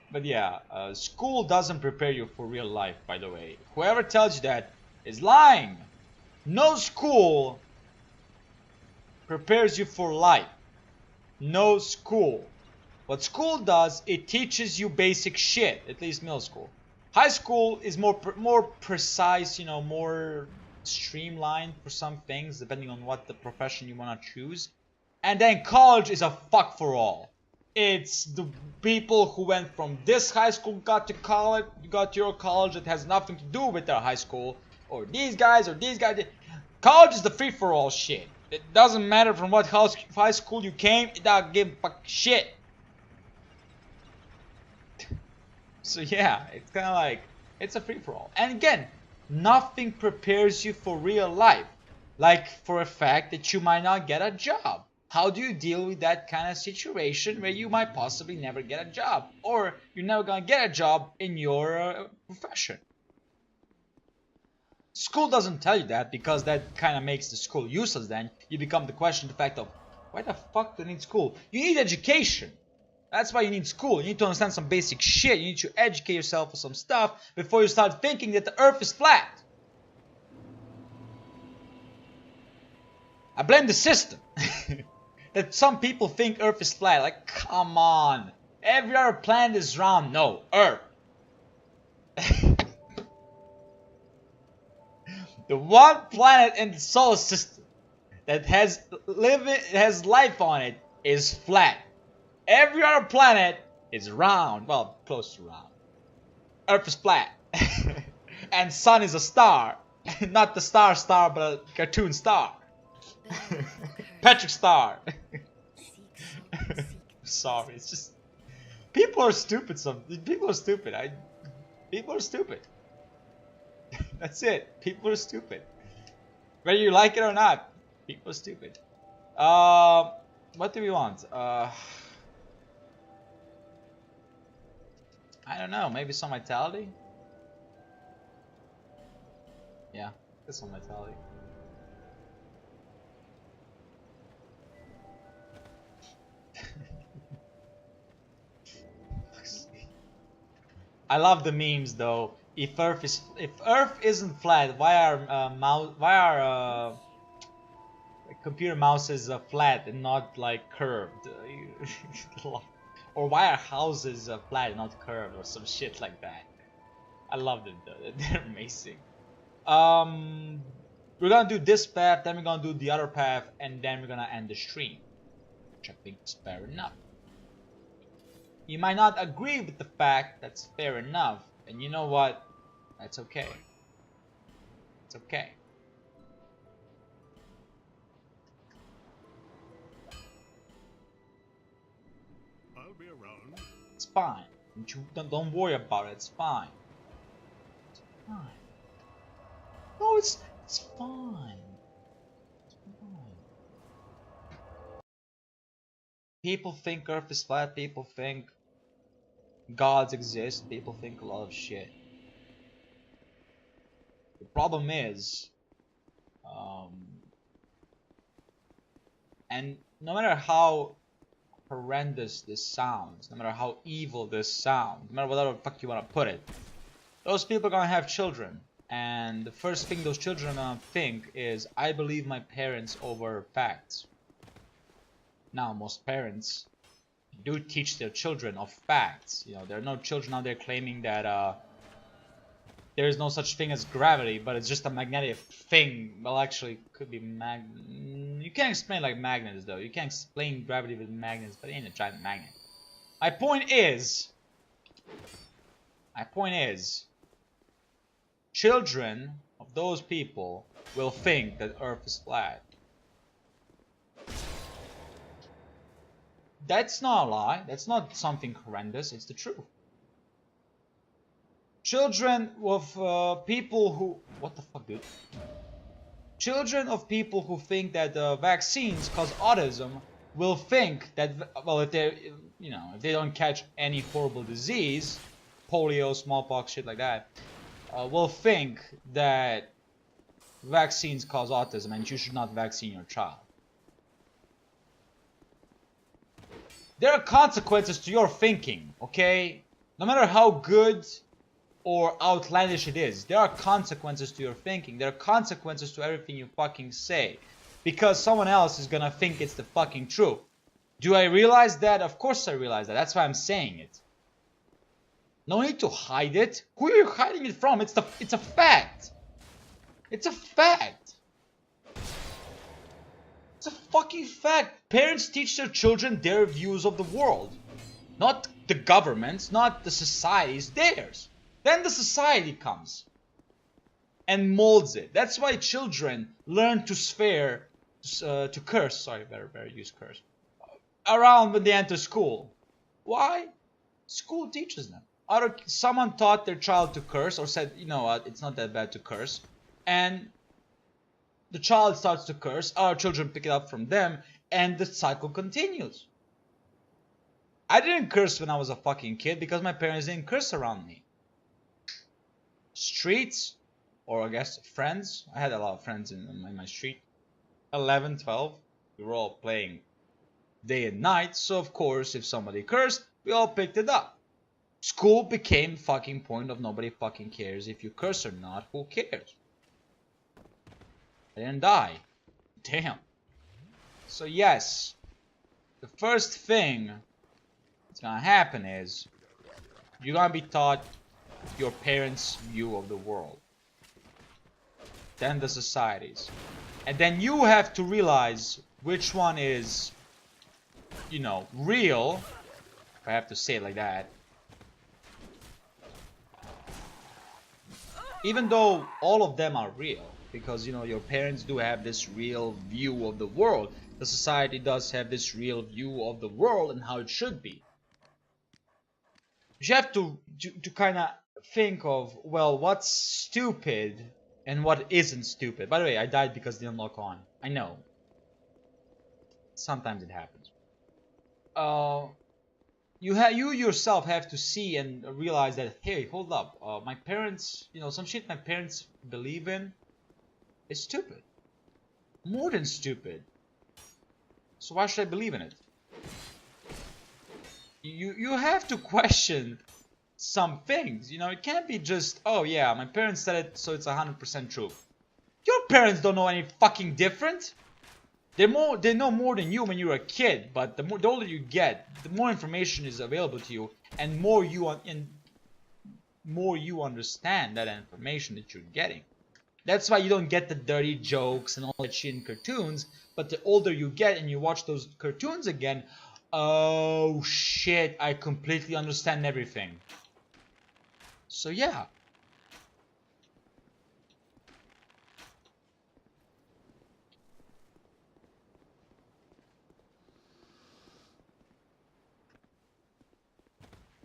But yeah, school doesn't prepare you for real life, by the way. Whoever tells you that is lying. No school prepares you for life. No school. What school does, it teaches you basic shit, at least middle school. High school is more precise, you know, more streamlined for some things, depending on what the profession you want to choose. And then college is a fuck for all. It's the people who went from this high school got to college, got your college that has nothing to do with their high school, or these guys, or these guys. College is the free-for-all shit. It doesn't matter from what high school you came. It doesn't give a fuck shit. So yeah, it's kind of like, it's a free-for-all. And again, nothing prepares you for real life. Like for a fact that you might not get a job. How do you deal with that kind of situation where you might possibly never get a job? Or you're never gonna get a job in your profession? School doesn't tell you that, because that kind of makes the school useless. Then you become the question the fact of, why the fuck do you need school? You need education. That's why you need school. You need to understand some basic shit. You need to educate yourself for some stuff before you start thinking that the earth is flat. I blame the system. That some people think earth is flat. Like, come on. Every other planet is round. No, earth. The one planet in the solar system that has life on it is flat. Every other planet is round. Well, close to round. Earth is flat. And sun is a star. Not the star, but a cartoon star. Patrick Star. Sorry, it's just, people are stupid. People are stupid. People are stupid. That's it. People are stupid. Whether you like it or not, people are stupid. What do we want? I don't know. Maybe some vitality. Yeah, there's some vitality. I love the memes though. If Earth isn't flat, why are computer mouses flat and not like curved? Or why are houses flat and not curved, or some shit like that? I love them though. They're amazing. We're gonna do this path, then we're gonna do the other path, and then we're gonna end the stream, which I think is fair enough. You might not agree with the fact that's fair enough, and you know what? That's okay. It's okay. I'll be around. It's fine. Don't worry about it. It's fine. It's fine. No, it's fine. It's fine. People think Earth is flat. People think gods exist. People think a lot of shit. The problem is, and no matter how horrendous this sounds, no matter how evil this sounds, no matter whatever the fuck you want to put it, those people are gonna have children, and the first thing those children are gonna think is, I believe my parents over facts. Now, most parents do teach their children of facts. You know, there are no children out there claiming that there is no such thing as gravity, but it's just a magnetic thing. Well, actually, could be you can't explain like magnets though. You can't explain gravity with magnets, but it ain't a giant magnet. My point is, children of those people will think that Earth is flat. That's not a lie. That's not something horrendous. It's the truth. Children of people who... What the fuck, dude? Children of people who think that vaccines cause autism will think that, well, if they, you know, if they don't catch any horrible disease, polio, smallpox, shit like that, will think that vaccines cause autism and you should not vaccine your child. There are consequences to your thinking, okay? No matter how good or outlandish it is, there are consequences to your thinking. There are consequences to everything you fucking say. Because someone else is gonna think it's the fucking truth. Do I realize that? Of course I realize that. That's why I'm saying it. No need to hide it. Who are you hiding it from? It's a fact. It's a fact. It's a fucking fact. Parents teach their children their views of the world. Not the government's, not the society's, theirs. Then the society comes. and molds it. That's why children learn to to curse. Sorry, better use curse around when they enter school. Why? School teaches them. Someone taught their child to curse, or said, you know what, it's not that bad to curse, and the child starts to curse. Our children pick it up from them, and the cycle continues. I didn't curse when I was a fucking kid because my parents didn't curse around me. Streets, or I guess friends. I had a lot of friends in my street. 11, 12. We were all playing day and night, so of course if somebody cursed, we all picked it up. School became fucking point of nobody fucking cares if you curse or not. Who cares? I didn't die. Damn. So yes, the first thing that's gonna happen is you're gonna be taught your parents' view of the world, then the societies, and then you have to realize which one is, you know, real, if I have to say it like that. Even though all of them are real, because, you know, your parents do have this real view of the world, the society does have this real view of the world and how it should be. You have to kind of think of, well, what's stupid and what isn't stupid. By the way, I died because it didn't lock on. I know. Sometimes it happens. You yourself have to see and realize that, hey, hold up, my parents, you know, some shit my parents believe in is stupid. More than stupid. So why should I believe in it? You have to question some things, you know. It can't be just, oh yeah, my parents said it, so it's 100% true. Your parents don't know any fucking different. They know more than you when you're a kid, but the older you get, the more information is available to you, and more you understand that information that you're getting. That's why you don't get the dirty jokes and all that shit in cartoons. But the older you get and you watch those cartoons again, oh shit, I completely understand everything. So yeah.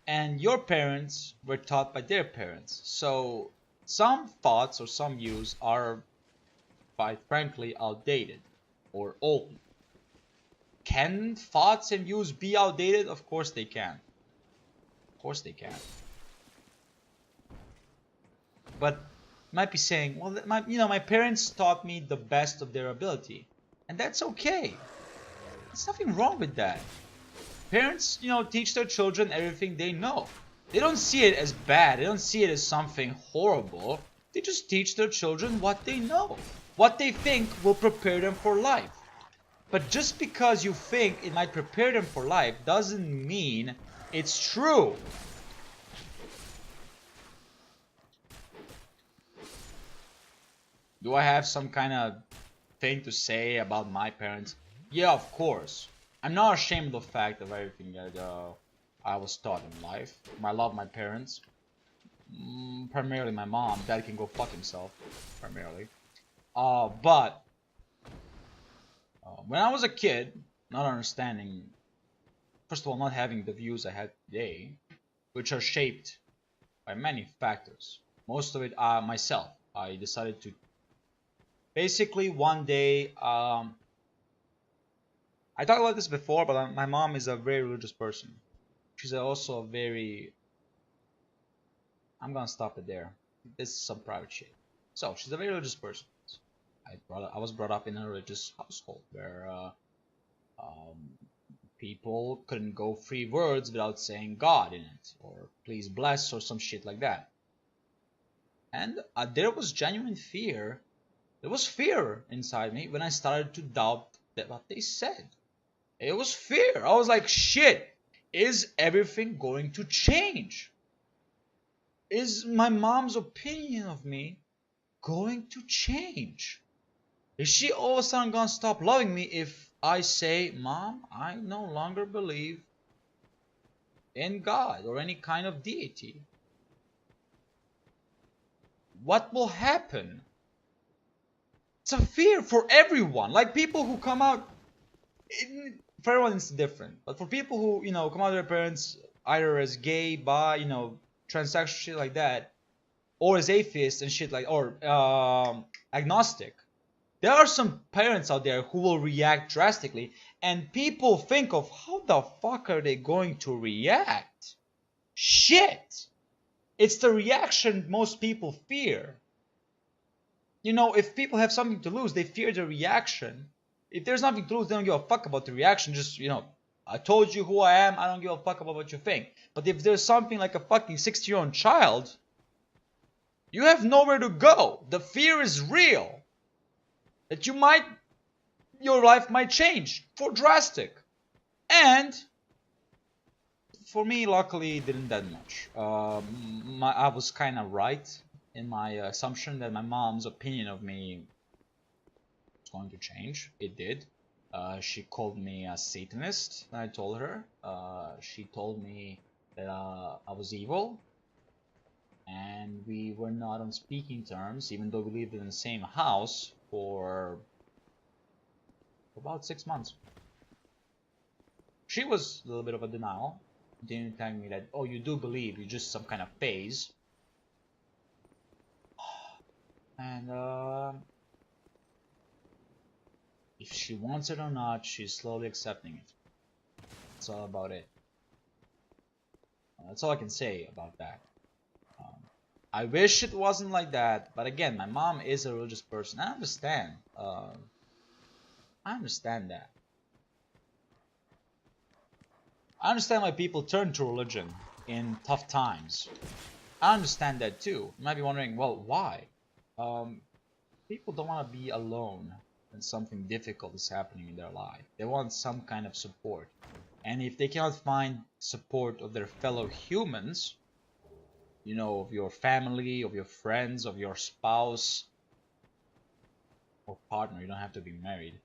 And your parents were taught by their parents. So some thoughts or some views are, quite frankly, outdated or old. Can thoughts and views be outdated? Of course they can. Of course they can. But you might be saying, well, my parents taught me the best of their ability. And that's okay. There's nothing wrong with that. Parents, you know, teach their children everything they know. They don't see it as bad. They don't see it as something horrible. They just teach their children what they know. What they think will prepare them for life. But just because you think it might prepare them for life doesn't mean it's true. Do I have some kind of thing to say about my parents? Yeah, of course. I'm not ashamed of the fact of everything that I was taught in life. I love my parents. Primarily my mom. Dad can go fuck himself. Primarily. But when I was a kid, not understanding, first of all, not having the views I had today, which are shaped by many factors. Most of it myself. I decided to basically one day, I talked about this before, but my mom is a very religious person. She's also a very... I'm gonna stop it there. This is some private shit. So, she's a very religious person. I was brought up in a religious household where people couldn't go 3 words without saying God in it, or please bless, or some shit like that. And there was genuine fear. There was fear inside me when I started to doubt what they said. It was fear. I was like, shit, is everything going to change? Is my mom's opinion of me going to change? Is she all of a sudden gonna stop loving me if I say, Mom, I no longer believe in God or any kind of deity? what will happen? It's a fear for everyone. Like people who come out, for everyone it's different. But for people who, you know, come out to their parents either as gay, bi, you know, transsexual, shit like that, or as atheists and shit like, or agnostic. There are some parents out there who will react drastically, and people think of how the fuck are they going to react? Shit! It's the reaction most people fear. You know, if people have something to lose, they fear the reaction. If there's nothing to lose, they don't give a fuck about the reaction. Just, you know, I told you who I am, I don't give a fuck about what you think. But if there's something like a fucking 60-year-old child, you have nowhere to go. The fear is real. That you might, your life might change for drastic. And for me, luckily, it didn't that much. I was kind of right in my assumption that my mom's opinion of me was going to change. It did. She called me a Satanist when I told her. She told me that I was evil. And we were not on speaking terms, even though we lived in the same house for about 6 months. She was a little bit of a denial. Didn't tell me that, oh, you do believe, you're just some kind of phase. And if she wants it or not, she's slowly accepting it. That's all about it. That's all I can say about that. I wish it wasn't like that, but again, my mom is a religious person. I understand. I understand that. I understand why people turn to religion in tough times. I understand that too. You might be wondering, well, why? People don't want to be alone when something difficult is happening in their life. They want some kind of support. And if they cannot find support of their fellow humans, you know, of your family, of your friends, of your spouse or partner, you don't have to be married.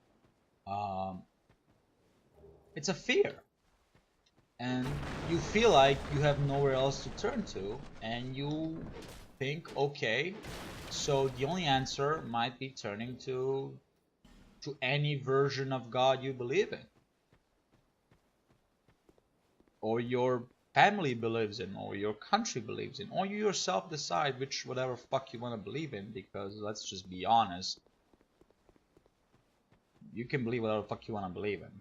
It's a fear. And you feel like you have nowhere else to turn to, and you think, okay, so the only answer might be turning to any version of God you believe in, or your family believes in, or your country believes in, or you yourself decide whatever fuck you want to believe in, because let's just be honest, you can believe whatever fuck you want to believe in.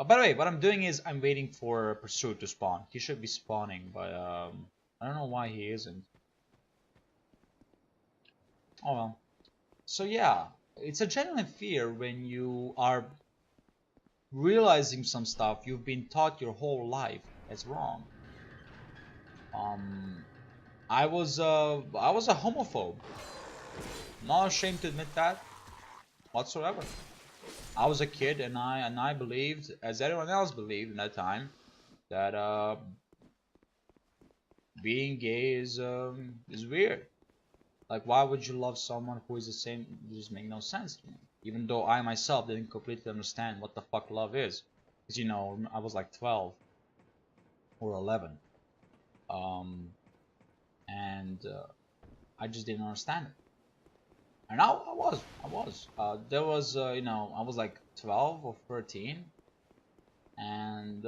By the way, what I'm doing is I'm waiting for Pursuit to spawn. He should be spawning, but I don't know why he isn't. Oh well. So yeah, it's a genuine fear when you are realizing some stuff you've been taught your whole life as wrong. I was a homophobe. Not ashamed to admit that whatsoever. I was a kid, and I believed, as everyone else believed in that time, that being gay is weird. Like, why would you love someone who is the same? It just makes no sense to me. Even though I myself didn't completely understand what the fuck love is, because you know I was like 12 or 11, and I just didn't understand it. And I was. There was, you know, I was like 12 or 13, and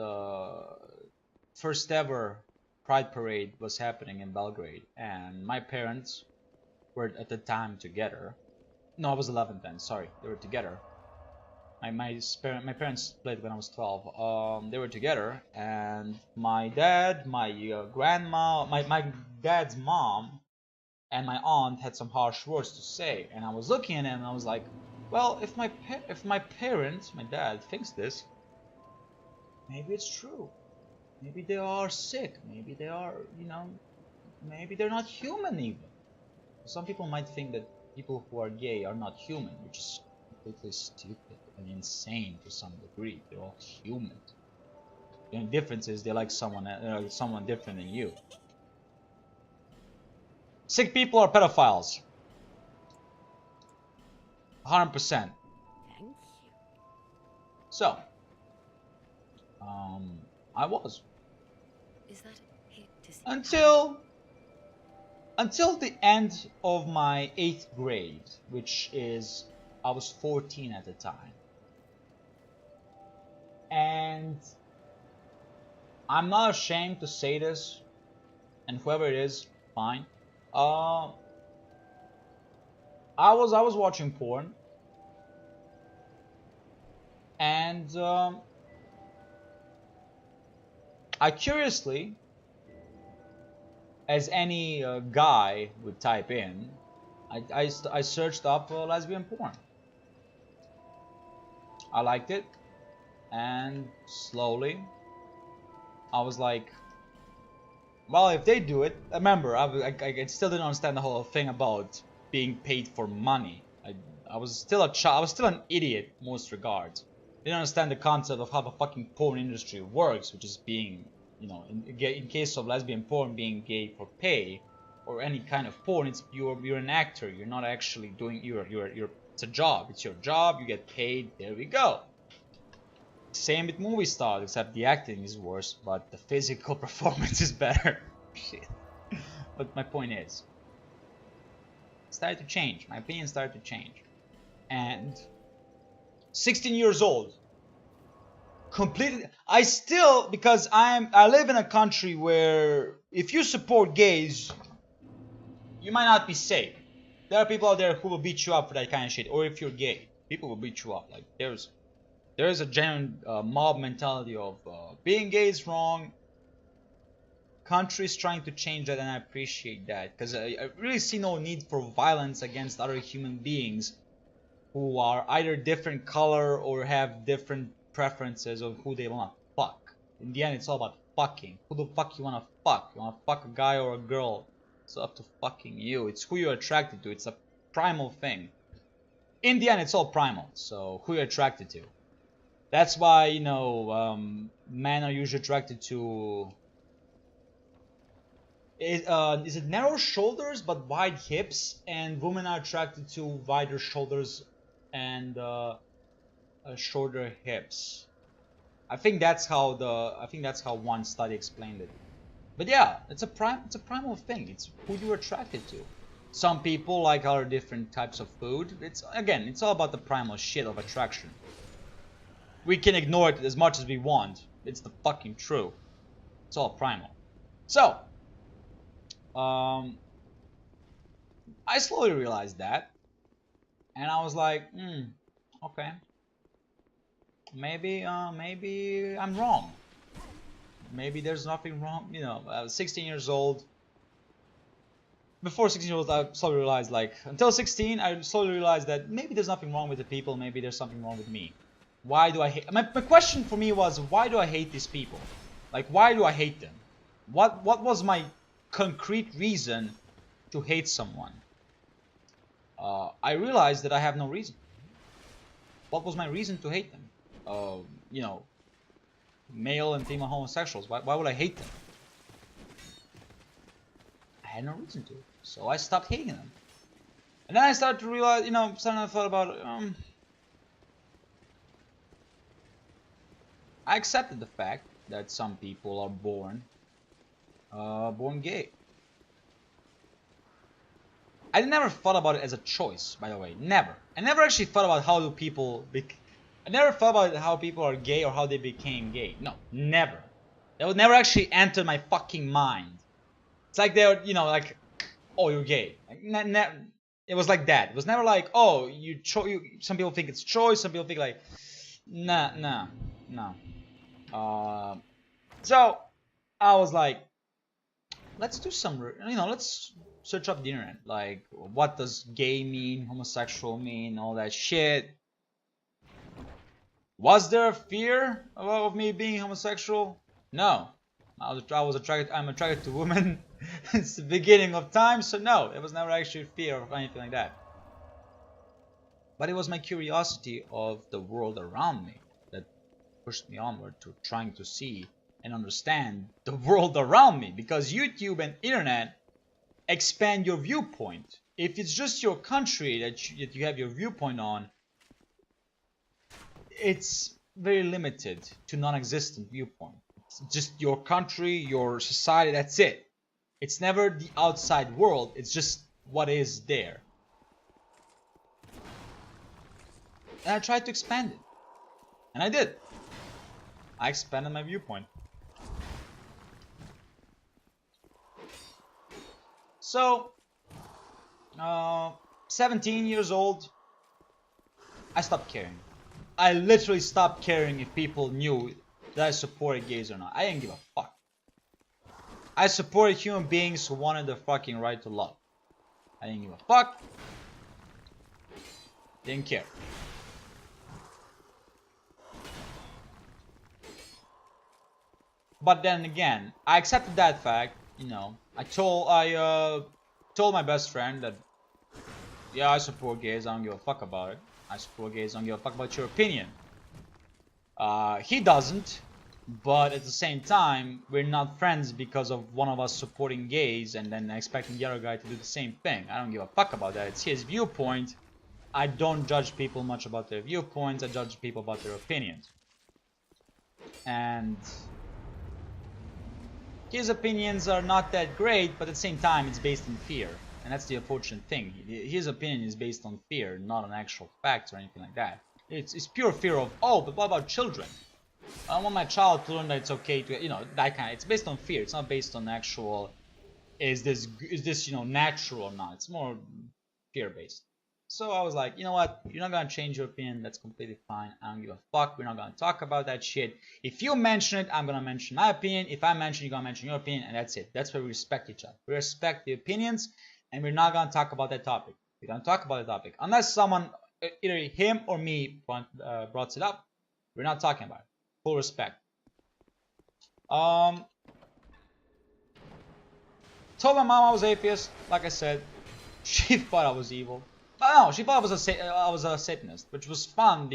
first ever Pride Parade was happening in Belgrade, and my parents were at the time together. No, I was 11 then. Sorry, they were together. My parents split when I was 12. They were together, and my dad, my grandma, my dad's mom, and my aunt had some harsh words to say, and I was looking at him and I was like, well, if my parents, my dad, thinks this, maybe it's true. Maybe they are sick. Maybe they are, you know, maybe they're not human even. Some people might think that people who are gay are not human, which is completely stupid and insane to some degree. They're all human. The only difference is they like someone different than you. Sick people are pedophiles. 100%. Thank you. So, I was. Is that a hit to see? until the end of my 8th grade, which is, I was 14 at the time. And I'm not ashamed to say this, and whoever it is, fine. I was watching porn, and I curiously, as any guy would type in, I searched up lesbian porn. I liked it, and slowly I was like, well, if they do it, remember, I still didn't understand the whole thing about being paid for money. I was still a child, I was still an idiot in most regards. Didn't understand the concept of how the fucking porn industry works, which is being, you know, in case of lesbian porn, being gay for pay, or any kind of porn, it's you're an actor. You're not actually doing it's a job. It's your job. You get paid. There we go. Same with movie stars, except the acting is worse, but the physical performance is better. Shit. But my point is, it started to change. My opinion started to change. And 16 years old, completely. I still, because I live in a country where if you support gays, you might not be safe. There are people out there who will beat you up for that kind of shit. Or if you're gay, people will beat you up. Like there's a genuine mob mentality of being gay is wrong. Countries trying to change that, and I appreciate that, because I really see no need for violence against other human beings who are either different color or have different preferences of who they want to fuck. In the end, it's all about fucking. Who the fuck you want to fuck? You want to fuck a guy or a girl? It's up to fucking you. It's who you're attracted to. It's a primal thing. In the end, it's all primal. So who you're attracted to. That's why, you know, men are usually attracted to... is it narrow shoulders but wide hips, and women are attracted to wider shoulders and shorter hips. I think that's how one study explained it. But yeah, it's a primal thing. It's who you're attracted to. Some people like other different types of food. It's all about the primal shit of attraction. We can ignore it as much as we want. It's the fucking truth. It's all primal. So, I slowly realized that, and I was like, okay, maybe I'm wrong. Maybe there's nothing wrong. You know, I was 16 years old. Before 16 years old, I slowly realized, like, until 16, I slowly realized that maybe there's nothing wrong with the people. Maybe there's something wrong with me. Why do I hate? My question for me was, why do I hate these people? Like, why do I hate them? What was my concrete reason to hate someone? I realized that I have no reason. What was my reason to hate them? You know, male and female homosexuals. Why would I hate them? I had no reason to. So I stopped hating them. And then I started to realize, you know, suddenly I thought about, I accepted the fact that some people are born gay. I never thought about it as a choice, by the way. Never. I never actually thought about how do people... I never thought about how people are gay or how they became gay. No, never. That would never actually enter my fucking mind. It's like they were, you know, like, oh, you're gay. Like, it was like that. It was never like, oh, some people think it's choice. Some people think like, no. So I was like, let's do some, you know, let's search up the internet. Like, what does gay mean, homosexual mean, all that shit. Was there a fear of me being homosexual? No. I'm attracted to women since the beginning of time, so no, it was never actually fear of anything like that. But it was my curiosity of the world around me that pushed me onward to trying to see and understand the world around me, because YouTube and internet expand your viewpoint. If it's just your country that you have your viewpoint on, it's very limited to non-existent viewpoint. It's just your country, your society, that's it. It's never the outside world, it's just what is there. And I tried to expand it. And I did. I expanded my viewpoint. So, 17 years old, I stopped caring. I literally stopped caring if people knew that I supported gays or not. I didn't give a fuck. I supported human beings who wanted the fucking right to love. I didn't give a fuck. Didn't care. But then again, I accepted that fact. You know, I told my best friend that, yeah, I support gays. I don't give a fuck about it. I support gays. I don't give a fuck about your opinion. He doesn't. But at the same time, we're not friends because of one of us supporting gays and then expecting the other guy to do the same thing. I don't give a fuck about that. It's his viewpoint. I don't judge people much about their viewpoints. I judge people about their opinions. And his opinions are not that great, but at the same time, it's based on fear. And that's the unfortunate thing. His opinion is based on fear, not on actual facts or anything like that. It's pure fear of, oh, but what about children? I don't want my child to learn that it's okay to, you know, that kind of, it's based on fear. It's not based on actual, is this, you know, natural or not. It's more fear-based. So I was like, you know what? You're not going to change your opinion. That's completely fine. I don't give a fuck. We're not going to talk about that shit. If you mention it, I'm going to mention my opinion. If I mention it, you're going to mention your opinion. And that's it. That's where we respect each other. We respect the opinions. And we're not going to talk about that topic. We don't talk about the topic. Unless someone, either him or me, brought it up. We're not talking about it. Full respect. Told my mom I was atheist. Like I said, she thought I was evil. But no, she thought I was a Satanist, which was fun.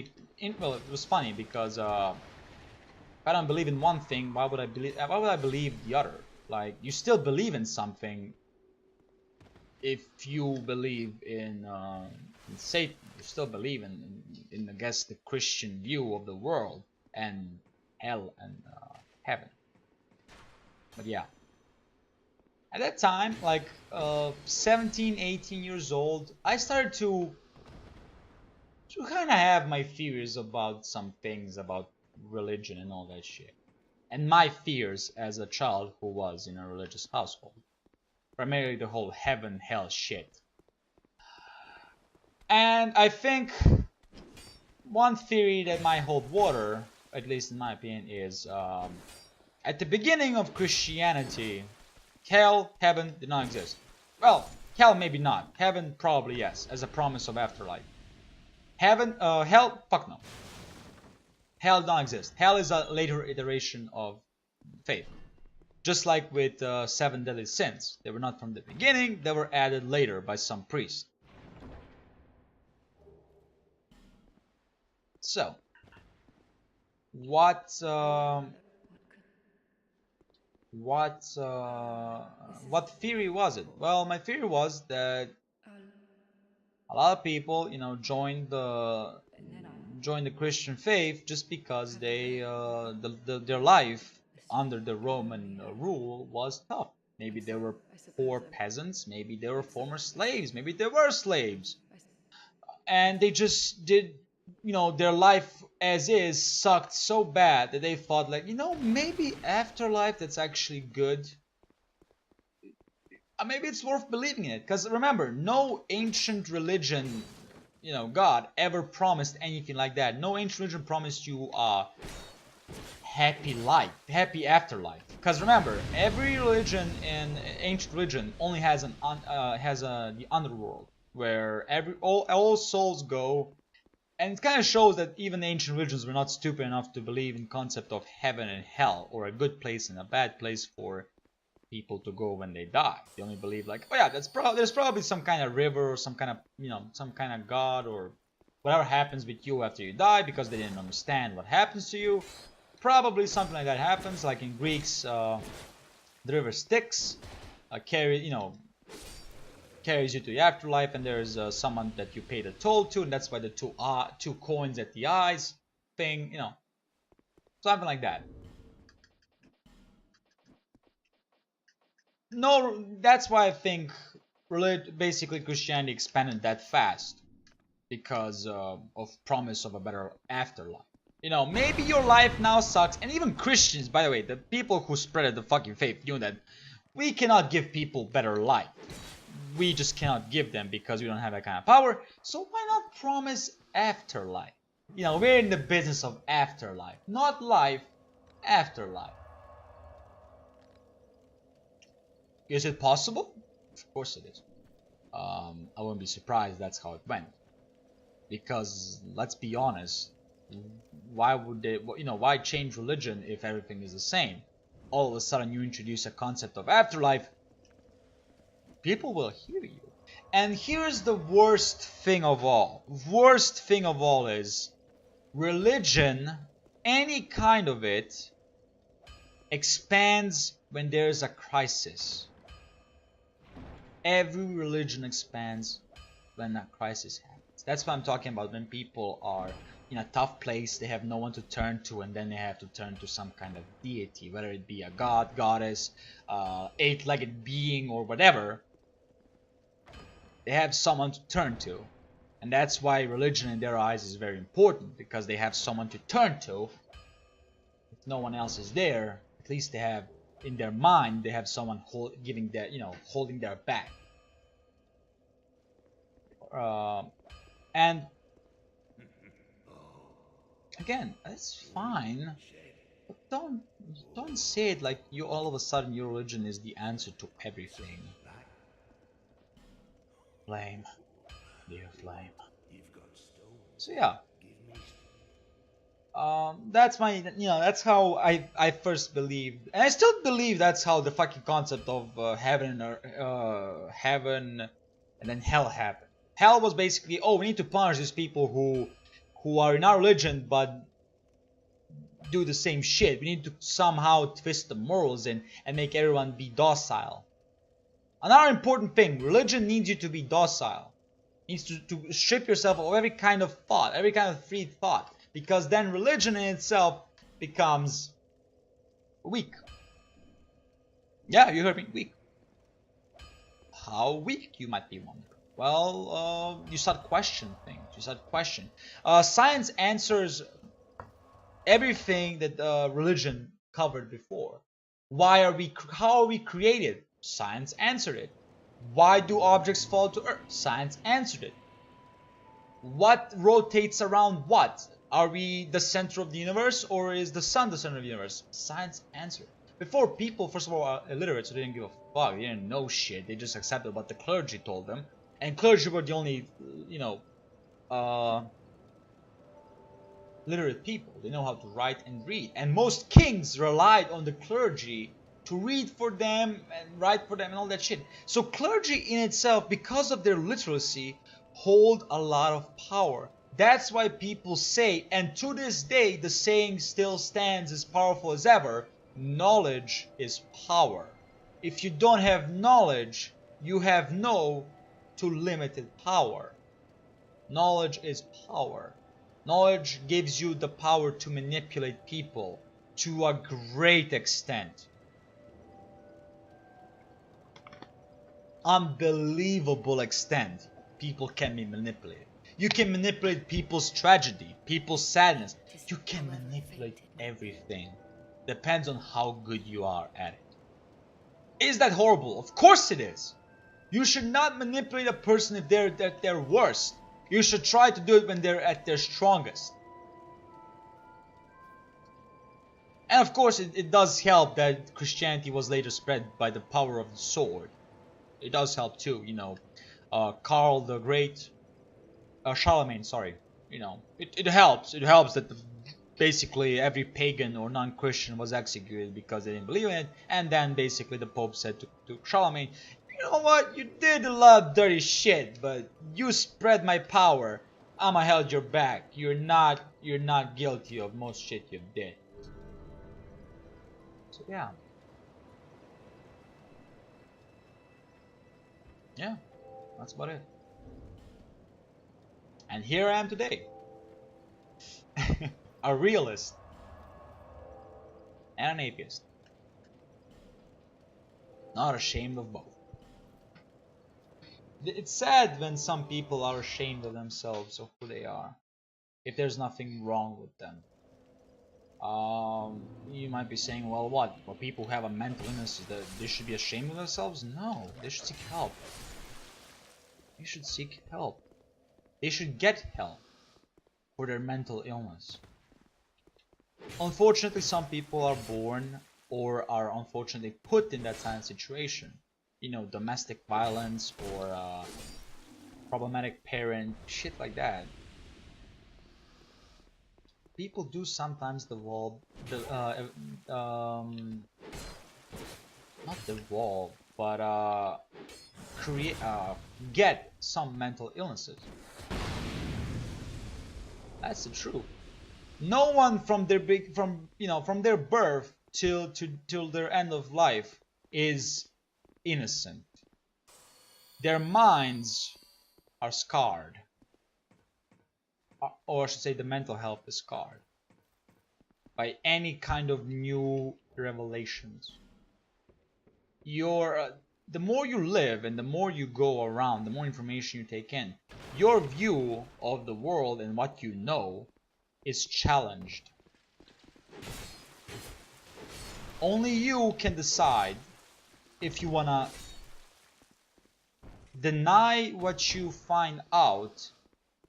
Well, it was funny because if I don't believe in one thing, why would I believe the other? Like, you still believe in something if you believe in Satan. You still believe in I guess the Christian view of the world and hell and heaven. But yeah, at that time, like 17, 18 years old, I started to kind of have my fears about some things about religion and all that shit. And my fears as a child who was in a religious household. Primarily the whole heaven, hell shit. And I think one theory that might hold water, at least in my opinion, is at the beginning of Christianity, hell, heaven did not exist. Well, hell maybe not. Heaven probably yes, as a promise of afterlife. Heaven, hell, fuck no. Hell don't exist. Hell is a later iteration of faith. Just like with 7 deadly sins. They were not from the beginning, they were added later by some priest. So, what theory was it? Well, my theory was that a lot of people, you know, joined the Christian faith just because they their life under the Roman rule was tough. Maybe they were poor peasants, maybe they were former slaves, maybe they were slaves, and they just did, you know, their life as is sucked so bad that they thought, like, you know, maybe afterlife that's actually good. Maybe it's worth believing in it. Because remember, no ancient religion, you know, God ever promised anything like that. No ancient religion promised you a happy life, happy afterlife. Because remember, every religion in ancient religion only has the underworld where all souls go. And it kind of shows that even ancient religions were not stupid enough to believe in concept of heaven and hell, or a good place and a bad place for people to go when they die. They only believe, like, oh yeah, there's probably some kind of river or some kind of, you know, some kind of god or whatever happens with you after you die, because they didn't understand what happens to you. Probably something like that happens, like in Greeks, the river Styx carries you to the afterlife, and there's someone that you paid a toll to, and that's why the two coins at the eyes thing, you know, something like that. no, that's why I think basically Christianity expanded that fast, because of promise of a better afterlife. You know, maybe your life now sucks, and even Christians, by the way, the people who spread the fucking faith, you know that we cannot give people better life. We just cannot give them because we don't have that kind of power. So why not promise afterlife? You know, we're in the business of afterlife, not life, afterlife. Is it possible? Of course it is. I wouldn't be surprised that's how it went. Because let's be honest, why would they? You know, why change religion if everything is the same? All of a sudden, you introduce a concept of afterlife. People will hear you. And here's the worst thing of all. Worst thing of all is religion, any kind of it, expands when there's a crisis. Every religion expands when a crisis happens. That's what I'm talking about, when people are in a tough place, they have no one to turn to, and then they have to turn to some kind of deity, whether it be a god, goddess, eight-legged being, or whatever. They have someone to turn to. And that's why religion in their eyes is very important, because they have someone to turn to. If no one else is there, at least they have, in their mind, they have someone giving their, you know, holding their back. And again, that's fine, but don't say it like you all of a sudden your religion is the answer to everything. Flame, dear flame. So yeah, that's my, you know, that's how I first believed, and I still believe that's how the fucking concept of heaven or heaven and then hell happened. Hell was basically, oh, we need to punish these people who are in our religion but do the same shit. We need to somehow twist the morals and make everyone be docile. Another important thing, religion needs you to be docile. It needs to strip yourself of every kind of thought, every kind of free thought, because then religion in itself becomes weak. Yeah, you heard me, weak. How weak, you might be wondering. Well, you start questioning things. You start questioning. Science answers everything that religion covered before. How are we created? Science answered it. Why do objects fall to Earth? Science answered it. What rotates around what? Are we the center of the universe, or is the sun the center of the universe? Science answered. Before, people, first of all, are illiterate, so they didn't give a fuck. They didn't know shit. They just accepted what the clergy told them. And clergy were the only, you know, literate people. They know how to write and read. And most kings relied on the clergy to read for them and write for them and all that shit. So clergy in itself, because of their literacy, hold a lot of power. That's why people say, and to this day the saying still stands as powerful as ever, knowledge is power. If you don't have knowledge, you have no to limited power. Knowledge is power. Knowledge gives you the power to manipulate people to a great extent. Unbelievable extent, people can be manipulated. You can manipulate people's tragedy, people's sadness. You can manipulate everything. Depends on how good you are at it. Is that horrible? Of course it is. You should not manipulate a person if they're at their worst. You should try to do it when they're at their strongest. And of course it does help that Christianity was later spread by the power of the sword. It does help too, you know. Karl the Great, Charlemagne, sorry. You know, it helps. It helps that basically every pagan or non-Christian was executed because they didn't believe in it. And then basically the Pope said to Charlemagne, you know what, you did a lot of dirty shit, but you spread my power. I'ma held your back. You're not guilty of most shit you did. So yeah. Yeah, that's about it. And here I am today. A realist. And an atheist. not ashamed of both. It's sad when some people are ashamed of themselves, of who they are, if there's nothing wrong with them. You might be saying, well, what? Well, people who have a mental illness, that they should be ashamed of themselves? No, they should seek help. They should seek help. They should get help for their mental illness. Unfortunately, some people are born or are unfortunately put in that kind of situation. You know, domestic violence or problematic parent, shit like that. People do sometimes devolve, not devolve, but get some mental illnesses. That's the truth. No one from their from their birth till their end of life is innocent. Their minds are scarred, or I should say the mental health is scarred by any kind of new revelations. The more you live and the more you go around, the more information you take in, your view of the world and what you know is challenged. Only you can decide if you wanna deny what you find out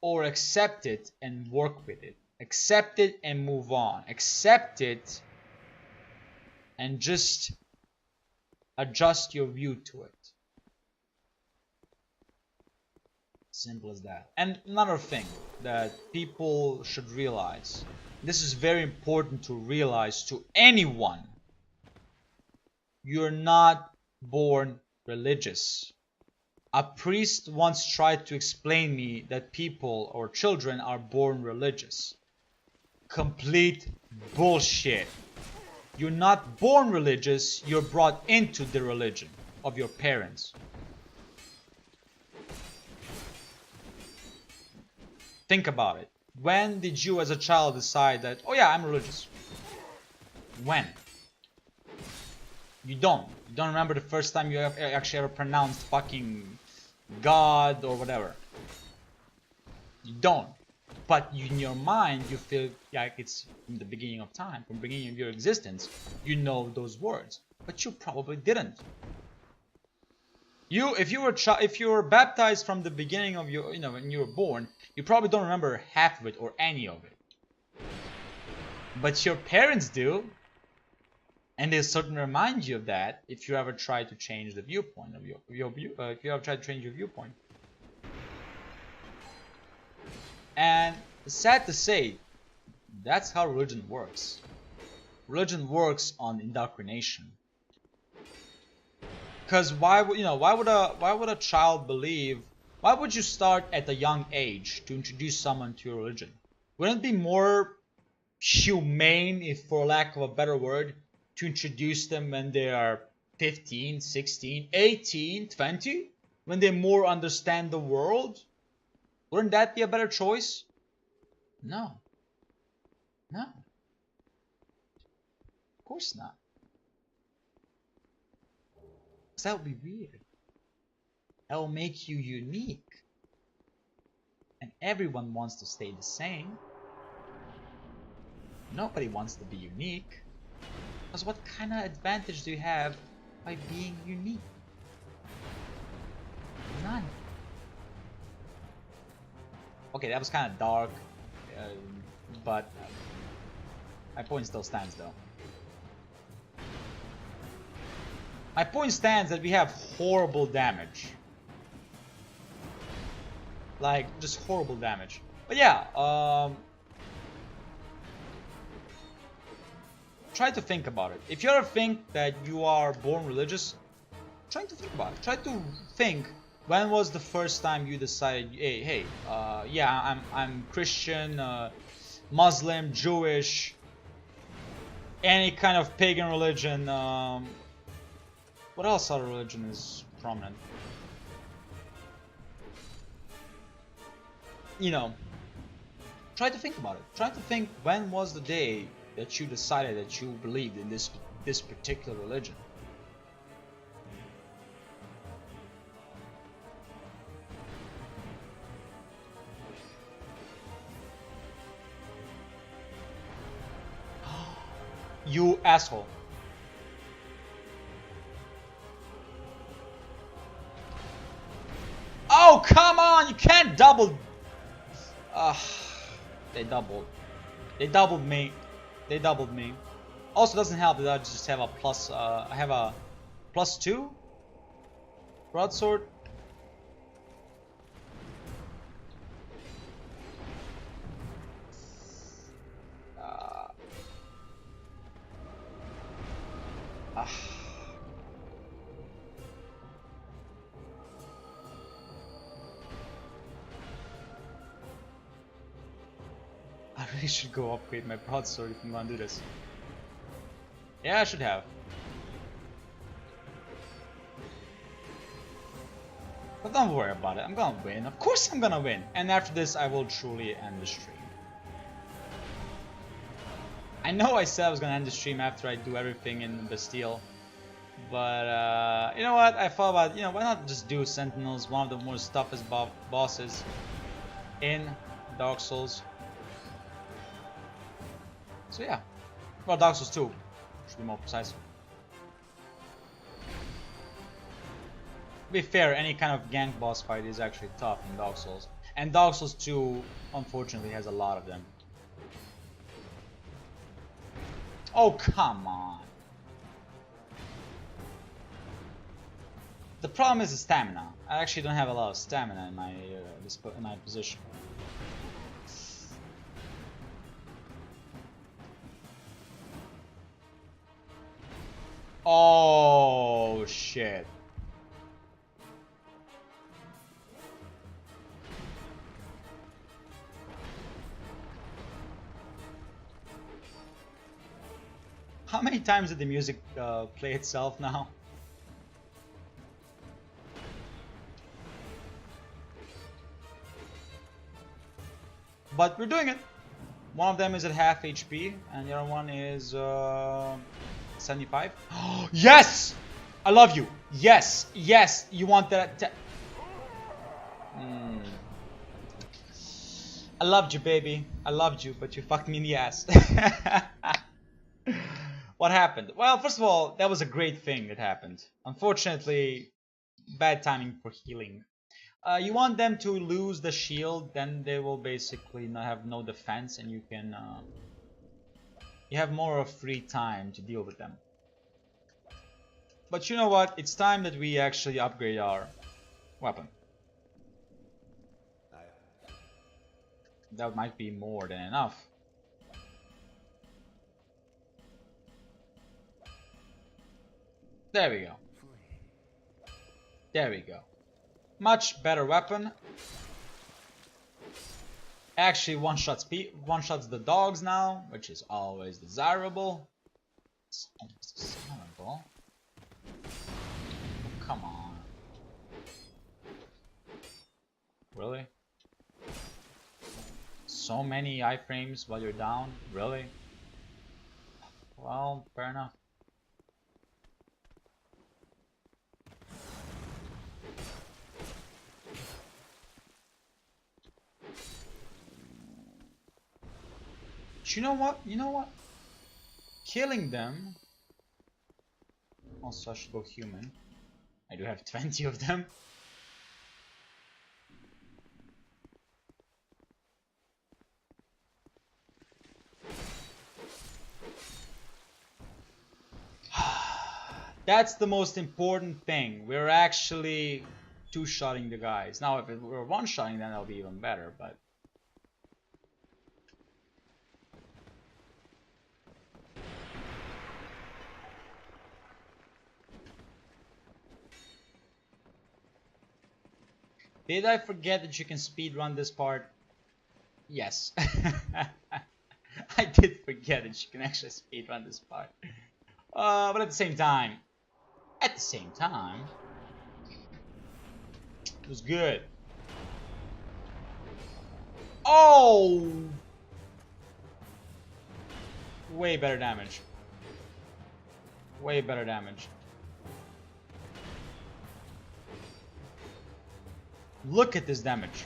or accept it and work with it. Accept it and move on. Accept it and just adjust your view to it. Simple as that. And another thing that people should realize, this is very important to realize to anyone: you're not born religious. A priest once tried to explain me that people or children are born religious. Complete bullshit. You're not born religious, you're brought into the religion of your parents. Think about it. When did you as a child decide that, oh yeah, I'm religious? When? You don't. You don't remember the first time you actually ever pronounced fucking God or whatever. You don't. But in your mind, you feel like it's from the beginning of time, from the beginning of your existence, you know those words. But you probably didn't. If you were baptized from the beginning of your, when you were born, you probably don't remember half of it or any of it. But your parents do. And they certainly remind you of that if you ever try to change the viewpoint of if you ever try to change your viewpoint. And it's sad to say, that's how religion works. Religion works on indoctrination. Because why would a child believe? Why would you start at a young age to introduce someone to your religion? Wouldn't it be more humane, if for lack of a better word, to introduce them when they are 15, 16, 18, 20? When they more understand the world? Wouldn't that be a better choice? No. No. Of course not. Because that would be weird. That will make you unique. And everyone wants to stay the same. Nobody wants to be unique. Because what kind of advantage do you have by being unique? None. Okay, that was kind of dark, but my point still stands though. My point stands that we have horrible damage. Like, just horrible damage. But yeah, try to think about it. If you ever think that you are born religious, try to think about it. Try to think, when was the first time you decided, hey, yeah, I'm Christian, Muslim, Jewish, any kind of pagan religion. What else other religion is prominent? Try to think about it. Try to think, when was the day that you decided that you believed in this particular religion? You asshole. Oh, come on! You can't double. They doubled. They doubled me. They doubled me. Also, doesn't help that I just have a plus. I have a +2 broadsword. I really should go upgrade my broadsword if I'm gonna do this. Yeah, I should have. But don't worry about it, I'm gonna win. Of course I'm gonna win. And after this, I will truly end the stream. I know I said I was gonna end the stream after I do everything in Bastille. But, you know what? I thought about, you know, why not just do Sentinels, one of the most toughest bosses in Dark Souls. So yeah. Well, Dark Souls 2, should be more precise. To be fair, any kind of gank boss fight is actually tough in Dark Souls. And Dark Souls 2, unfortunately, has a lot of them. Oh, come on. The problem is the stamina. I actually don't have a lot of stamina in my position. Oh shit. How many times did the music play itself now? But we're doing it. One of them is at half HP, and the other one is 75. Yes! I love you. Yes, yes. You want that? I loved you, baby. I loved you, but you fucked me in the ass. What happened? Well, first of all, that was a great thing that happened. Unfortunately, bad timing for healing. You want them to lose the shield, then they will basically not have no defense, and you can you have more of free time to deal with them. But you know what? It's time that we actually upgrade our weapon. That might be more than enough. There we go. There we go. Much better weapon. Actually one-shots the dogs now, which is always desirable. It's almost desirable. Come on. Really? So many iframes while you're down? Really? Well, fair enough. But you know what? You know what? Killing them. Also, I should go human. I do have 20 of them. That's the most important thing. We're actually two-shotting the guys. Now, if we're one-shotting them, that'll be even better, but... Did I forget that you can speedrun this part? Yes. I did forget that you can actually speedrun this part. But at the same time, it was good. Oh! Way better damage. Way better damage. Look at this damage.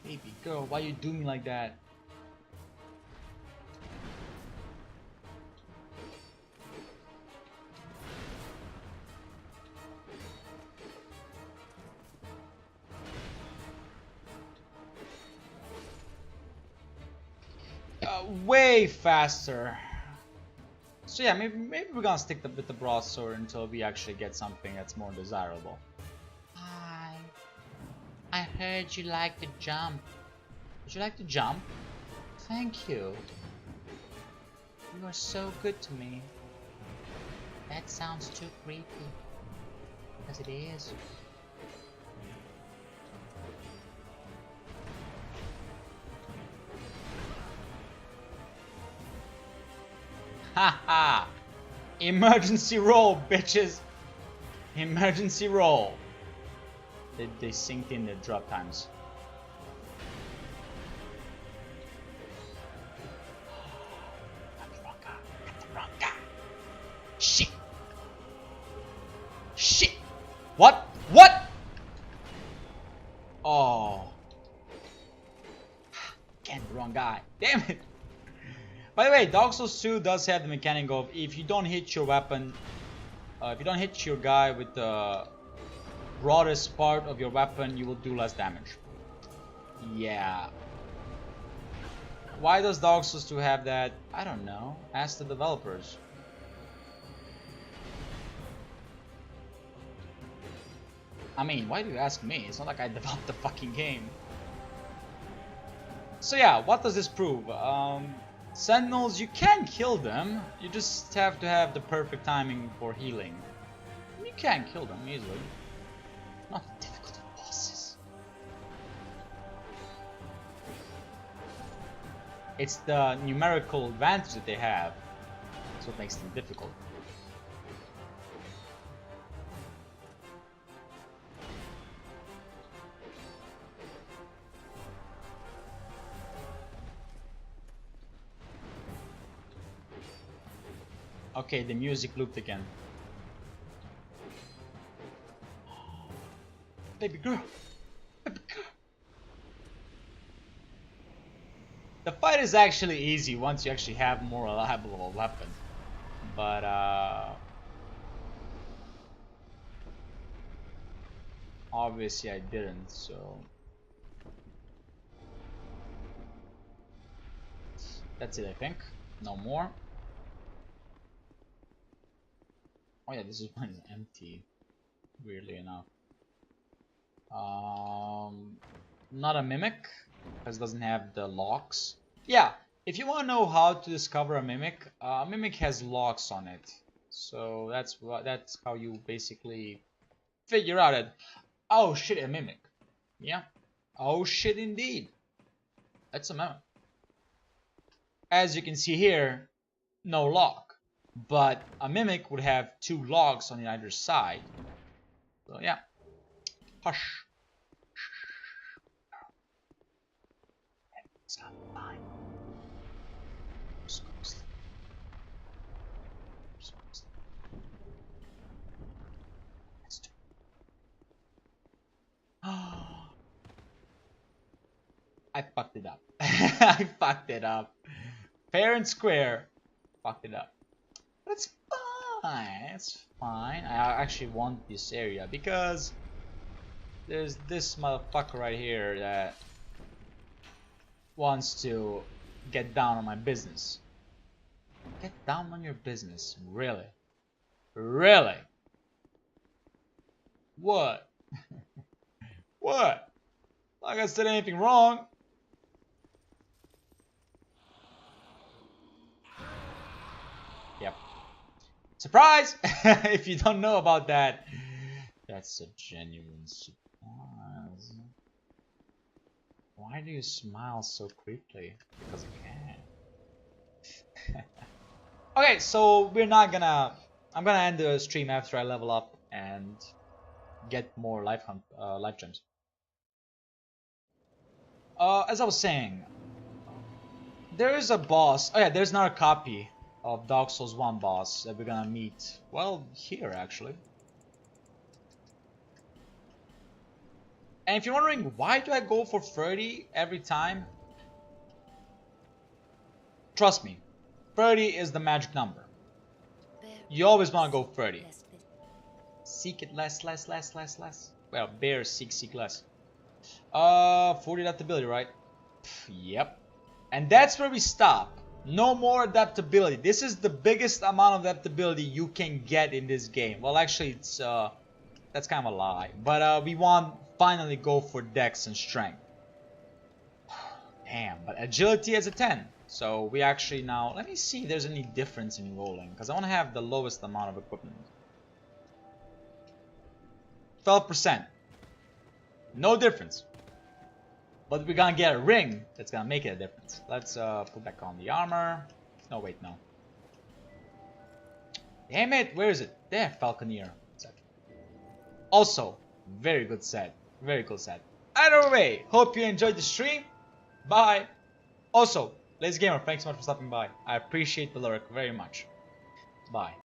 Baby girl. girl, why you do me like that? Way faster. So yeah, maybe we're gonna stick with the broadsword until we actually get something that's more desirable. Hi. I heard you like to jump. Would you like to jump? Thank you. You are so good to me. That sounds too creepy. Because it is. Haha! Emergency roll, bitches! Emergency roll! They synced in the drop times. Got the wrong guy. Got the wrong guy. Shit! Shit! What? What? Oh. Again, the wrong guy. Damn it! By the way, Dark Souls 2 does have the mechanic of if you don't hit your weapon, if you don't hit your guy with the broadest part of your weapon, you will do less damage. Yeah. Why does Dark Souls 2 have that? I don't know. Ask the developers. I mean, why do you ask me? It's not like I developed the fucking game. So yeah, what does this prove? Sentinels, you can kill them, you just have to have the perfect timing for healing. You can kill them easily. Not difficult bosses. It's the numerical advantage that they have. That's what makes them difficult. Okay, the music looped again. Baby girl! Baby girl! The fight is actually easy once you actually have more reliable of a weapon. But obviously I didn't, so that's it I think. No more. Oh yeah, this one is empty, weirdly enough. Not a mimic, because it doesn't have the locks. Yeah, if you want to know how to discover a mimic has locks on it. So that's how you basically figure out it. Oh shit, a mimic. Yeah. Oh shit indeed. That's a mimic. As you can see here, no lock. But a mimic would have 2 logs on either side. So yeah. Hush. It's not fine. I fucked it up. I fucked it up. Fair and square. Fucked it up. But it's fine. It's fine. I actually want this area because there's this motherfucker right here that wants to get down on my business. Get down on your business. Really? Really? What? What? Like I said anything wrong. Yep. Surprise! If you don't know about that, that's a genuine surprise. Why do you smile so creepily? Because I can. Okay, so we're not gonna. I'm gonna end the stream after I level up and get more life gems. As I was saying, there is a boss. Oh yeah, there's another copy of Dark Souls 1 boss that we're gonna meet. Well, here actually. And if you're wondering why do I go for 30 every time, trust me, 30 is the magic number. You always want to go 30. Seek it less. Well, bears seek less. 40 adaptability, right? Yep. And that's where we stop. No more adaptability. This is the biggest amount of adaptability you can get in this game. Well, actually, it's that's kind of a lie. But we want finally go for dex and strength. Damn, but agility is a 10. So we actually now, let me see if there's any difference in rolling, because I want to have the lowest amount of equipment. 12%. No difference. But we're gonna get a ring that's gonna make it a difference. Let's put back on the armor. No, wait, no. Damn it, where is it? There, Falconeer. Also, very good set. Very cool set. Either way, hope you enjoyed the stream. Bye. Also, Lazy Gamer, thanks so much for stopping by. I appreciate the lurk very much. Bye.